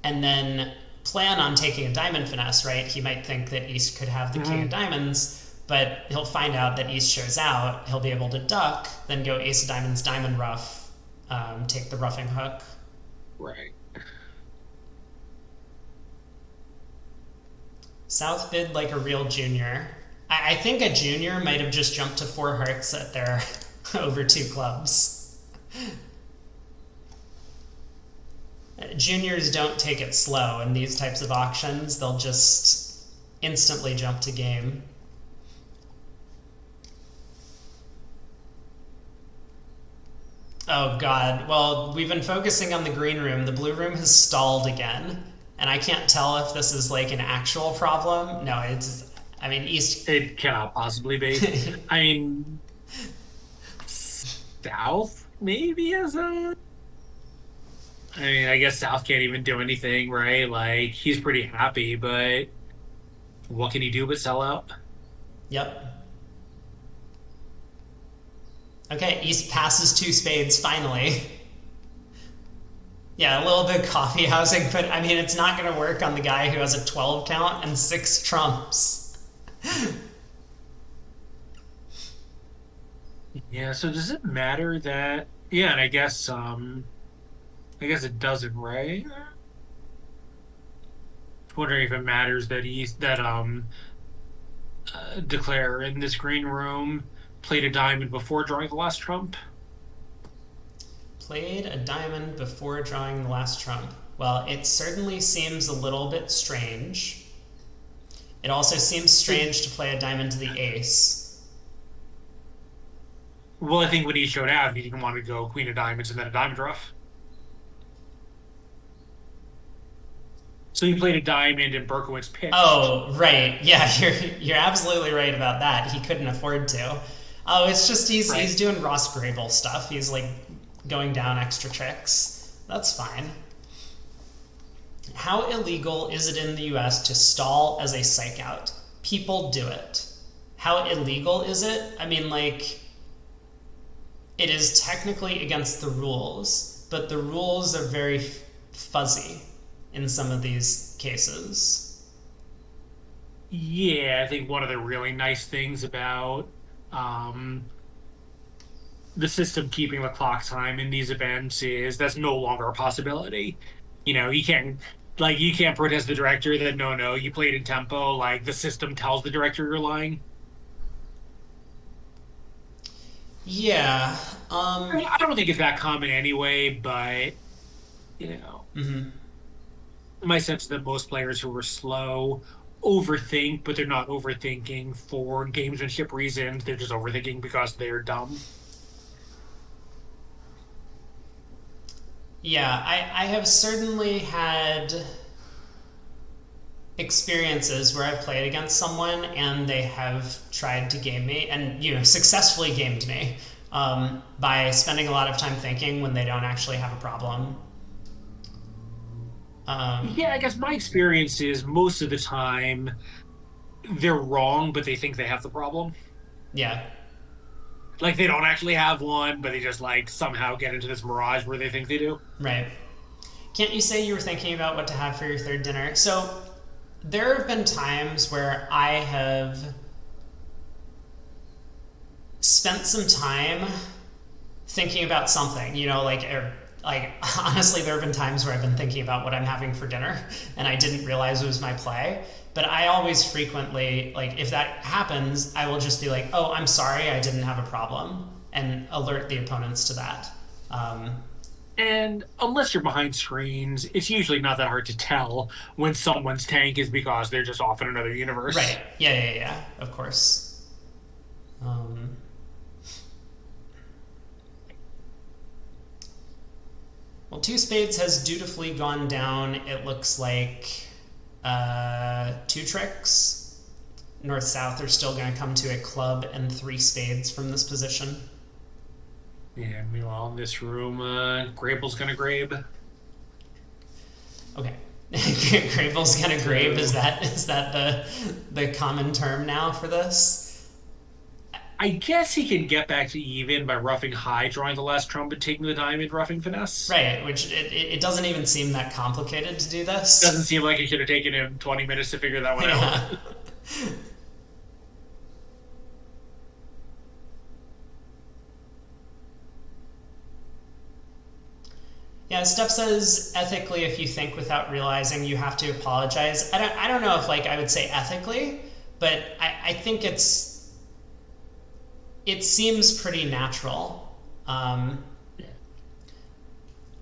and then plan on taking a diamond finesse, right? He might think that East could have the king of diamonds, But he'll find out that East shows out. He'll be able to duck, then go ace of diamonds, diamond ruff, take the roughing hook. Right. South bid like a real junior. I think a junior might have just jumped to 4 hearts at their over 2 clubs. Juniors don't take it slow in these types of auctions. They'll just instantly jump to game. Oh god. Well, we've been focusing on the green room. The blue room has stalled again. And I can't tell if this is like an actual problem. No, I mean, East... It cannot possibly be. I mean, South maybe as a... I mean, I guess South can't even do anything, right? Like, he's pretty happy, but what can he do but sell out? Yep. Okay, East passes 2 spades, finally. Yeah, a little bit of coffee housing, but I mean, it's not going to work on the guy who has a 12 count and 6 trumps. Yeah, so does it matter that... Yeah, and I guess it doesn't, right? Wondering if it matters that Declare in this green room played a diamond before drawing the last trump. Played a diamond before drawing the last trump. Well, it certainly seems a little bit strange. It also seems strange to play a diamond to the ace. Well, I think when he showed out, he didn't want to go queen of diamonds and then a diamond ruff. So he played a diamond and Berkowitz picked. Oh, right. Yeah, you're absolutely right about that. He couldn't afford to. Oh, it's just he's doing Ross Grabel stuff. He's like going down extra tricks. That's fine. How illegal is it in the US to stall as a psych out? People do it. How illegal is it? I mean, like, it is technically against the rules, but the rules are very fuzzy in some of these cases. Yeah, I think one of the really nice things about the system keeping the clock time in these events is that's no longer a possibility. You know, you can't protest the director that no, you played in tempo. Like, the system tells the director you're lying. Yeah. I don't think it's that common anyway, but my sense is that most players who are slow overthink, but they're not overthinking for gamesmanship reasons. They're just overthinking because they're dumb. Yeah, I have certainly had experiences where I've played against someone and they have tried to game me and, successfully gamed me by spending a lot of time thinking when they don't actually have a problem. Yeah, I guess my experience is most of the time they're wrong, but they think they have the problem. Yeah. Like, they don't actually have one, but they just, like, somehow get into this mirage where they think they do. Right. Can't you say you were thinking about what to have for your third dinner? So, there have been times where I have spent some time thinking about something, honestly, there have been times where I've been thinking about what I'm having for dinner and I didn't realize it was my play. But I always frequently, if that happens, I will just be like, oh, I'm sorry, I didn't have a problem, and alert the opponents to that. And unless you're behind screens, it's usually not that hard to tell when someone's tank is because they're just off in another universe. Right. Yeah, of course. Well, 2 spades has dutifully gone down. It looks like 2 tricks. North-south are still going to come to a club and 3 spades from this position. Yeah, meanwhile, in this room, Grabel's going to grabe. Okay. Grabel's going to grabe. Is that the common term now for this? I guess he can get back to even by roughing high, drawing the last trump, and taking the diamond, roughing finesse. Right, which it doesn't even seem that complicated to do this. Doesn't seem like it should have taken him 20 minutes to figure that one out. Yeah, Steph says ethically, if you think without realizing, you have to apologize. I don't know if like I would say ethically, but I think it seems pretty natural.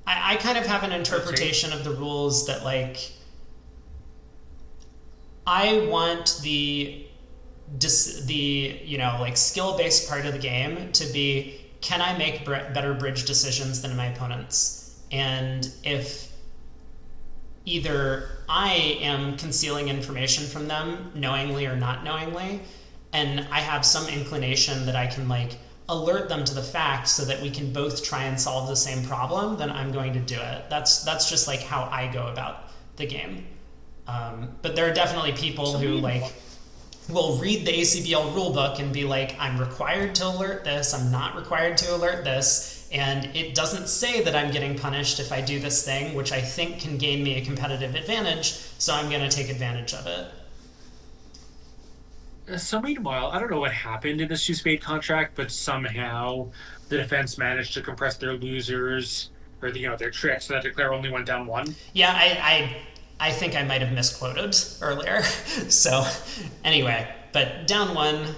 I kind of have an interpretation of the rules that like I want the like skill based part of the game to be, can I make better bridge decisions than my opponents? And if either I am concealing information from them knowingly or not knowingly, and I have some inclination that I can like alert them to the fact so that we can both try and solve the same problem, then I'm going to do it. That's just like how I go about the game. But there are definitely people who like will read the ACBL rulebook and be like, I'm required to alert this, I'm not required to alert this, and it doesn't say that I'm getting punished if I do this thing, which I think can gain me a competitive advantage, so I'm going to take advantage of it. So meanwhile, I don't know what happened in the Stu Spade contract, but somehow the defense managed to compress their losers or their tricks so that Declare only went down one. Yeah, I think I might have misquoted earlier. So anyway, but down one.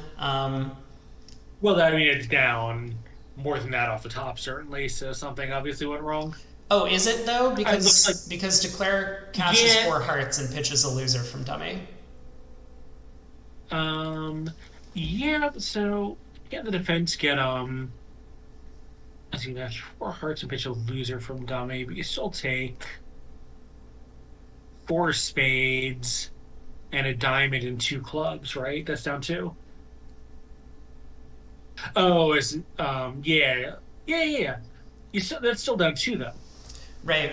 Well, I mean, it's down more than that off the top, certainly. So something obviously went wrong. Oh, is it though? Because like, because Declare cashes 4 hearts and pitches a loser from dummy. Yeah. So the defense get I think that's 4 hearts and pitch a loser from dummy, but you still take 4 spades and a diamond and 2 clubs, right? That's down 2. Oh, yeah. That's still down 2 though. Right.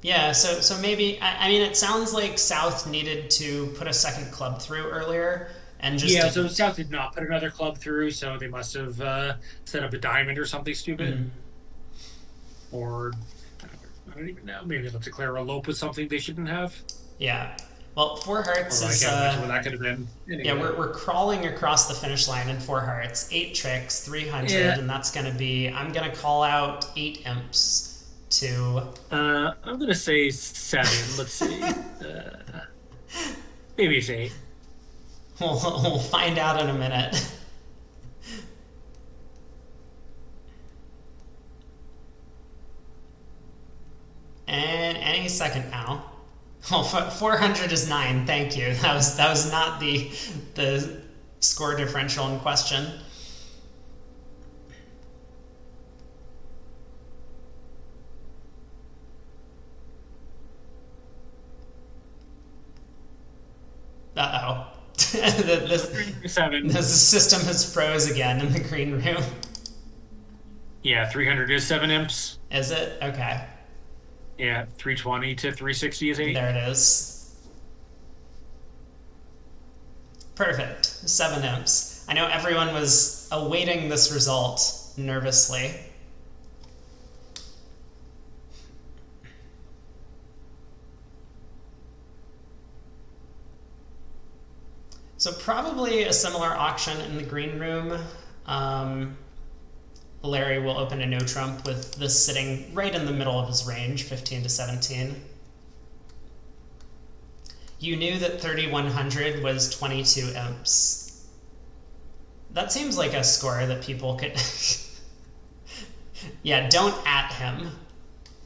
Yeah, so maybe I mean it sounds like South needed to put a second club through earlier and just so South did not put another club through, so they must have set up a diamond or something stupid, or I don't even know. Maybe they'll declare a lope with something they shouldn't have. Yeah. Well, 4 hearts is. I can't imagine what that could have been. Anyway. Yeah, we're crawling across the finish line in 4 hearts, 8 tricks, 300, and that's going to be. I'm going to call out 8 imps to. I'm going to say 7. Let's see. Maybe it's 8. We'll find out in a minute. And any second now. Well, 400 is 9. Thank you. That was not the score differential in question. Uh-oh. the system has froze again in the green room. Yeah, 300 is 7 imps. Is it? Okay. Yeah, 320 to 360 is 8. There it is. Perfect. 7 imps. I know everyone was awaiting this result nervously. So probably a similar auction in the green room. Larry will open a no trump with this sitting right in the middle of his range, 15 to 17. You knew that 3100 was 22 imps. That seems like a score that people could. Yeah, don't at him.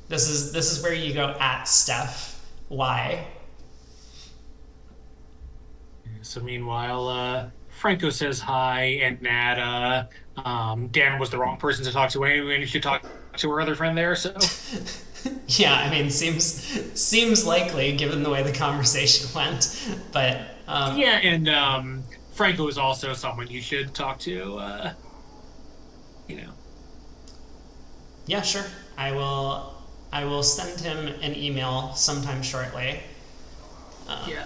This is where you go at Steph. Why? So meanwhile, Franco says hi, and Nat, Dan was the wrong person to talk to anyway, and you should talk to her other friend there, so. Yeah, I mean, seems likely given the way the conversation went, but. Yeah, and Franco is also someone you should talk to, Yeah, sure. I will send him an email sometime shortly. Yeah.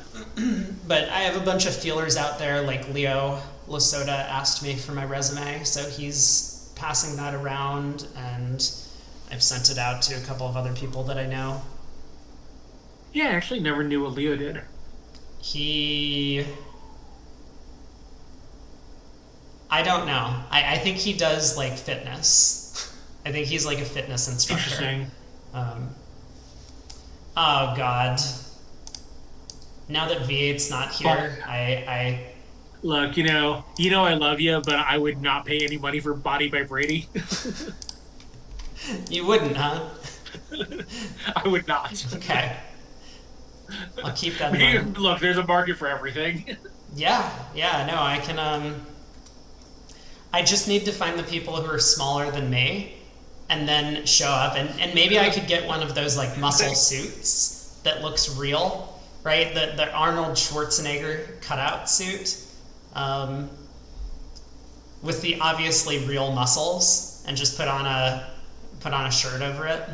But I have a bunch of feelers out there, like Leo Lasota asked me for my resume, so he's passing that around, and I've sent it out to a couple of other people that I know. Yeah, I actually never knew what Leo did. I don't know. I think he does, like, fitness. I think he's like a fitness instructor. Interesting. Um, oh God. Now that V8's not here, But I look, I love you, but I would not pay any money for Body by Brady. you wouldn't, huh? I would not. Okay. I'll keep that in mind. Look, there's a market for everything. Yeah, yeah, no, I can I just need to find the people who are smaller than me and then show up and maybe I could get one of those like muscle suits that looks real, right? The Arnold Schwarzenegger cutout suit. With the obviously real muscles and just put on a shirt over it.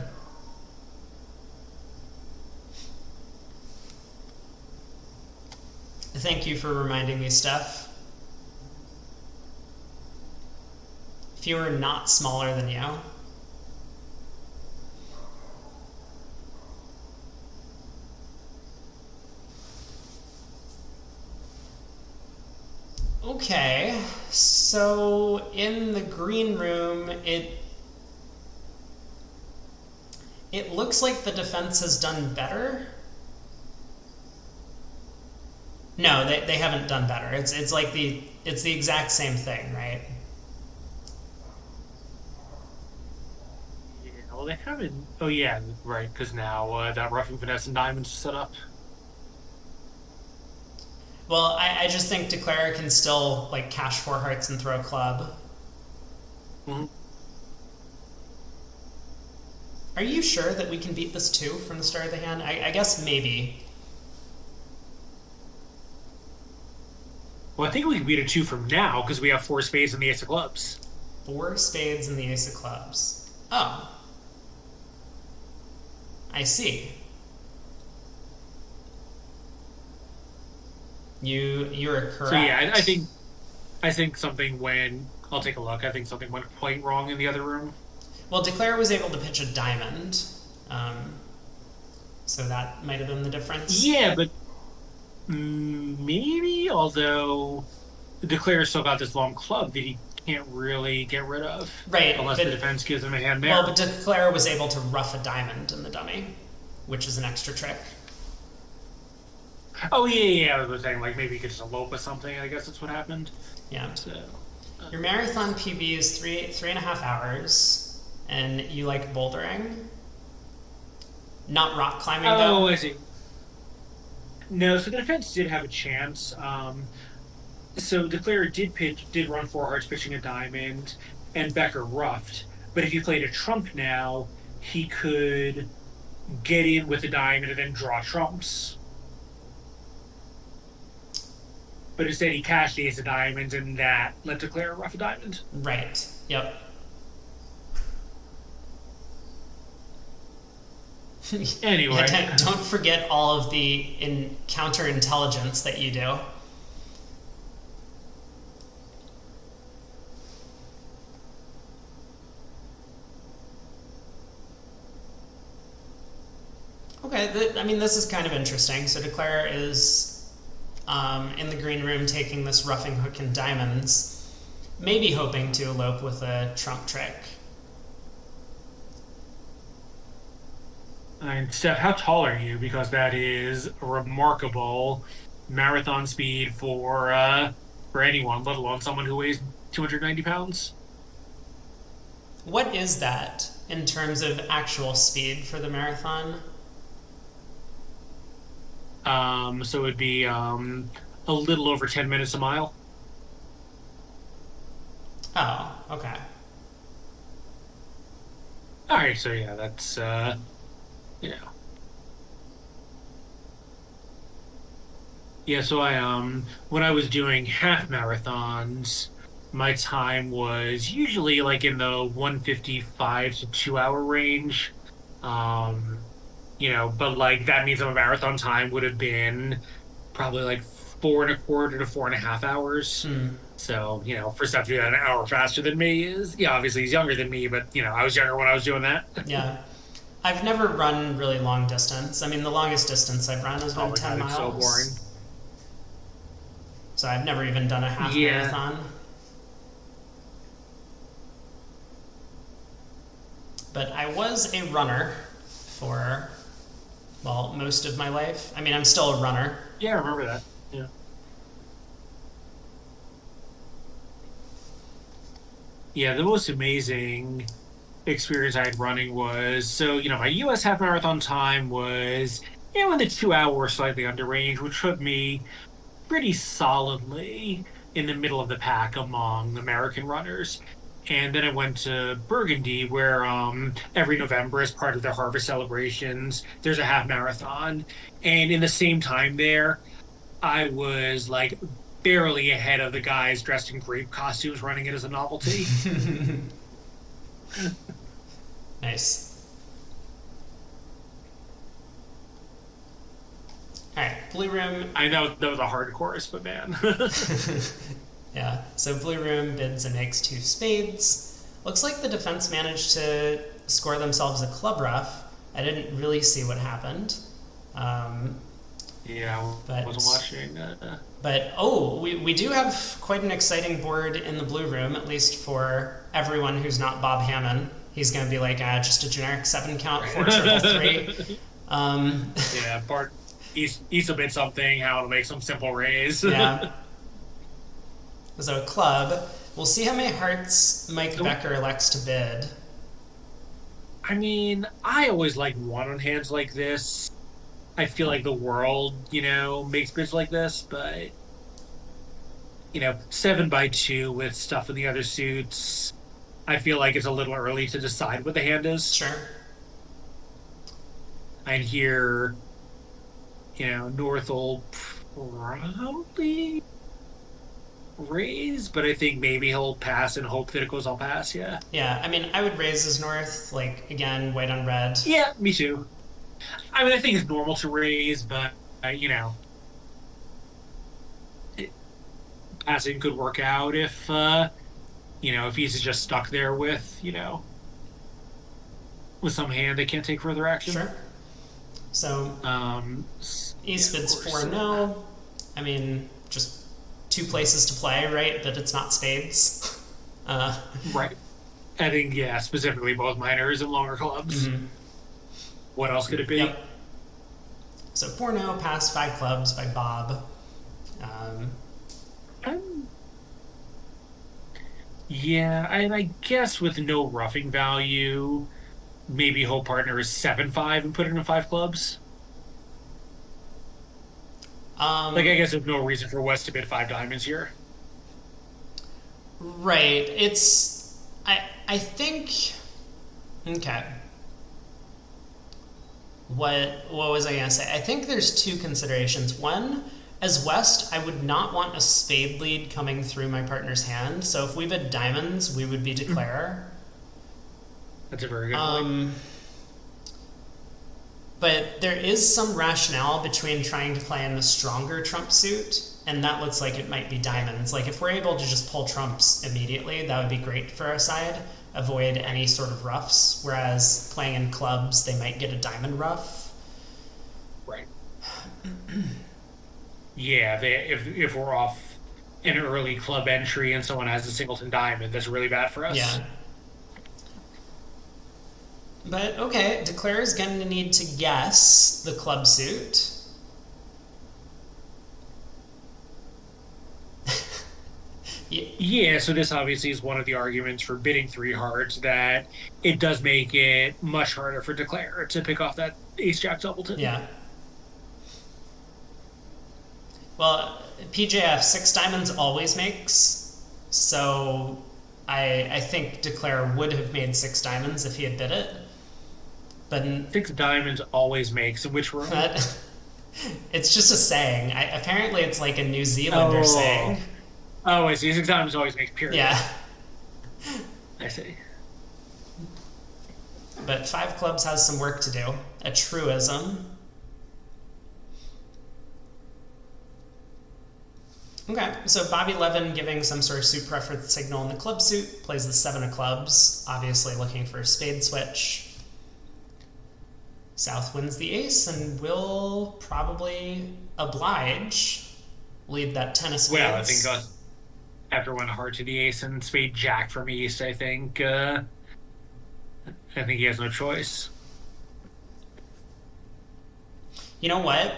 Thank you for reminding me, Steph. If you were not smaller than you. Okay, so in the green room, it looks like the defense has done better. No, they haven't done better. It's like it's the exact same thing, right? Yeah, well, they haven't. Oh yeah, right. Because now that roughing finesse and diamonds is set up. Well, I just think Declare can still like cash 4 hearts and throw a club. Mhm. Are you sure that we can beat this 2 from the start of the hand? I guess maybe. Well, I think we can beat a 2 from now because we have 4 spades and the ace of clubs. 4 spades and the ace of clubs. Oh. I see. You're correct. So yeah, I think something went. I'll take a look. I think something went quite wrong in the other room. Well, Declare was able to pitch a diamond, so that might have been the difference. Yeah, but maybe. Although Declare still got this long club that he can't really get rid of, Right, unless but, the defense gives him a hand there. Well, but Declare was able to rough a diamond in the dummy, which is an extra trick. Oh yeah. I was saying like maybe he could just elope with something. I guess that's what happened. Yeah. So Your marathon PB is 3.5 hours, and you like bouldering, not rock climbing though. oh, I see. No, so the defense did have a chance. So Declare did run 4 hearts pitching a diamond, and Becker roughed. But if he played a trump now, he could get in with a diamond and then draw trumps. But instead, he cashed the ace of diamonds, and that let Declare rough a diamond. Right. Yep. Anyway, Yeah, don't forget all of the counterintelligence that you do. Okay, I mean, this is kind of interesting. So Declare is in the green room taking this roughing hook and diamonds, maybe hoping to elope with a trump trick. and Steph, how tall are you? Because that is remarkable marathon speed for anyone, let alone someone who weighs 290 pounds. What is that in terms of actual speed for the marathon? So it'd be a little over 10 minutes a mile. Oh, okay. All right, so yeah, that's yeah. Yeah, so I when I was doing half marathons, my time was usually like in the 155 to 2 hour range. Um, but like that means that my marathon time would have been probably like 4.25 to 4.5 hours. So, for stuff to do that an hour faster than me is, yeah, obviously he's younger than me, but I was younger when I was doing that. Yeah. I've never run really long distance. I mean, the longest distance I've run has Oh been my 10 God, it's miles. so boring. So I've never even done a half Yeah. marathon. but I was a runner for, well, most of my life. I mean, I'm still a runner. Yeah, I remember that. Yeah. Yeah, the most amazing experience I had running was my US half marathon time was in the 2 hour slightly under range, which put me pretty solidly in the middle of the pack among American runners. And then I went to Burgundy, where every November, as part of their harvest celebrations, there's a half marathon. And in the same time there, I was like barely ahead of the guys dressed in grape costumes running it as a novelty. Nice. All right, blue room. I know that was a hard chorus, but man. Yeah, so blue room bids and makes two spades. Looks like the defense managed to score themselves a club rough. I didn't really see what happened. Yeah, I wasn't watching. But we do have quite an exciting board in the blue room, at least for everyone who's not Bob Hammond. He's going to be like, just a generic 7 count, 4 triple 3. Yeah, Bart East bid something, how to make some simple raise. Yeah. So club. We'll see how many hearts Mike Becker elects to bid. I mean, I always like one on hands like this. I feel like the world, makes bids like this, but 7x2 with stuff in the other suits, I feel like it's a little early to decide what the hand is. Sure. And here, North will probably raise, but I think maybe he'll pass and hope that it goes all pass. Yeah. Yeah, I mean, I would raise as North, like, again, white on red. Yeah, me too. I mean, I think it's normal to raise, but, passing could work out if he's just stuck there with some hand they can't take further action. Sure. So, East bids 4 no. I mean, just 2 places to play, right? That it's not spades. Right. I think, specifically both minors and longer clubs. Mm-hmm. What else could it be? Yep. So 4 no, pass 5 clubs by Bob. Yeah, and I guess with no roughing value, maybe whole partner is 7-5 and put it in 5 clubs. I guess there's no reason for West to bid 5 diamonds here. Right. I think. Okay. What was I gonna say? I think there's 2 considerations. One, as West, I would not want a spade lead coming through my partner's hand. So if we bid diamonds, we would be declare. That's a very good point. But there is some rationale between trying to play in the stronger trump suit, and that looks like it might be diamonds. Like, if we're able to just pull trumps immediately, that would be great for our side. Avoid any sort of roughs, whereas playing in clubs, they might get a diamond rough. Right. Yeah, if we're off an early club entry and someone has a singleton diamond, that's really bad for us. Yeah. But, okay, declare is going to need to guess the club suit. Yeah, so this obviously is one of the arguments for bidding 3 hearts, that it does make it much harder for declare to pick off that ace-jack doubleton. Yeah. Well, PJF 6 diamonds always makes, so I think declare would have made 6 diamonds if he had bid it. But 6 diamonds always makes. In which room? It's just a saying. Apparently, it's like a New Zealander saying. Oh, I see. 6 diamonds always makes, period. Yeah. I see. But 5 clubs has some work to do. A truism. Okay, so Bobby Levin giving some sort of suit preference signal in the club suit, plays the 7 of clubs, obviously looking for a spade switch. South wins the ace and will probably oblige, lead that 10 of spades. Well, I think after one heart to the ace and spade jack from East, I think I think he has no choice. You know what?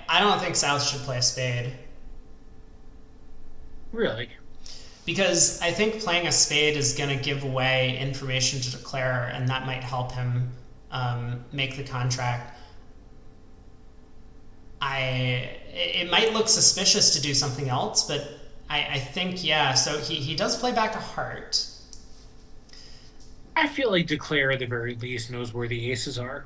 I don't think South should play a spade. Really? Because I think playing a spade is going to give away information to declare, and that might help him make the contract. It might look suspicious to do something else, but I think, yeah. So he does play back a heart. I feel like Declare at the very least knows where the aces are.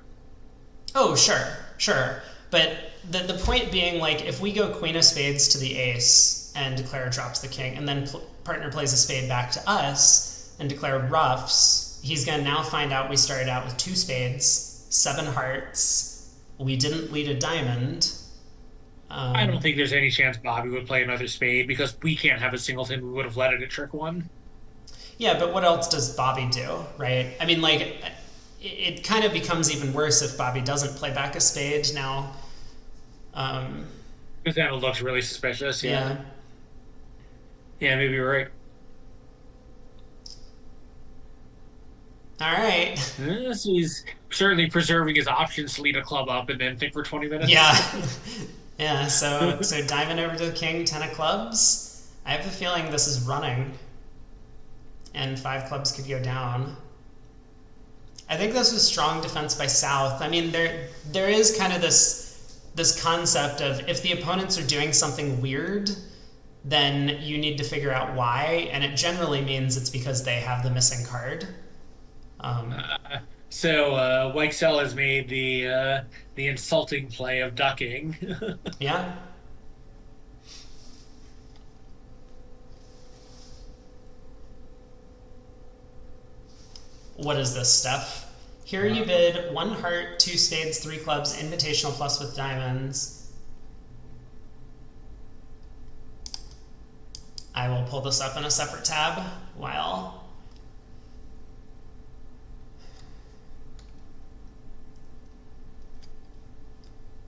Oh, sure, sure. But the point being, like, if we go queen of spades to the ace and declare drops the king, and then partner plays a spade back to us and declare ruffs, he's going to now find out we started out with 2 spades, 7 hearts. We didn't lead a diamond. I don't think there's any chance Bobby would play another spade because we can't have a singleton. We would have let it at trick one. Yeah, but what else does Bobby do, right? I mean, like, it kind of becomes even worse if Bobby doesn't play back a spade now. Because then it looks really suspicious. Yeah. Yeah. Yeah, maybe you're right. All right. So he's certainly preserving his options to lead a club up and then think for 20 minutes. Yeah. Yeah, so diamond over to the king, 10 of clubs. I have a feeling this is running. And 5 clubs could go down. I think this was strong defense by South. I mean, there is kind of this concept of if the opponents are doing something weird, then you need to figure out why, and it generally means it's because they have the missing card. So Weichsel has made the insulting play of ducking. Yeah. What is this stuff? Here you bid 1 heart, 2 spades, 3 clubs, invitational plus with diamonds. I will pull this up in a separate tab while...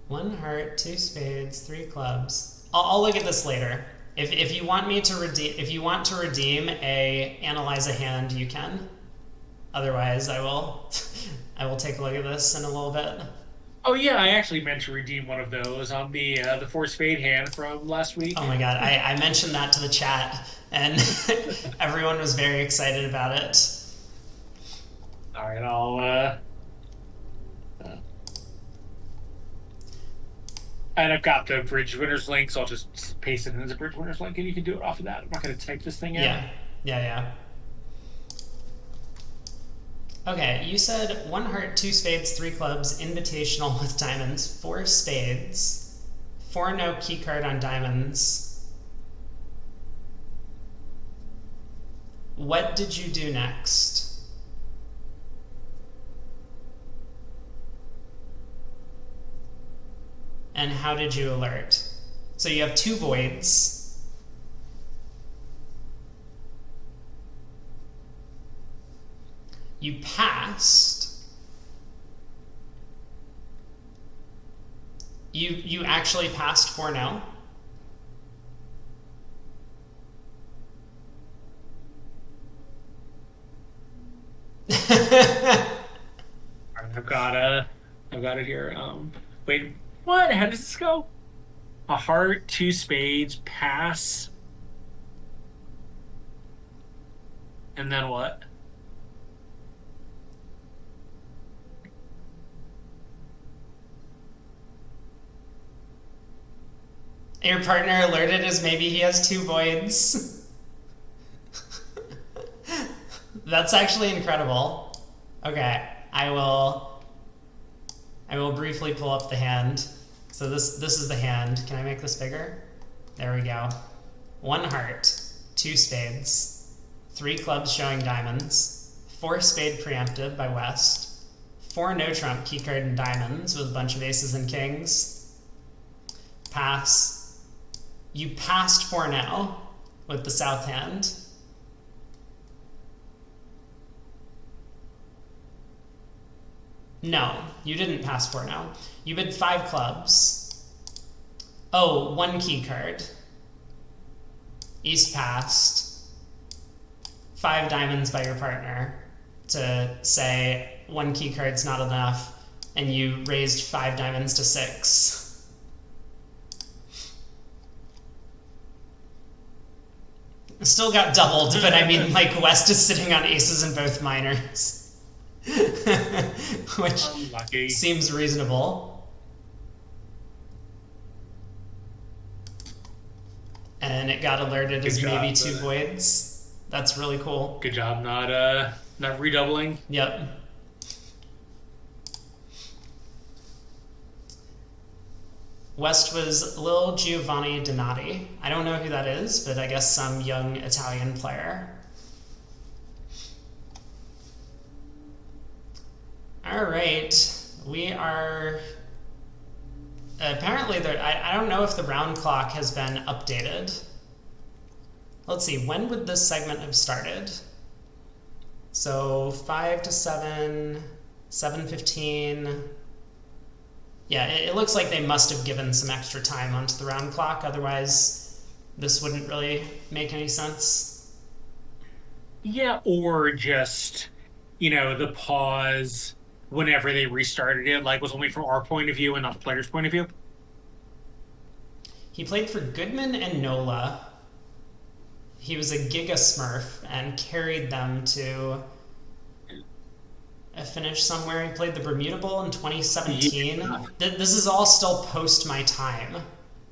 One heart, 2 spades, 3 clubs. I'll look at this later. If you want me to redeem a analyze a hand, you can. Otherwise, I will take a look at this in a little bit. Oh yeah, I actually meant to redeem one of those on the 4 spade hand from last week. Oh my god, I mentioned that to the chat, and everyone was very excited about it. All right, I'll and I've got the bridge winners link, so I'll just paste it in as a bridge winners link, and you can do it off of that. I'm not going to type this thing out. Yeah. Okay, you said 1 heart, 2 spades, 3 clubs, invitational with diamonds, 4 spades, 4 no key card on diamonds. What did you do next? And how did you alert? So you have 2 voids. You passed. You actually passed 4 now? I've got it here. Wait, what? How does this go? A heart, 2 spades, pass, and then what? Your partner alerted as maybe he has 2 voids. That's actually incredible. Okay, I will briefly pull up the hand. So this is the hand. Can I make this bigger? There we go. 1 heart, 2 spades, 3 clubs showing diamonds, 4 spade preempted by West, 4 no trump key card and diamonds with a bunch of aces and kings. Pass. You passed 4 now with the South hand. No, you didn't pass 4 now. You bid 5 clubs. Oh, 1 key card. East passed, 5 diamonds by your partner to say 1 key card's not enough, and you raised 5 diamonds to 6. Still got doubled, but I mean, like, West is sitting on aces in both minors. Which Unlucky. Seems reasonable. And it got alerted as maybe 2 voids. That's really cool. Good job not redoubling. Yep. West was Lil Giovanni Donati. I don't know who that is, but I guess some young Italian player. All right. We are... Apparently, I don't know if the round clock has been updated. Let's see, when would this segment have started? So 5 to 7, 7:15. Yeah, it looks like they must have given some extra time onto the round clock. Otherwise, this wouldn't really make any sense. Yeah, or just, the pause whenever they restarted it, like, was only from our point of view and not the player's point of view. He played for Goodman and NOLA. He was a Giga Smurf and carried them to a finish somewhere. He played the Bermuda Bowl in 2017. Yeah. This is all still post my time.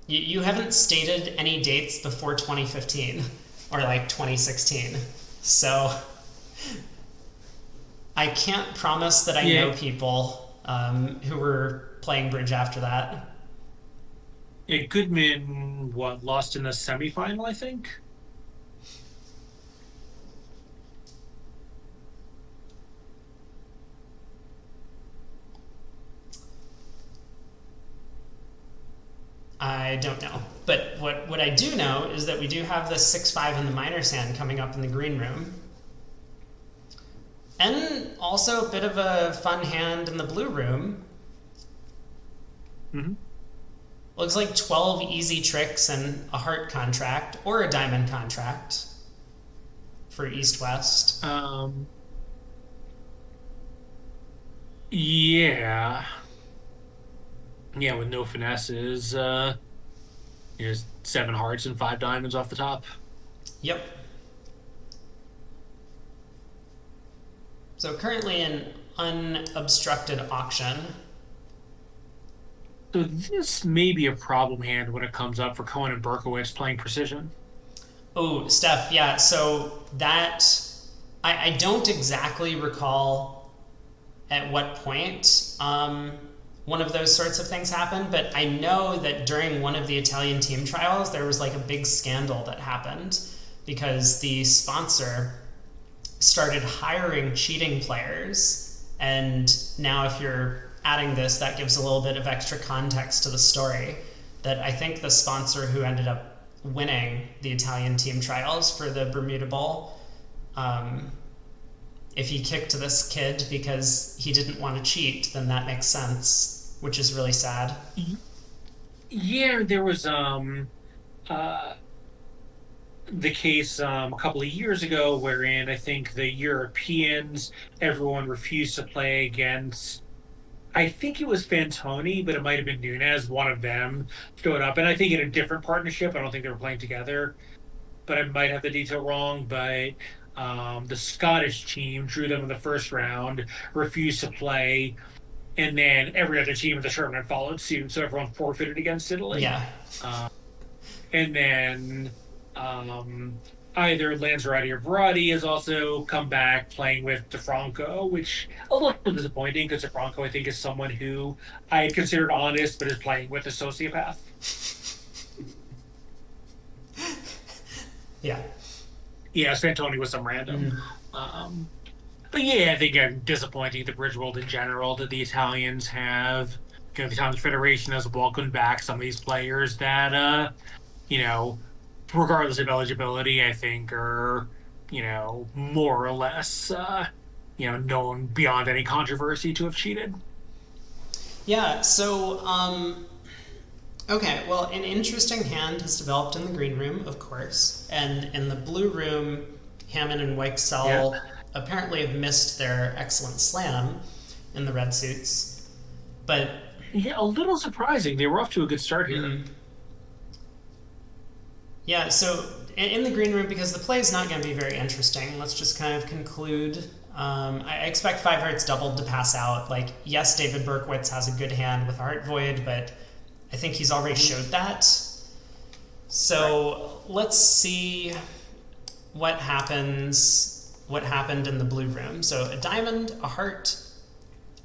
You haven't stated any dates before 2015 or like 2016. So I can't promise that I know people who were playing bridge after that. Yeah, Goodman, lost in the semifinal, I think? I don't know. But what I do know is that we do have the 6-5 in the minor hand coming up in the green room. And also a bit of a fun hand in the blue room. Mm-hmm. Looks like 12 easy tricks and a heart contract or a diamond contract for East-West. Yeah. Yeah, with no finesses. 7 hearts and 5 diamonds off the top. Yep. So currently an unobstructed auction. So this may be a problem hand when it comes up for Cohen and Berkowitz playing precision. Oh, Steph, yeah. So that I don't exactly recall at what point one of those sorts of things happened, but I know that during one of the Italian team trials, there was like a big scandal that happened because the sponsor started hiring cheating players. And now if you're adding this, that gives a little bit of extra context to the story, that I think the sponsor who ended up winning the Italian team trials for the Bermuda Bowl, if he kicked this kid because he didn't want to cheat, then that makes sense, which is really sad. Yeah, there was the case a couple of years ago wherein I think the Europeans, everyone refused to play against, I think it was Fantoni, but it might have been Nunez, one of them showed up. And I think in a different partnership, I don't think they were playing together, but I might have the detail wrong. But the Scottish team drew them in the first round, refused to play, and then every other team in the tournament followed suit, so everyone forfeited against Italy. Yeah. And then either Lanzarote or Brady has also come back playing with DeFranco, which a little disappointing because DeFranco, I think, is someone who I had considered honest, but is playing with a sociopath. Yeah. Yeah, Fantoni was some random. But yeah, I think disappointing the Bridge World in general that the Italians have, the Italian Federation has welcomed back some of these players that, regardless of eligibility, I think are, more or less, known beyond any controversy to have cheated. Yeah, so, Okay, well, an interesting hand has developed in the green room, of course, and in the blue room, Hammond and Yeah. Weichsel apparently have missed their excellent slam in the red suits. But Yeah, a little surprising. They were off to a good start here. mm, yeah, so in the green room, because the play is not going to be very interesting, let's just kind of conclude. I expect five hearts doubled to pass out. Like, yes, David Berkowitz has a good hand with Heart Void, but I think he's already showed that. Right. So let's see what happens. What happened in the blue room? So a diamond, a heart,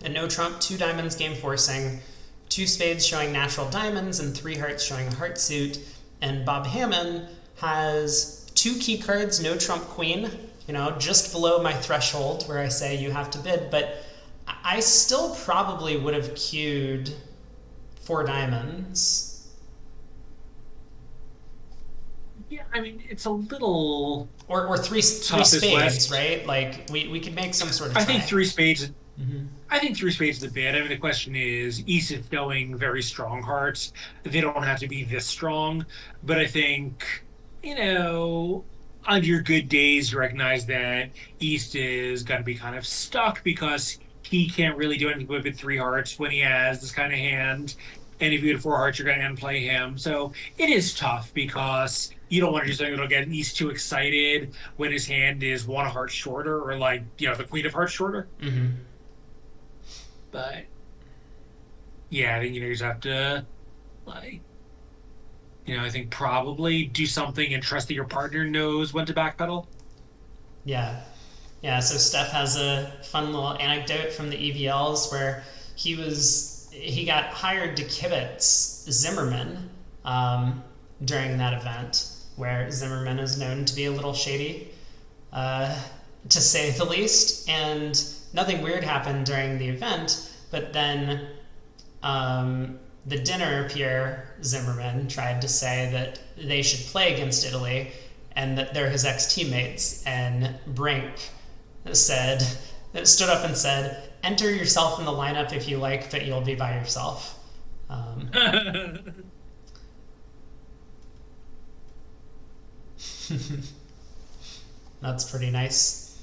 a no trump, two diamonds game forcing, two spades showing natural diamonds, and three hearts showing a heart suit. And Bob Hammond has two key cards, no trump queen, just below my threshold where I say you have to bid. But I still probably would have queued four diamonds. Yeah, I mean, it's a little Or three tough as spades, West. right? Like we could make some sort of I think try. three spades. Mm-hmm. I think three spades is the bid. I mean, the question is, East is showing very strong hearts. They don't have to be this strong, but I think on your good days, you recognize that East is going to be kind of stuck because he can't really do anything with three hearts when he has this kind of hand. And if you had four hearts, you're going to play him. So it is tough because you don't want to do something that'll get East too excited when his hand is one heart shorter or like, the Queen of Hearts shorter. Mm-hmm. But yeah, I think you just have to like I think probably do something and trust that your partner knows when to backpedal. Yeah. Yeah, so Steph has a fun little anecdote from the EVLs where he got hired to kibitz Zimmerman during that event, where Zimmerman is known to be a little shady, uh, to say the least. And nothing weird happened during the event, but then the dinner, Pierre Zimmerman tried to say that they should play against Italy and that they're his ex-teammates. And Brink stood up and said, enter yourself in the lineup if you like, but you'll be by yourself. That's pretty nice.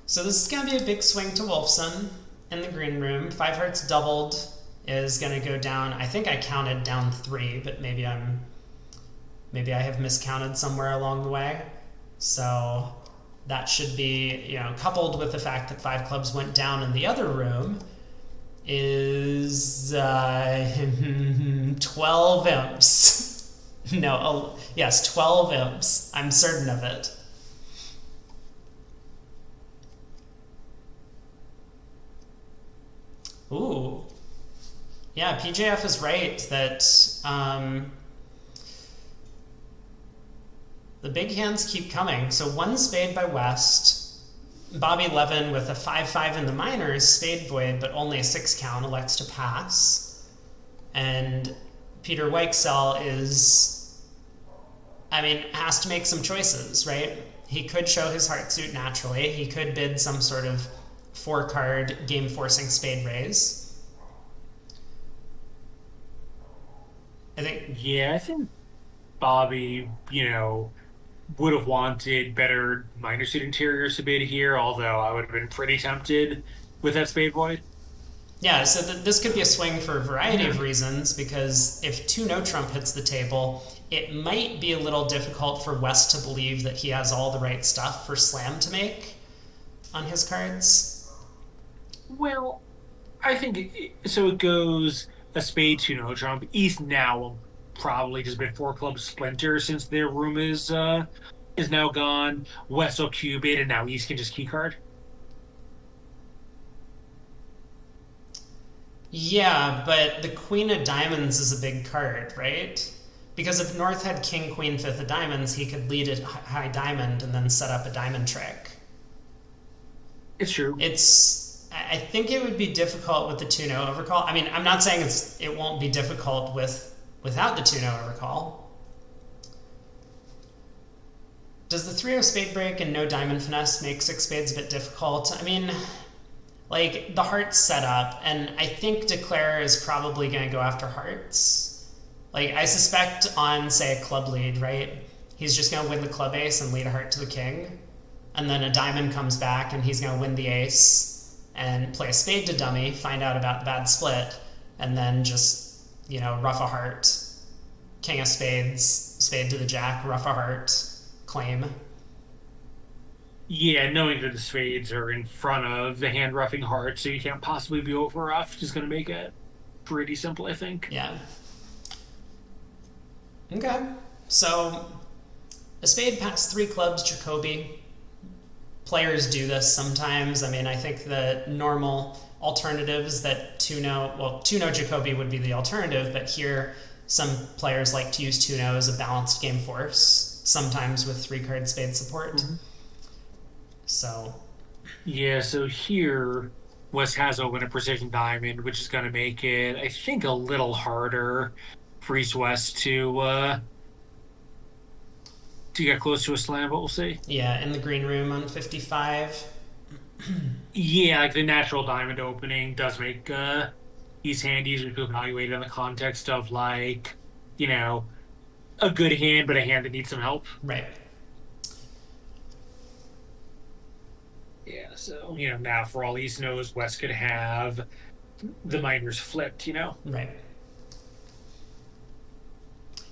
So this is going to be a big swing to Wolfson in the green room. Five hearts doubled is going to go down. I think I counted down three, but maybe I have miscounted somewhere along the way. So that should be, coupled with the fact that five clubs went down in the other room, is 12 imps. No, yes, 12 imps. I'm certain of it. Ooh. Yeah, PJF is right that the big hands keep coming. So one spade by West. Bobby Levin with a 5-5 in the minors, spade void, but only a 6 count, elects to pass. And Peter Weichsel has to make some choices, right? He could show his heart suit naturally. He could bid some sort of 4-card game-forcing spade raise. I think Bobby, would have wanted better minor suit interiors to bid here, although I would have been pretty tempted with that spade void. Yeah, so this could be a swing for a variety of reasons, because if two no trump hits the table, it might be a little difficult for West to believe that he has all the right stuff for slam to make on his cards. Well, I think so. It goes a spade, two no trump. East now will probably just been four club splinter since their room is now gone. West will cube it, and now East can just key card. Yeah, but the Queen of Diamonds is a big card, right? Because if North had King, Queen, Fifth of Diamonds, he could lead a high diamond and then set up a diamond trick. It's true. I think it would be difficult with the 2-no overcall. I mean, I'm not saying it won't be difficult without the 2-no overcall. Does the 3-0 spade break and no diamond finesse make six spades a bit difficult? I mean, like, the heart's set up, and I think Declare is probably going to go after hearts. Like, I suspect on, say, a club lead, right? He's just going to win the club ace and lead a heart to the king. And then a diamond comes back and he's going to win the ace and play a spade to dummy, find out about the bad split, and then just, ruff a heart, king of spades, spade to the jack, ruff a heart, claim. Yeah, knowing that the spades are in front of the hand roughing heart, so you can't possibly be over roughed, is going to make it pretty simple, I think. Yeah. Okay. So, a spade past 3 clubs, Jacoby. Players do this sometimes. I mean, I think the normal alternatives that 2-no Jacoby would be the alternative, but here some players like to use 2-no as a balanced game force, sometimes with 3-card spade support. Mm-hmm. So. Yeah, so here, West has opened a precision diamond, which is going to make it, I think, a little harder for East West to get close to a slam, but we'll see. Yeah, in the green room on 55. Yeah, like the natural diamond opening does make East hand easier to evaluate in the context of, like, a good hand, but a hand that needs some help. Right. Yeah, so, now for all East knows, West could have the minors flipped, Right.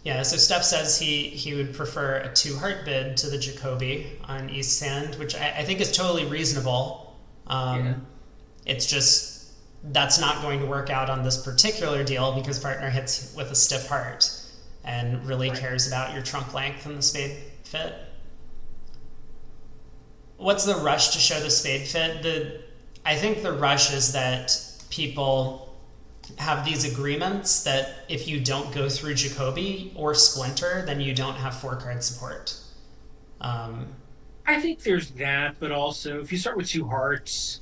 Yeah, so Steph says he would prefer a 2-heart bid to the Jacoby on East's hand, which I think is totally reasonable. Yeah. It's just that's not going to work out on this particular deal because partner hits with a stiff heart and really cares about your trump length and the spade fit. What's the rush to show the spade fit? I think the rush is that people have these agreements that if you don't go through Jacoby or Splinter, then you don't have 4-card support. I think there's that, but also if you start with 2 hearts,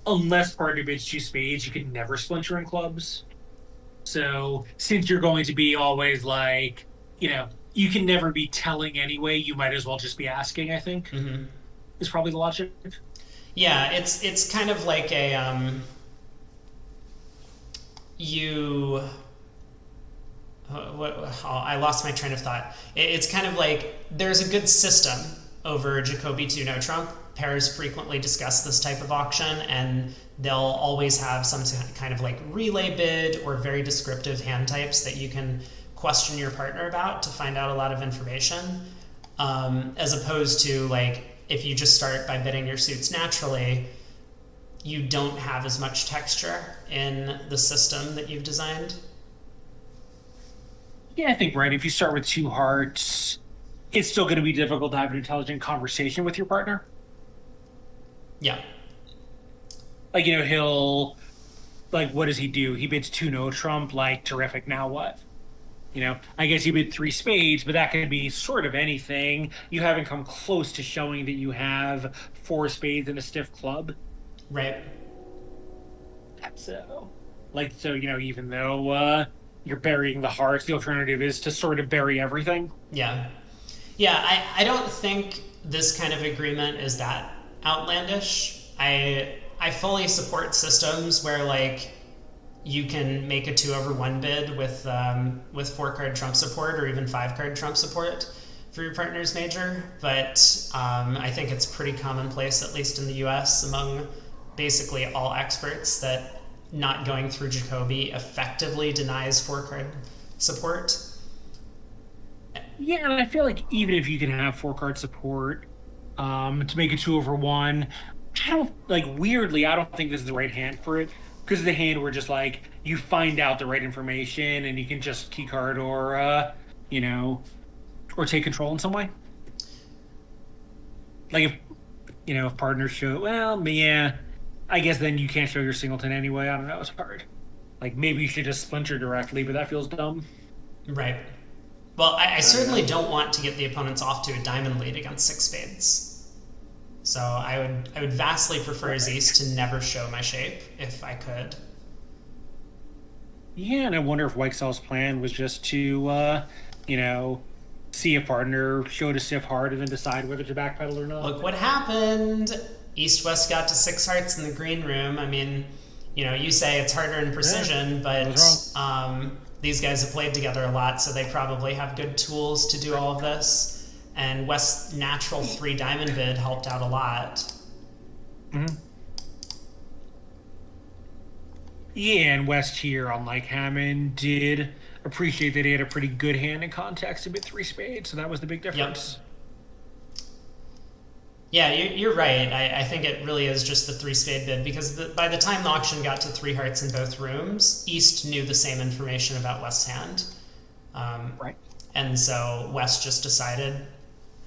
unless partner bids 2 spades, you can never splinter in clubs. So since you're going to be always like, you can never be telling anyway, you might as well just be asking, I think, is probably the logic. Yeah, it's kind of like a I lost my train of thought. It's kind of like there's a good system over Jacoby 2-no trump. Pairs frequently discuss this type of auction, and they'll always have some kind of like relay bid or very descriptive hand types that you can question your partner about to find out a lot of information, as opposed to like if you just start by bidding your suits naturally, you don't have as much texture in the system that you've designed. Yeah, I think, right, if you start with 2 hearts, it's still going to be difficult to have an intelligent conversation with your partner. Yeah. Like, he'll, like, what does he do? He bids 2-no trump, like, terrific, now what? I guess you bid 3 spades, but that could be sort of anything. You haven't come close to showing that you have 4 spades and a stiff club. Right. So, even though you're burying the hearts, the alternative is to sort of bury everything. Yeah. Yeah, I don't think this kind of agreement is that outlandish. I fully support systems where, like, you can make a 2/1 bid with 4-card trump support or even 5-card trump support for your partner's major, but I think it's pretty commonplace, at least in the US, among basically all experts, that not going through Jacoby effectively denies 4-card support. Yeah, and I feel like even if you can have 4-card support to make a 2/1, weirdly, I don't think this is the right hand for it. Because the hand where just like you find out the right information and you can just keycard or or take control in some way. Like if partners show, I guess then you can't show your singleton anyway. I don't know, it's hard. Like maybe you should just splinter directly, but that feels dumb. Right. Well, I certainly don't want to get the opponents off to a diamond lead against 6 spades. So I would vastly prefer Aziz to never show my shape if I could. Yeah, and I wonder if Weichsel's plan was just to, see if partner showed a stiff heart and then decide whether to backpedal or not. Look what happened. East-West got to 6 hearts in the green room. I mean, you say it's harder in precision, but These guys have played together a lot, so they probably have good tools to do all of this. And West's natural 3 diamond bid helped out a lot. Mm-hmm. Yeah, and West here, unlike Hammond, did appreciate that he had a pretty good hand in context to bid 3 spades, so that was the big difference. Yep. Yeah, you're right. I think it really is just the 3 spade bid, because by the time the auction got to 3 hearts in both rooms, East knew the same information about West's hand. Right. And so West just decided,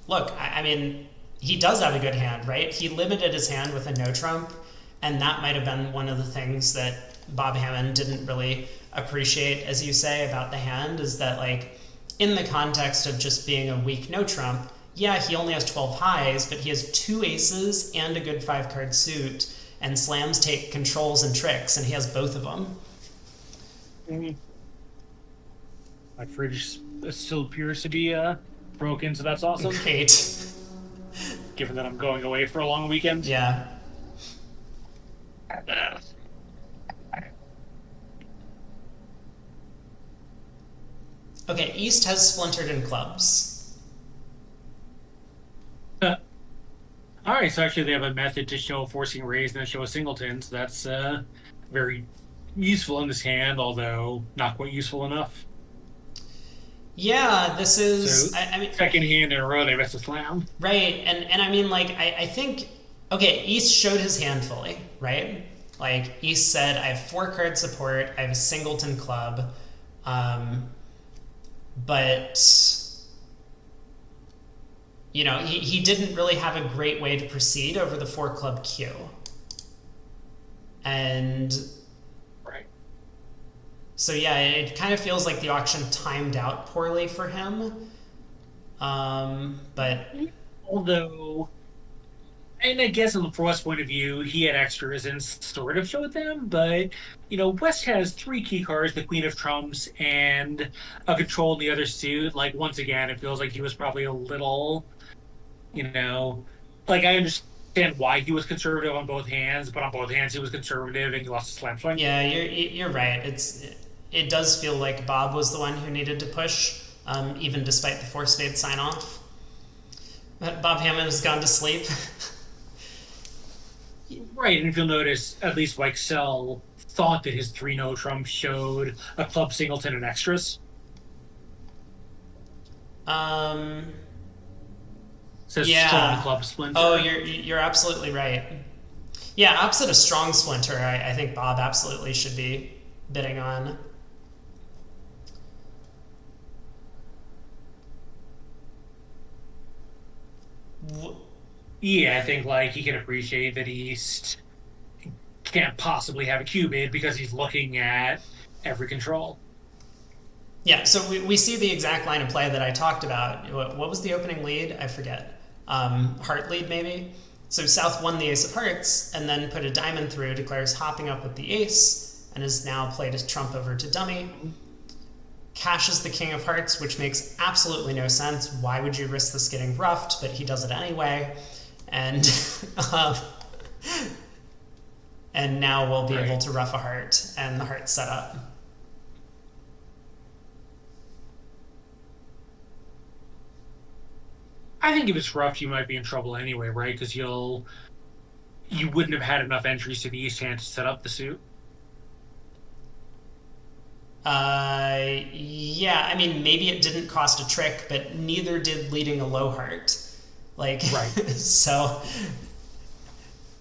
look, I mean, he does have a good hand, right? He limited his hand with a no trump, and that might have been one of the things that Bob Hamman didn't really appreciate, as you say, about the hand, is that, like, in the context of just being a weak no trump, yeah, he only has 12 highs, but he has 2 aces and a good 5-card suit, and slams take controls and tricks, and he has both of them. Mm-hmm. My fridge still appears to be broken, so that's awesome. Great. Given that I'm going away for a long weekend. Yeah. Okay, East has splintered in clubs. All right, so actually they have a method to show forcing raise and then show a singleton, so that's very useful in this hand, although not quite useful enough. Yeah, this is... So, I mean, second hand in a row, they missed a slam. Right, and I mean, like, I think... Okay, East showed his hand fully, right? Like, East said, I have 4-card support, I have a singleton club, but... You know, he didn't really have a great way to proceed over the 4-club queue. And... Right. So yeah, it kind of feels like the auction timed out poorly for him. But... Although... And I guess from West's point of view, he had extras and sort of showed them, but, you know, West has 3 key cards, the Queen of Trumps, and a control in the other suit. Like, once again, it feels like he was probably a little, you know... Like, I understand why he was conservative on both hands, but on both hands he was conservative and he lost a slam swing. Yeah, you're right. It does feel like Bob was the one who needed to push, even despite the 4-spade sign-off. But Bob Hamman has gone to sleep. Right, and if you'll notice, at least Weichsel thought that his 3 no trump showed a club singleton and extras. Says Yeah. strong club splinter. Oh, you're absolutely right. Yeah, opposite a strong splinter, I think Bob absolutely should be bidding on. Yeah, I think like he can appreciate that East can't possibly have a Q bid because he's looking at every control. Yeah, so we see the exact line of play that I talked about. What was the opening lead? I forget. Heart lead, maybe? So South won the ace of hearts, and then put a diamond through, declares hopping up with the ace, and has now played his trump over to dummy. Cashes the king of hearts, which makes absolutely no sense. Why would you risk this getting roughed? But he does it anyway. And and now we'll be able to rough a heart, and the heart's set up. I think if it's rough, you might be in trouble anyway, right? Because you wouldn't have had enough entries to the East hand to set up the suit. Yeah, I mean, maybe it didn't cost a trick, but neither did leading a low heart. Like, right. So,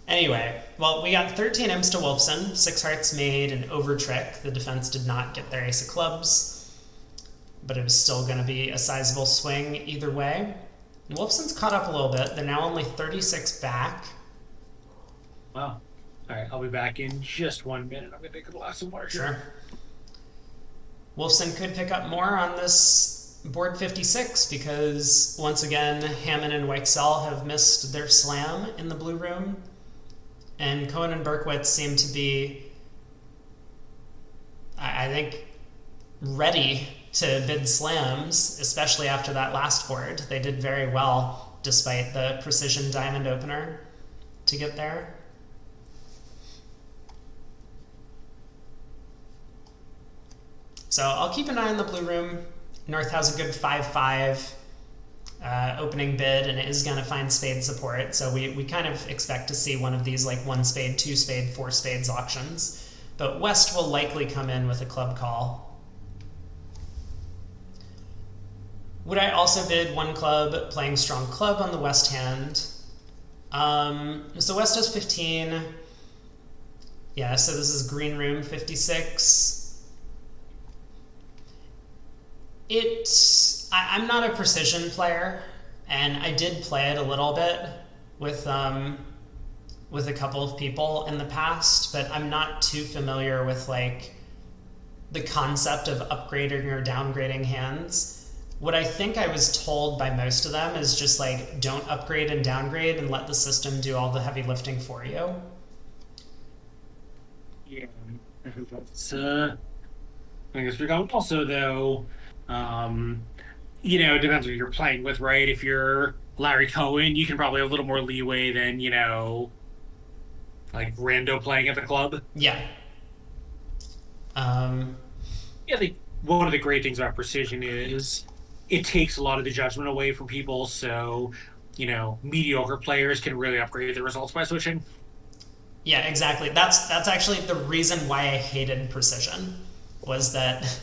anyway, well, we got 13 imps to Wolfson, 6 hearts made, an over trick. The defense did not get their ace of clubs, but it was still going to be a sizable swing either way. And Wolfson's caught up a little bit. They're now only 36 back. Wow. All right, I'll be back in just 1 minute. I'm going to take a glass of water. Sure. Wolfson could pick up more on this board 56 because, once again, Hamman and Weichsel have missed their slam in the blue room. And Cohen and Berkowitz seem to be, I think, ready to bid slams, especially after that last board. They did very well, despite the precision diamond opener, to get there. So I'll keep an eye on the blue room. North has a good 5-5 opening bid and is going to find spade support. So we kind of expect to see one of these like 1 spade, 2 spade, 4 spades auctions. But West will likely come in with a club call. Would I also bid 1 club, playing strong club on the West hand? So West has 15. Yeah, so this is green room 56. I'm not a precision player, and I did play it a little bit with a couple of people in the past, but I'm not too familiar with like the concept of upgrading or downgrading hands. What I think I was told by most of them is just like, don't upgrade and downgrade and let the system do all the heavy lifting for you. Yeah, I think that's I guess we're going. Also, though, it depends what you're playing with, right? If you're Larry Cohen, you can probably have a little more leeway than, like rando playing at the club. Yeah. I think one of the great things about precision is it takes a lot of the judgment away from people. So, mediocre players can really upgrade their results by switching. Yeah, exactly. That's actually the reason why I hated precision, was that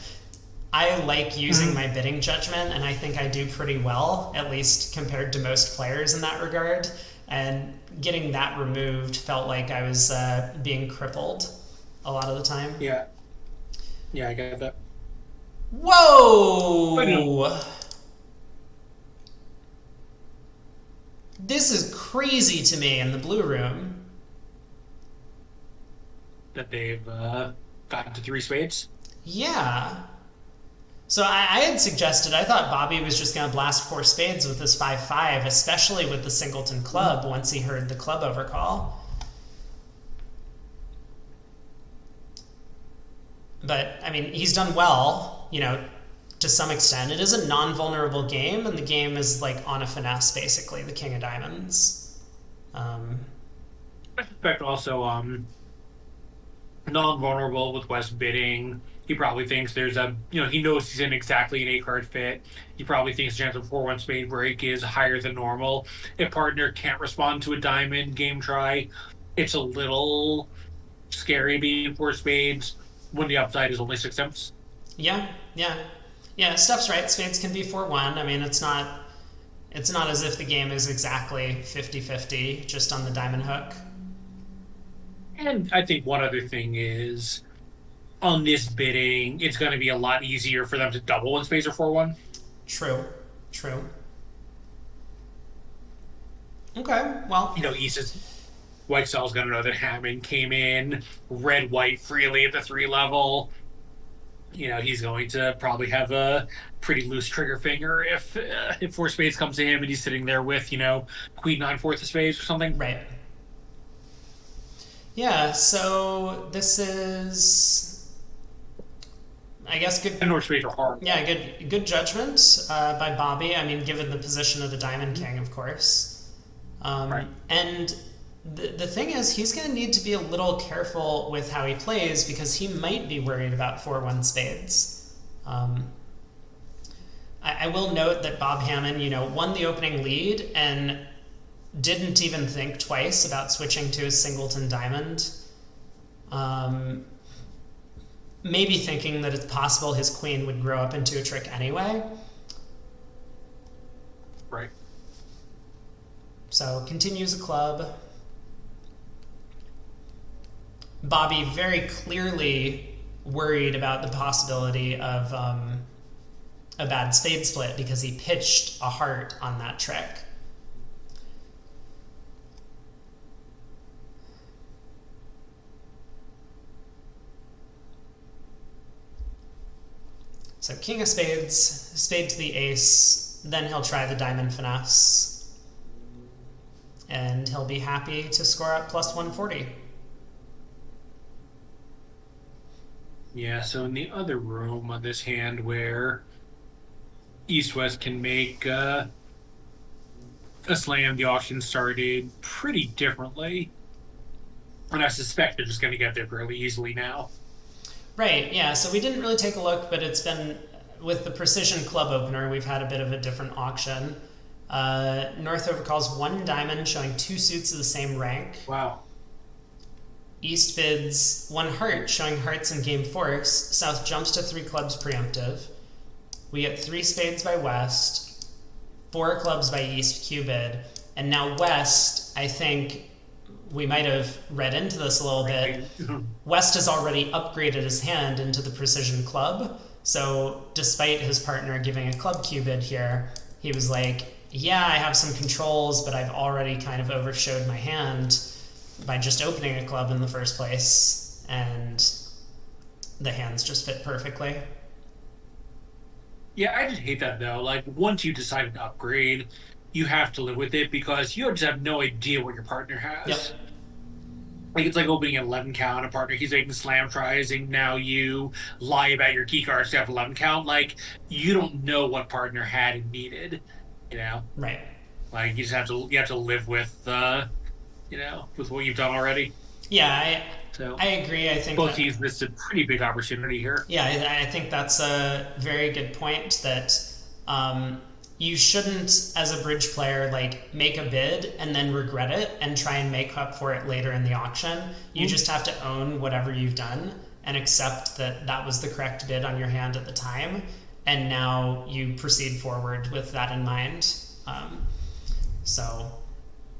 I like using my bidding judgment, and I think I do pretty well, at least compared to most players in that regard. And getting that removed felt like I was being crippled a lot of the time. Yeah. Yeah, I get that. Whoa! This is crazy to me in the blue room. That they've gotten to 3 spades? Yeah. So I had suggested, I thought Bobby was just going to blast 4 spades with his 5-5, especially with the singleton club once he heard the club overcall. But, I mean, he's done well, to some extent. It is a non-vulnerable game, and the game is like on a finesse, basically, the king of diamonds. I suspect also non-vulnerable with West bidding. He probably thinks there's he knows he's in exactly an 8-card fit. He probably thinks the chance of 4-1 spade break is higher than normal. If partner can't respond to a diamond game try, it's a little scary being 4 spades when the upside is only 6 temps. Yeah. Steph's right. Spades can be 4-1. I mean, it's not as if the game is exactly 50-50 just on the diamond hook. And I think one other thing is, on this bidding, it's going to be a lot easier for them to double when spades are 4-1. True. Okay, well. Weichsel's going to know that Hamman came in red-white freely at the 3 level. He's going to probably have a pretty loose trigger finger if 4 spades comes to him and he's sitting there with, queen 9/4 of spades or something. Right. Yeah, so this is, I guess, good. And North spades are hard. Yeah, good judgment by Bobby. I mean, given the position of the Diamond King, of course. Right. And the thing is, he's going to need to be a little careful with how he plays, because he might be worried about 4-1 spades. I will note that Bob Hamman, won the opening lead and didn't even think twice about switching to his singleton diamond. Maybe thinking that it's possible his queen would grow up into a trick anyway. Right. So continues a club. Bobby very clearly worried about the possibility of a bad spade split, because he pitched a heart on that trick. So king of spades, spade to the ace, then he'll try the diamond finesse, and he'll be happy to score up plus 140. Yeah, so in the other room on this hand where East-West can make a slam, the auction started pretty differently. And I suspect they're just going to get there fairly easily now. Right, yeah. So we didn't really take a look, but it's been with the Precision Club opener, we've had a bit of a different auction. North overcalls one diamond showing two suits of the same rank. Wow. East bids one heart showing hearts in game force. South jumps to three clubs preemptive. We get three spades by West, four clubs by East Q bid, and now West, I think we might have read into this a little bit. West has already upgraded his hand into the Precision Club. So despite his partner giving a club Q bid here, he was like, yeah, I have some controls, but I've already kind of overshowed my hand by just opening a club in the first place, and the hands just fit perfectly. Yeah, I just hate that though. Like once you decided to upgrade, you have to live with it because you just have no idea what your partner has. Yep. Like it's like opening an 11 count, a partner he's making slam tries, and now you lie about your key cards to have 11 count. Like you don't know what partner had and needed, you know. Right. Like you just have to live with with what you've done already. Yeah, So I agree. I think both that, teams missed a pretty big opportunity here. yeah, I think that's a very good point. That you shouldn't, as a bridge player, like make a bid and then regret it and try and make up for it later in the auction. You just have to own whatever you've done and accept that that was the correct bid on your hand at the time, and now you proceed forward with that in mind. So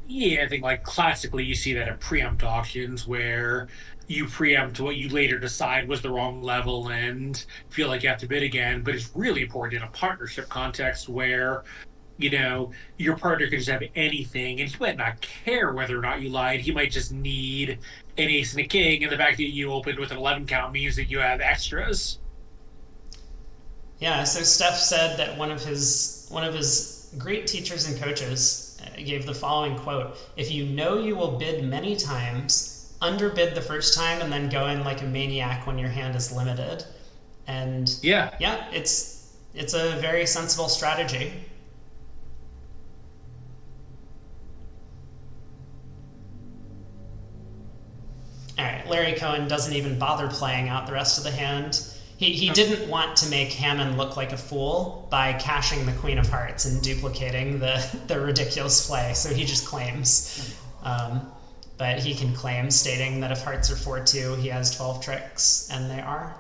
Yeah, I think like classically you see that at preempt auctions where you preempt what you later decide was the wrong level and feel like you have to bid again. But it's really important in a partnership context where, your partner can just have anything and he might not care whether or not you lied. He might just need an ace and a king, and the fact that you opened with an 11 count means that you have extras. yeah, so Steph said that one of his great teachers and coaches gave the following quote: "If you know you will bid many times, underbid the first time and then go in like a maniac when your hand is limited." And Yeah. it's a very sensible strategy. All right, Larry Cohen doesn't even bother playing out the rest of the hand. He didn't want to make Hamman look like a fool by cashing the Queen of Hearts and duplicating the ridiculous play, so he just claims. But he can claim, stating that if hearts are 4-2, he has 12 tricks, and they are.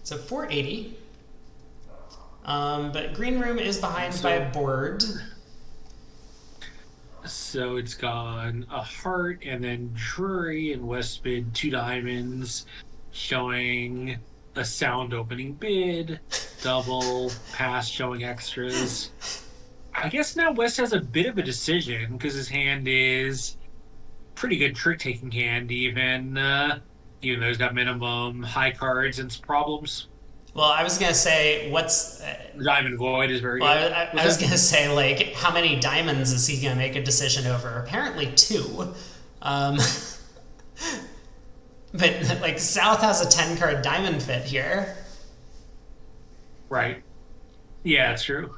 So 480. But Green Room is behind by a board. So it's gone a heart and then Drury and West bid two diamonds, showing a sound opening bid, double, pass showing extras. I guess now West has a bit of a decision because his hand is pretty good trick taking hand, even though he's got minimum high cards and some problems. Well, I was going to say, what's... Diamond Void is very well, good. I was going to say, like, how many diamonds is he going to make a decision over? Apparently 2. But, like, South has a 10-card diamond fit here. Right. Yeah, it's true.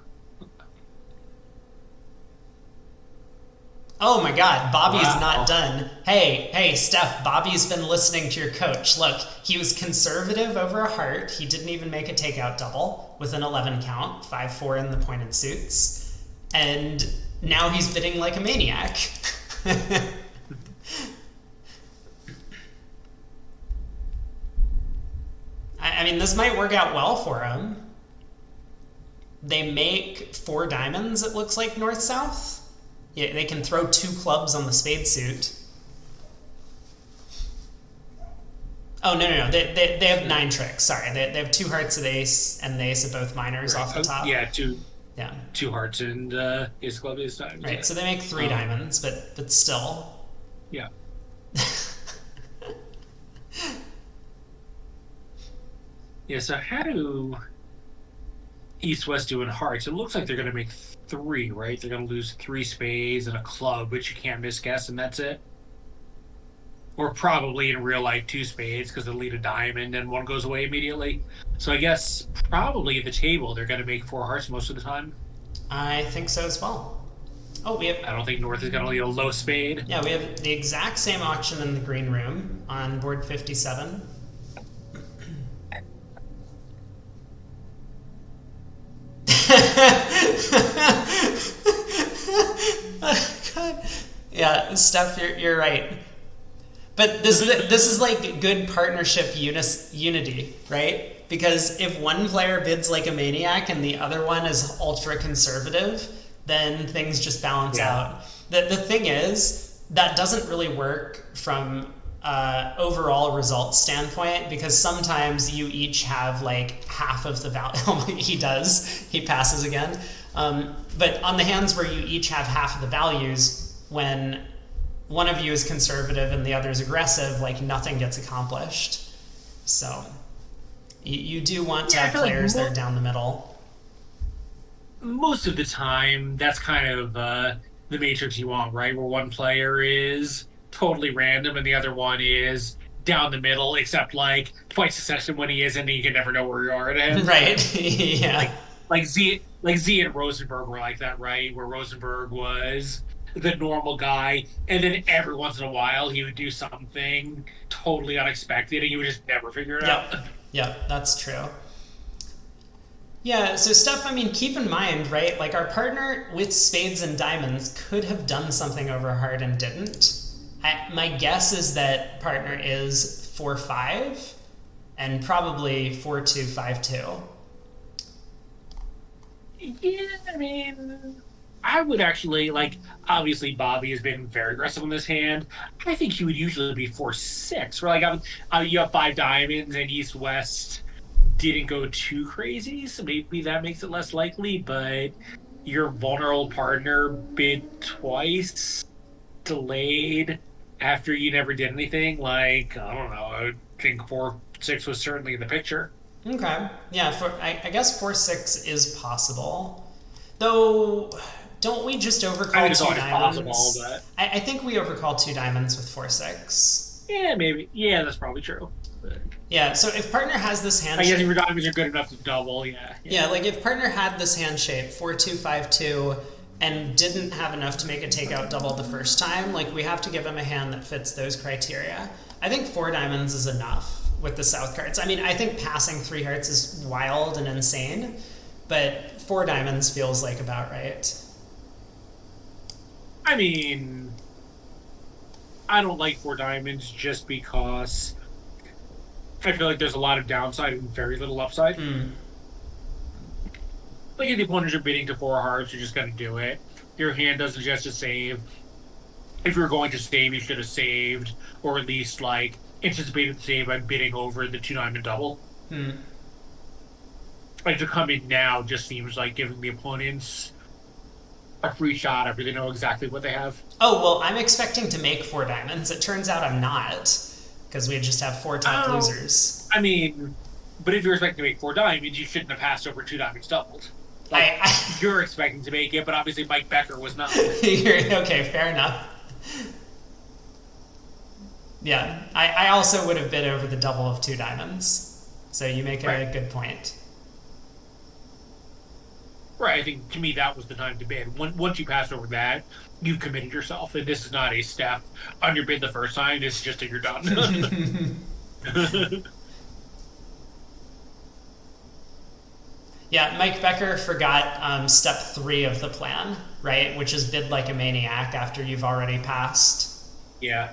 Oh my god, Bobby's Wow. not done. Hey, Steph, Bobby's been listening to your coach. Look, he was conservative over a heart. He didn't even make a takeout double with an 11 count, 5-4 in the pointed suits. And now he's bidding like a maniac. I mean, this might work out well for him. They make 4 diamonds, it looks like, north-south. Yeah, they can throw 2 clubs on the spade suit. Oh, no. They have 9 tricks. Sorry. They have 2 hearts of ace and the ace of both minors off the top. Yeah, Yeah. 2 hearts and ace club ace diamonds. Right, Yeah. so they make 3 diamonds, but still. Yeah. Yeah, so how do East-West do in hearts? It looks like they're going to make 3, right? They're going to lose 3 spades and a club, which you can't misguess, and that's it. Or probably in real life 2 spades because they'll lead a diamond and one goes away immediately. So I guess probably at the table they're going to make 4 hearts most of the time. I think so as well. Oh, we have. I don't think North is going to lead a low spade. Yeah, we have the exact same auction in the green room on board 57. God. Yeah, Steph, you're right. But this is like good partnership unity, right? Because if one player bids like a maniac and the other one is ultra conservative, then things just balance out. The thing is, that doesn't really work from overall results standpoint, because sometimes you each have like half of the value. He passes again. But on the hands where you each have half of the values, when one of you is conservative and the other is aggressive, like nothing gets accomplished. So you do want to have players that are down the middle. Most of the time, that's kind of the matrix you want, right? Where one player is totally random and the other one is down the middle, except like twice a session when he isn't, and you can never know where you are at him. Right. Yeah. Like Z and Rosenberg were like that, right? Where Rosenberg was the normal guy, and then every once in a while he would do something totally unexpected, and you would just never figure it out. Yeah, that's true. Yeah, so Steph, I mean, keep in mind, right? Like our partner with spades and diamonds could have done something over heart and didn't. My guess is that partner is 4-5 and probably 4-2, 5-2. Yeah, I mean, I would actually, like, obviously Bobby has been very aggressive in this hand. I think he would usually be 4-6. Where, like, you have 5 diamonds and East-West didn't go too crazy, so maybe that makes it less likely, but your vulnerable partner bid twice, delayed, after you never did anything. Like, I don't know, I would think 4-6 was certainly in the picture. Okay. Yeah, I guess 4-6 is possible. Though, don't we just overcall two diamonds? Possible, but... I think we overcall 2 diamonds with 4-6. Yeah, maybe. Yeah, that's probably true. But... yeah, so if partner has this hand I guess if your diamonds are good enough to double, yeah. Yeah, like if partner had this hand shape, 4-2, 5-2, and didn't have enough to make a takeout double the first time, like we have to give him a hand that fits those criteria. I think 4 diamonds is enough with the south cards. I mean, I think passing 3 hearts is wild and insane, but 4 diamonds feels like about right. I mean, I don't like 4 diamonds just because I feel like there's a lot of downside and very little upside. Like if the opponents are bidding to 4 hearts, you're just going to do it. Your hand doesn't suggest to save. If you're going to save, you should have saved, or at least like anticipated the save by bidding over the 2 diamond double. Like to come in now just seems like giving the opponents a free shot after they know exactly what they have. Oh, well, I'm expecting to make 4 diamonds. It turns out I'm not, because we just have 4 top losers. I mean, but if you're expecting to make 4 diamonds, you shouldn't have passed over 2 diamonds doubled. Like, you're expecting to make it, but obviously Mike Becker was not. Okay, fair enough. Yeah, I also would have bid over the double of 2 diamonds. So you make a good point. Right, I think to me that was the time to bid. Once you passed over that, you've committed yourself. And this is not a step on your bid the first time. This is just that you're done. Yeah, Mike Becker forgot step 3 of the plan, right? Which is bid like a maniac after you've already passed. Yeah.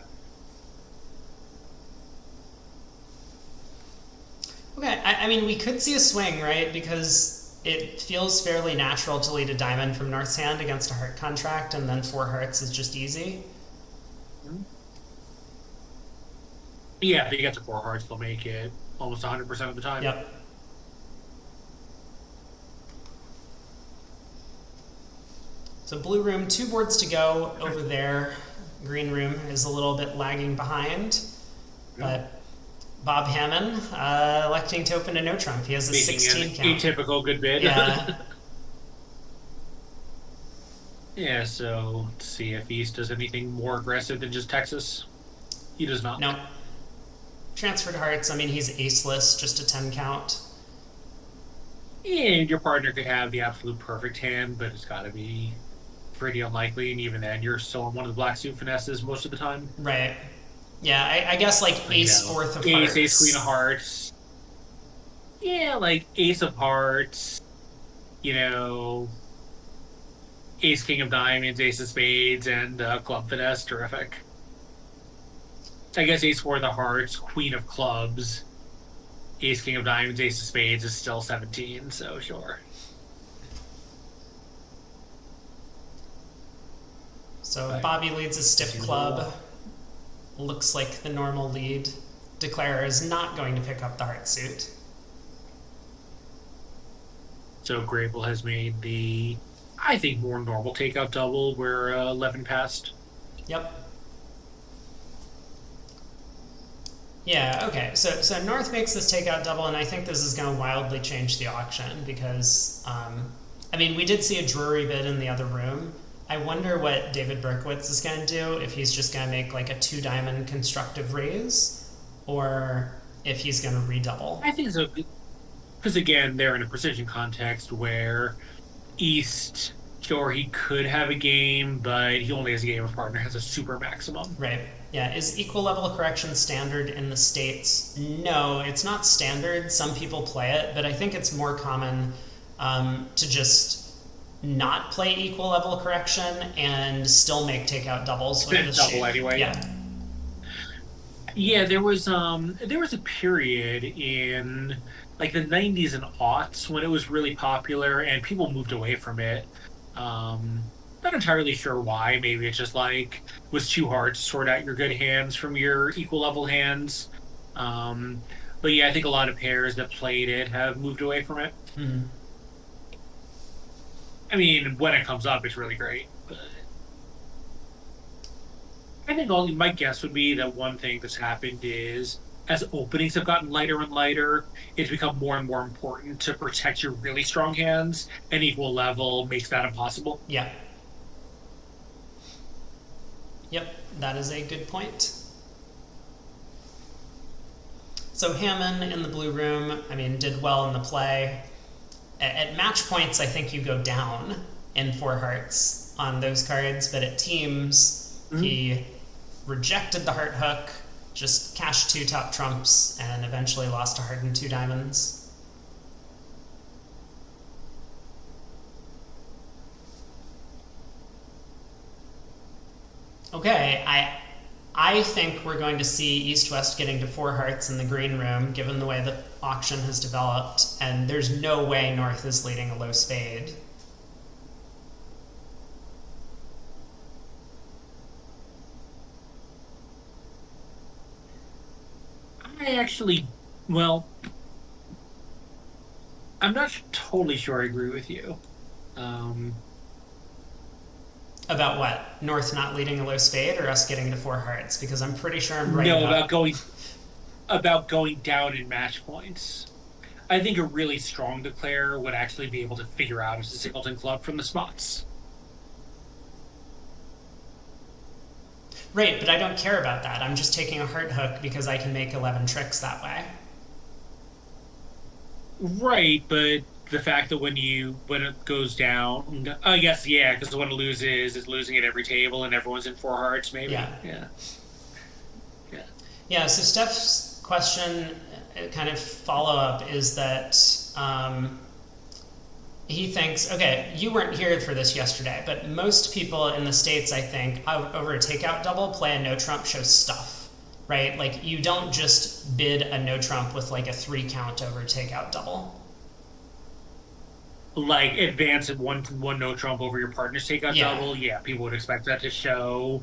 Okay, I mean, we could see a swing, right? Because it feels fairly natural to lead a diamond from North's hand against a heart contract, and then 4 hearts is just easy. Yeah, if they get to 4 hearts, they'll make it almost 100% of the time. Yep. So blue room, 2 boards to go over there. Green room is a little bit lagging behind, but Bob Hamman electing to open a no trump. He has a Making 16 count. Atypical good bid. Yeah. Yeah, so let's see if East does anything more aggressive than just Texas. He does not. No. Transferred hearts, I mean, he's aceless, just a 10 count. And your partner could have the absolute perfect hand, but it's got to be pretty unlikely, and even then, you're still on one of the black suit finesses most of the time. Right. Yeah, I guess like You ace know, fourth of ace, queen of hearts. hearts. Yeah, like ace of hearts, you know, ace king of diamonds, ace of spades, and club finesse. Terrific. I guess ace four of the hearts, queen of clubs, ace king of diamonds, ace of spades is still 17, so sure. So But Bobby leads a stiff seems club. Looks like the normal lead. Declarer is not going to pick up the heart suit. So Grabel has made the, I think, more normal takeout double where Levin passed. Yep. Yeah, okay. So North makes this takeout double, and I think this is going to wildly change the auction because, I mean, we did see a Drury bid in the other room. I wonder what David Berkowitz is going to do, if he's just going to make like a 2-diamond constructive raise, or if he's going to redouble. I think so, because again, they're in a precision context where East, sure, he could have a game, but he only has a game if partner has a super maximum. Right. Yeah. Is equal level correction standard in the States? No, it's not standard. Some people play it, but I think it's more common to just not play equal level correction and still make takeout doubles with the double anyway. Yeah. Yeah, there was a period in like the 90s and aughts when it was really popular and people moved away from it. Not entirely sure why. Maybe it's just like it was too hard to sort out your good hands from your equal level hands. But yeah, I think a lot of pairs that played it have moved away from it. Mm-hmm. I mean, when it comes up, it's really great. But I think my guess would be that one thing that's happened is as openings have gotten lighter and lighter, it's become more and more important to protect your really strong hands, and equal level makes that impossible. Yeah. Yep, that is a good point. So Hamman in the blue room, I mean, did well in the play. At match points, I think you go down in 4 hearts on those cards, but at teams, he rejected the heart hook, just cashed 2 top trumps, and eventually lost a heart and 2 diamonds. Okay, I think we're going to see East-West getting to 4 hearts in the green room, given the way the auction has developed, and there's no way North is leading a low spade. I actually, well, I'm not totally sure I agree with you. About what? North not leading a low spade, or us getting to 4 hearts? Because I'm pretty sure I'm right. No, about going down in match points. I think a really strong declare would actually be able to figure out as a singleton club from the spots. Right, but I don't care about that. I'm just taking a heart hook because I can make 11 tricks that way. Right, but the fact that when it goes down, I guess, yeah, because when it loses, it's losing at every table and everyone's in 4 hearts, maybe. Yeah, so Steph's question, kind of follow-up, is that he thinks, okay, you weren't here for this yesterday, but most people in the States, I think, over a takeout double, play a no-trump show stuff, right? Like, you don't just bid a no-trump with, like, a 3 count over a takeout double. Like, advance at one no trump over your partner's takeout double, yeah, people would expect that to show,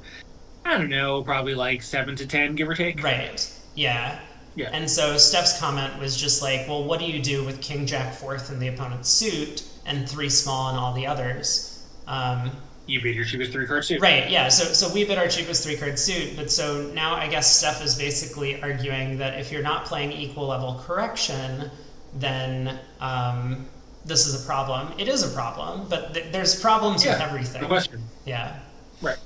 I don't know, probably like 7 to 10, give or take. Right, yeah. Yeah. And so Steph's comment was just like, well, what do you do with King Jack fourth in the opponent's suit and 3 small in all the others? You bid your cheapest 3-card suit. Right, yeah. So we bid our cheapest 3-card suit, but so now I guess Steph is basically arguing that if you're not playing equal level correction, then this is a problem. It is a problem, but there's problems with everything. No question. Yeah. Right.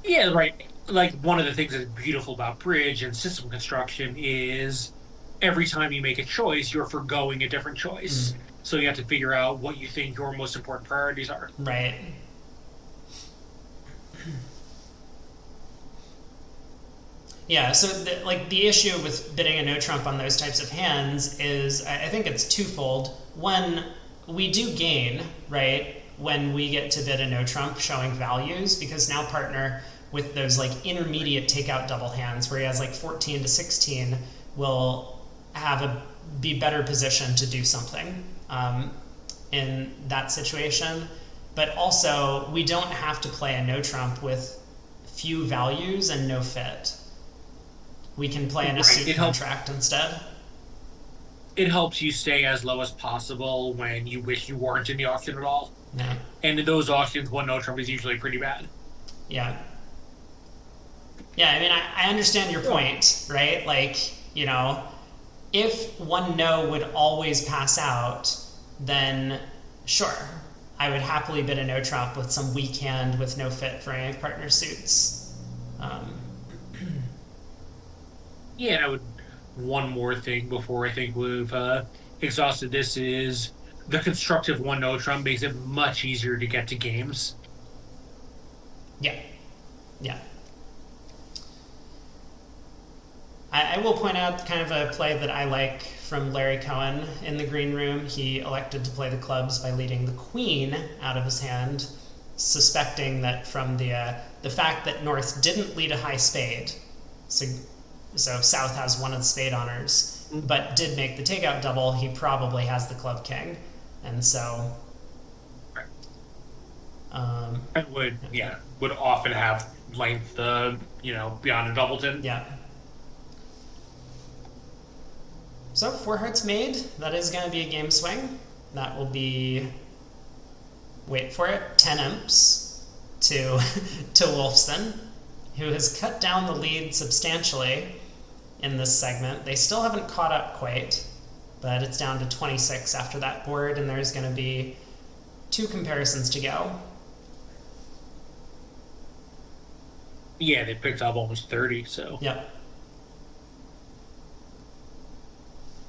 Yeah, right. Like, one of the things that's beautiful about bridge and system construction is every time you make a choice, you're forgoing a different choice. So you have to figure out what you think your most important priorities are. Right. Yeah, so the issue with bidding a no trump on those types of hands is I think it's twofold. One, we do gain, right, when we get to bid a no trump showing values, because now partner with those like intermediate takeout double hands where he has like 14 to 16 will be better positioned to do something in that situation. But also, we don't have to play a no trump with few values and no fit. We can play in a suit contract instead. It helps you stay as low as possible when you wish you weren't in the auction at all. Yeah. And in those auctions, one no trump is usually pretty bad. Yeah. Yeah, I mean, I understand your point, right? Like, you know, if one no would always pass out, then sure, I would happily bid a no trump with some weak hand with no fit for any partner suits. Yeah, and I would. One more thing before I think we've exhausted this is the constructive one no trump makes it much easier to get to games. Yeah. Yeah. I will point out kind of a play that I like from Larry Cohen in the green room. He elected to play the clubs by leading the queen out of his hand, suspecting that from the fact that North didn't lead a high spade, so South has one of the spade honors, but did make the takeout double, he probably has the club king. And so... and would often have length, beyond a doubleton. Yeah. So 4 hearts made. That is going to be a game swing. That will be, wait for it, 10 imps to Wolfson, who has cut down the lead substantially in this segment. They still haven't caught up quite, but it's down to 26 after that board, and there's going to be 2 comparisons to go. Yeah, they picked up almost 30, so... Yep.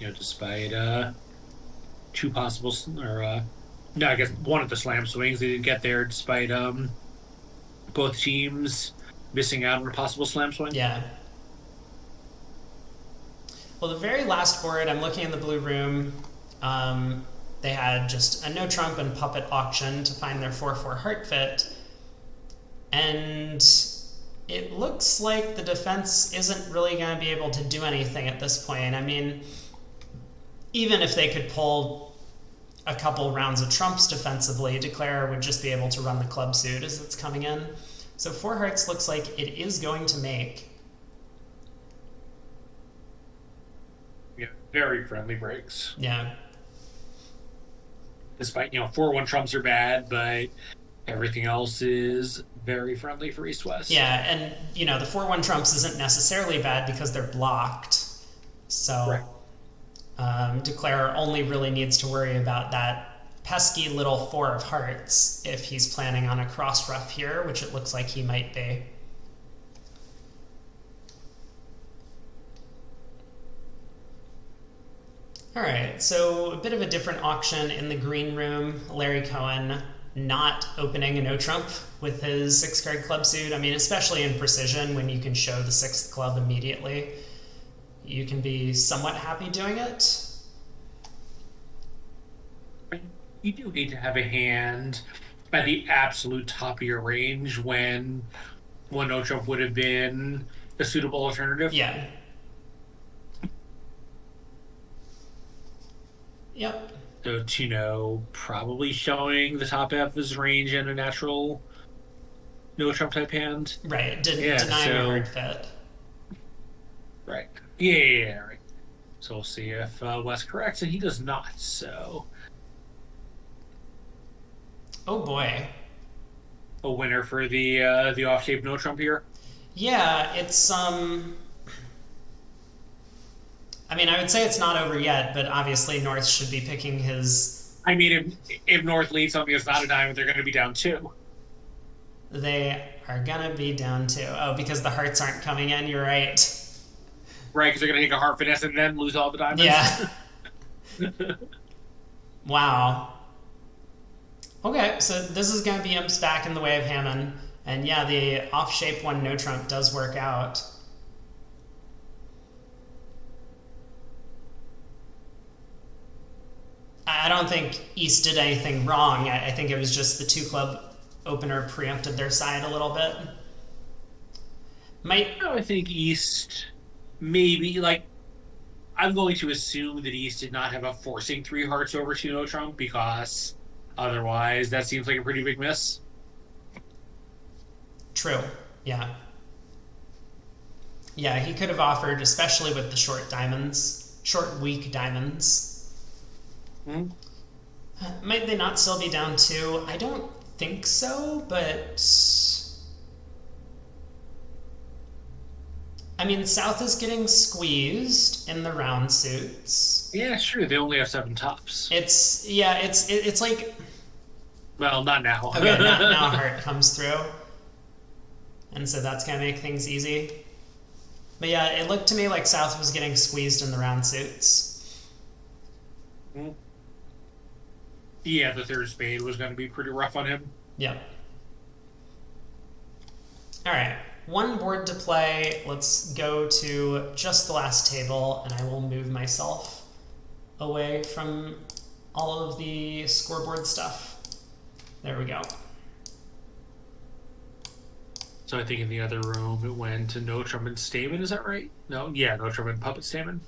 Despite 2 possible... I guess one of the slam swings, they didn't get there despite both teams missing out on a possible slam swing. Yeah. Well, the very last board, I'm looking in the blue room, they had just a no trump and puppet auction to find their 4-4 heart fit, and it looks like the defense isn't really going to be able to do anything at this point. I mean, even if they could pull a couple rounds of trumps defensively, Declare would just be able to run the club suit as it's coming in. So 4 hearts looks like it is going to make. Yeah, very friendly breaks. Yeah. Despite, 4-1 trumps are bad, but everything else is very friendly for East-West. Yeah, and, the 4-1 trumps isn't necessarily bad because they're blocked. So Declare only really needs to worry about that pesky little 4 of hearts if he's planning on a cross ruff here, which it looks like he might be. All right, so a bit of a different auction in the green room. Larry Cohen not opening a no trump with his 6-card club suit. I mean, especially in precision when you can show the 6th club immediately, you can be somewhat happy doing it. You do need to have a hand at the absolute top of your range when one no trump would have been a suitable alternative. Yeah. Yep. So, probably showing the top half of his range and a natural no trump type hand. Right. Denying a hard fit. Right. Yeah, right. So we'll see if Wes corrects, and he does not, so... Oh boy. A winner for the off-shape no trump here? Yeah, it's I mean, I would say it's not over yet, but obviously North should be picking his... I mean, if North leads something that's not a diamond, they're going to be down 2. They are going to be down 2. Oh, because the hearts aren't coming in, you're right. Right, because they're going to take a heart finesse and then lose all the diamonds. Yeah. Wow. Okay, so this is going to be imps back in the way of Hamman. And yeah, the off-shape one no trump does work out. I don't think East did anything wrong. I think it was just the two club opener preempted their side a little bit. I think East maybe I'm going to assume that East did not have a forcing three hearts over to no trump, because otherwise that seems like a pretty big miss. True. Yeah. Yeah, he could have offered, especially with the short diamonds, short weak diamonds. Mm-hmm. Might they not still be down two? I don't think so, but I mean, South is getting squeezed in the round suits. Yeah, sure. They only have 7 tops. It's like, well, not now. Okay, now heart comes through, and so that's gonna make things easy. But yeah, it looked to me like South was getting squeezed in the round suits. Mm-hmm. Yeah, the third spade was going to be pretty rough on him. Yep. All right, one board to play. Let's go to just the last table, and I will move myself away from all of the scoreboard stuff. There we go. So I think in the other room it went to no trump and Stamen, is that right? No, yeah, no trump and puppet Stamen.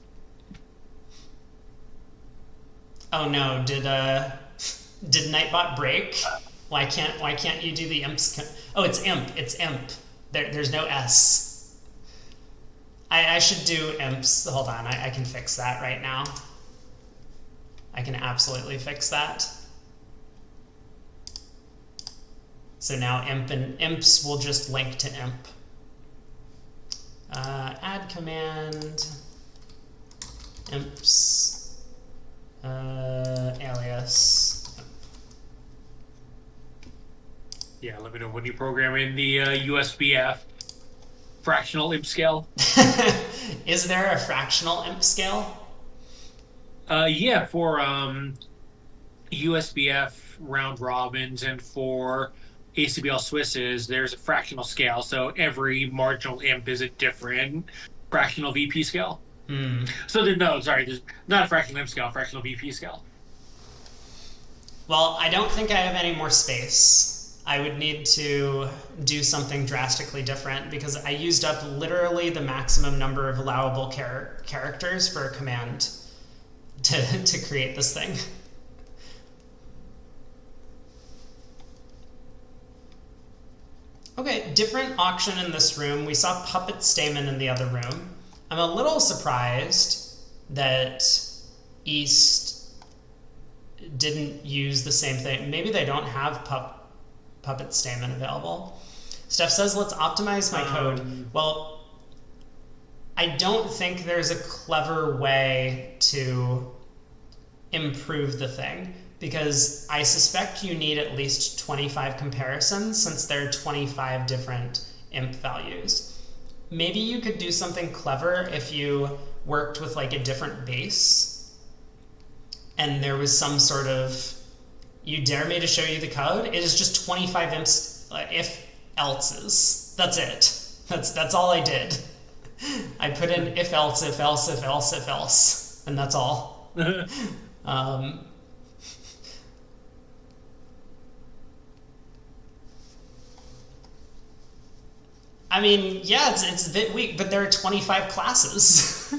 Oh no, did Nightbot break? Why can't you do the imps? Oh, it's imp. It's imp. There's no S. I should do imps. Hold on, I can fix that right now. I can absolutely fix that. So now imp and imps will just link to imp. Add command imps alias. Yeah, let me know when you program in the USBF fractional imp scale. Is there a fractional imp scale? Yeah, for USBF round robins and for ACBL Swisses, there's a fractional scale, so every marginal imp is a different fractional VP scale. So there's not a fractional imp scale, a fractional VP scale. Well, I don't think I have any more space. I would need to do something drastically different because I used up literally the maximum number of allowable characters for a command to create this thing. Okay, different auction in this room. We saw Puppet Stamen in the other room. I'm a little surprised that East didn't use the same thing. Maybe they don't have Puppet Stamen available. Steph says, let's optimize my code. Well, I don't think there's a clever way to improve the thing, because I suspect you need at least 25 comparisons since there are 25 different imp values. Maybe you could do something clever if you worked with like a different base and there was some sort of, you dare me to show you the code? It is just 25 imps, if else's. That's it. That's all I did. I put in if else, if else, if else, if else, and that's all. I mean, yeah, it's a bit weak, but there are 25 classes.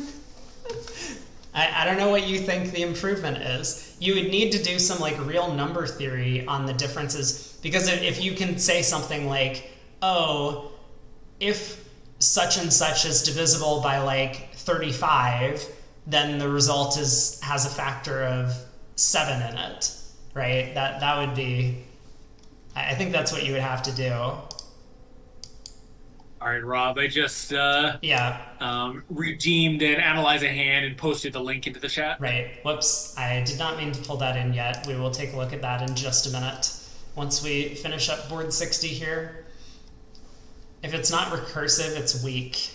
I don't know what you think the improvement is. You would need to do some like real number theory on the differences, because if you can say something like, oh, if such and such is divisible by like 35, then the result has a factor of 7 in it, right? That would be, I think that's what you would have to do. All right, Rob, I just redeemed and analyzed a hand and posted the link into the chat. Right. Whoops. I did not mean to pull that in yet. We will take a look at that in just a minute once we finish up board 60 here. If it's not recursive, it's weak.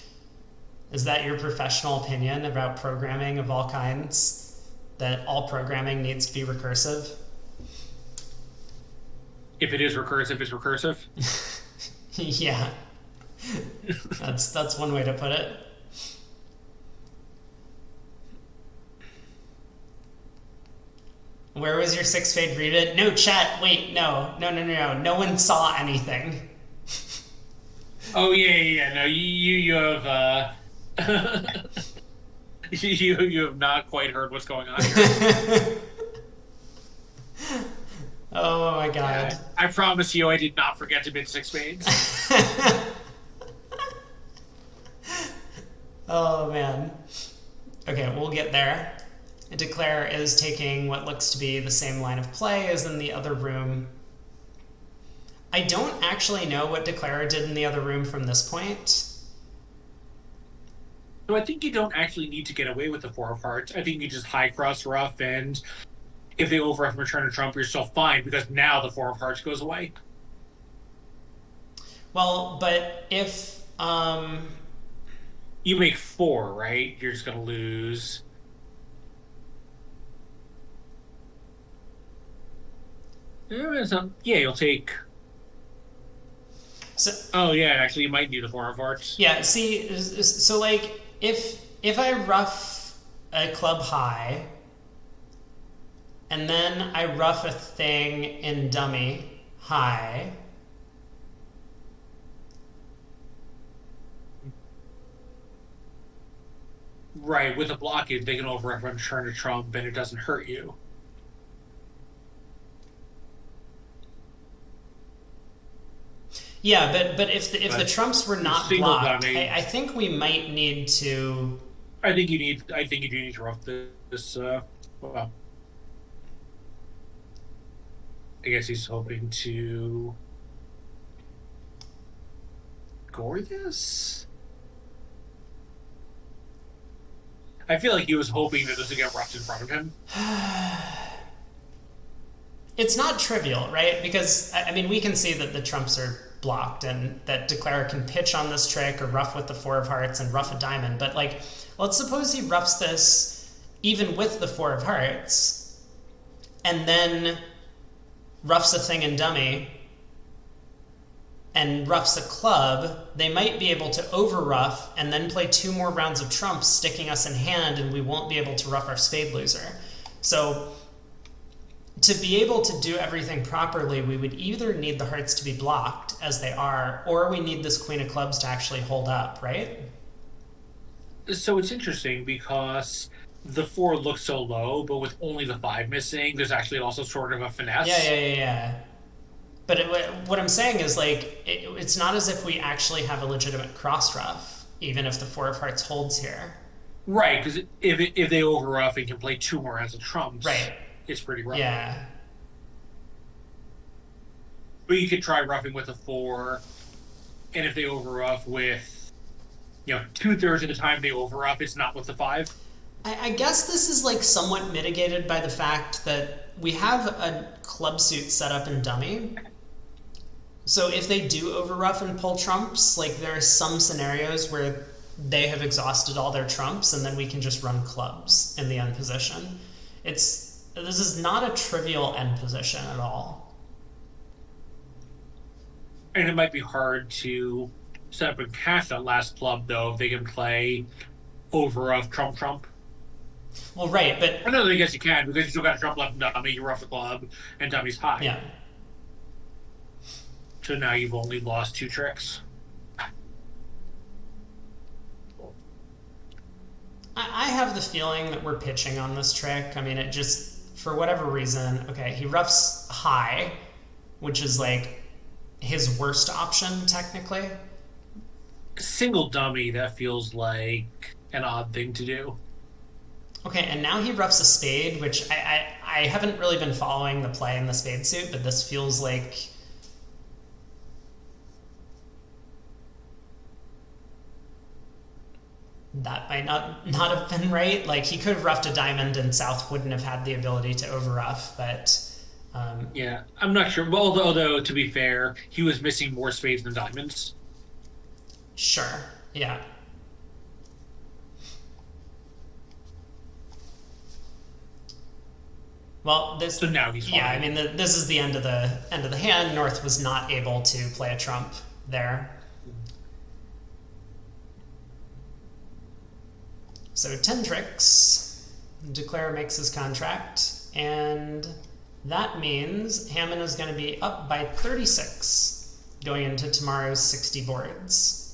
Is that your professional opinion about programming of all kinds? That all programming needs to be recursive? If it is recursive, it's recursive? Yeah. That's one way to put it. Where was your six spade rebid? No, chat. Wait, no. No one saw anything. Oh yeah. No, you have you have not quite heard what's going on here. Oh my god. Yeah, I promise you, I did not forget to bid six spades. Oh man. Okay, we'll get there. Declare is taking what looks to be the same line of play as in the other room. I don't actually know what Declare did in the other room from this point. So I think you don't actually need to get away with the four of hearts. I think you just high cross rough, and if they overruff and return to trump, you're still fine because now the four of hearts goes away. Well, but if you make four, right? You're just gonna lose. Yeah, you'll take. So, oh yeah, actually, you might do the four of hearts. Yeah. See, so like if I rough a club high, and then I rough a thing in dummy high. Right, with a blockage, they can overruff and turn to trump, and it doesn't hurt you. Yeah, but if the trumps were not blocked, I think we might need to. I think you do need to rough this. Well, I guess he's hoping to gore this. I feel like he was hoping that this would get roughed in front of him. It's not trivial, right? Because, I mean, we can see that the trumps are blocked and that Declare can pitch on this trick or rough with the four of hearts and rough a diamond. But, like, let's suppose he roughs this even with the four of hearts and then roughs a thing in dummy and roughs a club. They might be able to over rough and then play two more rounds of trumps, sticking us in hand, and we won't be able to rough our spade loser. So to be able to do everything properly, we would either need the hearts to be blocked, as they are, or we need this queen of clubs to actually hold up, right? So it's interesting because the four looks so low, but with only the five missing, there's actually also sort of a finesse. Yeah. But what I'm saying is, like, it's not as if we actually have a legitimate cross rough, even if the four of hearts holds here. Right, because if they over rough and can play two more rounds of trumps, right, it's pretty rough. Yeah. But you could try roughing with a four, and if they over rough with, 2/3 of the time they over rough, it's not with the five. I guess this is, like, somewhat mitigated by the fact that we have a club suit set up in dummy. So if they do over rough and pull trumps, like, there are some scenarios where they have exhausted all their trumps and then we can just run clubs in the end position. This is not a trivial end position at all. And it might be hard to set up and cash that last club, though, if they can play over rough trump. Well, right, but... No, I guess you can, because you still got a trump left in dummy, you rough the club, and dummy's high. Yeah. So now you've only lost two tricks. I have the feeling that we're pitching on this trick. I mean, it just, for whatever reason, okay, he roughs high, which is, like, his worst option, technically. Single dummy, that feels like an odd thing to do. Okay, and now he roughs a spade, which I haven't really been following the play in the spade suit, but this feels like... that might not have been right. Like, he could have roughed a diamond and South wouldn't have had the ability to over rough, but... yeah, I'm not sure. Well, although, to be fair, he was missing more spades than diamonds. Sure, yeah. Well, this. So now he's fine. Yeah, I mean, this is the end of the hand. North was not able to play a trump there. So 10 tricks. Declare makes his contract, And that means Hamman is going to be up by 36 going into tomorrow's 60 boards.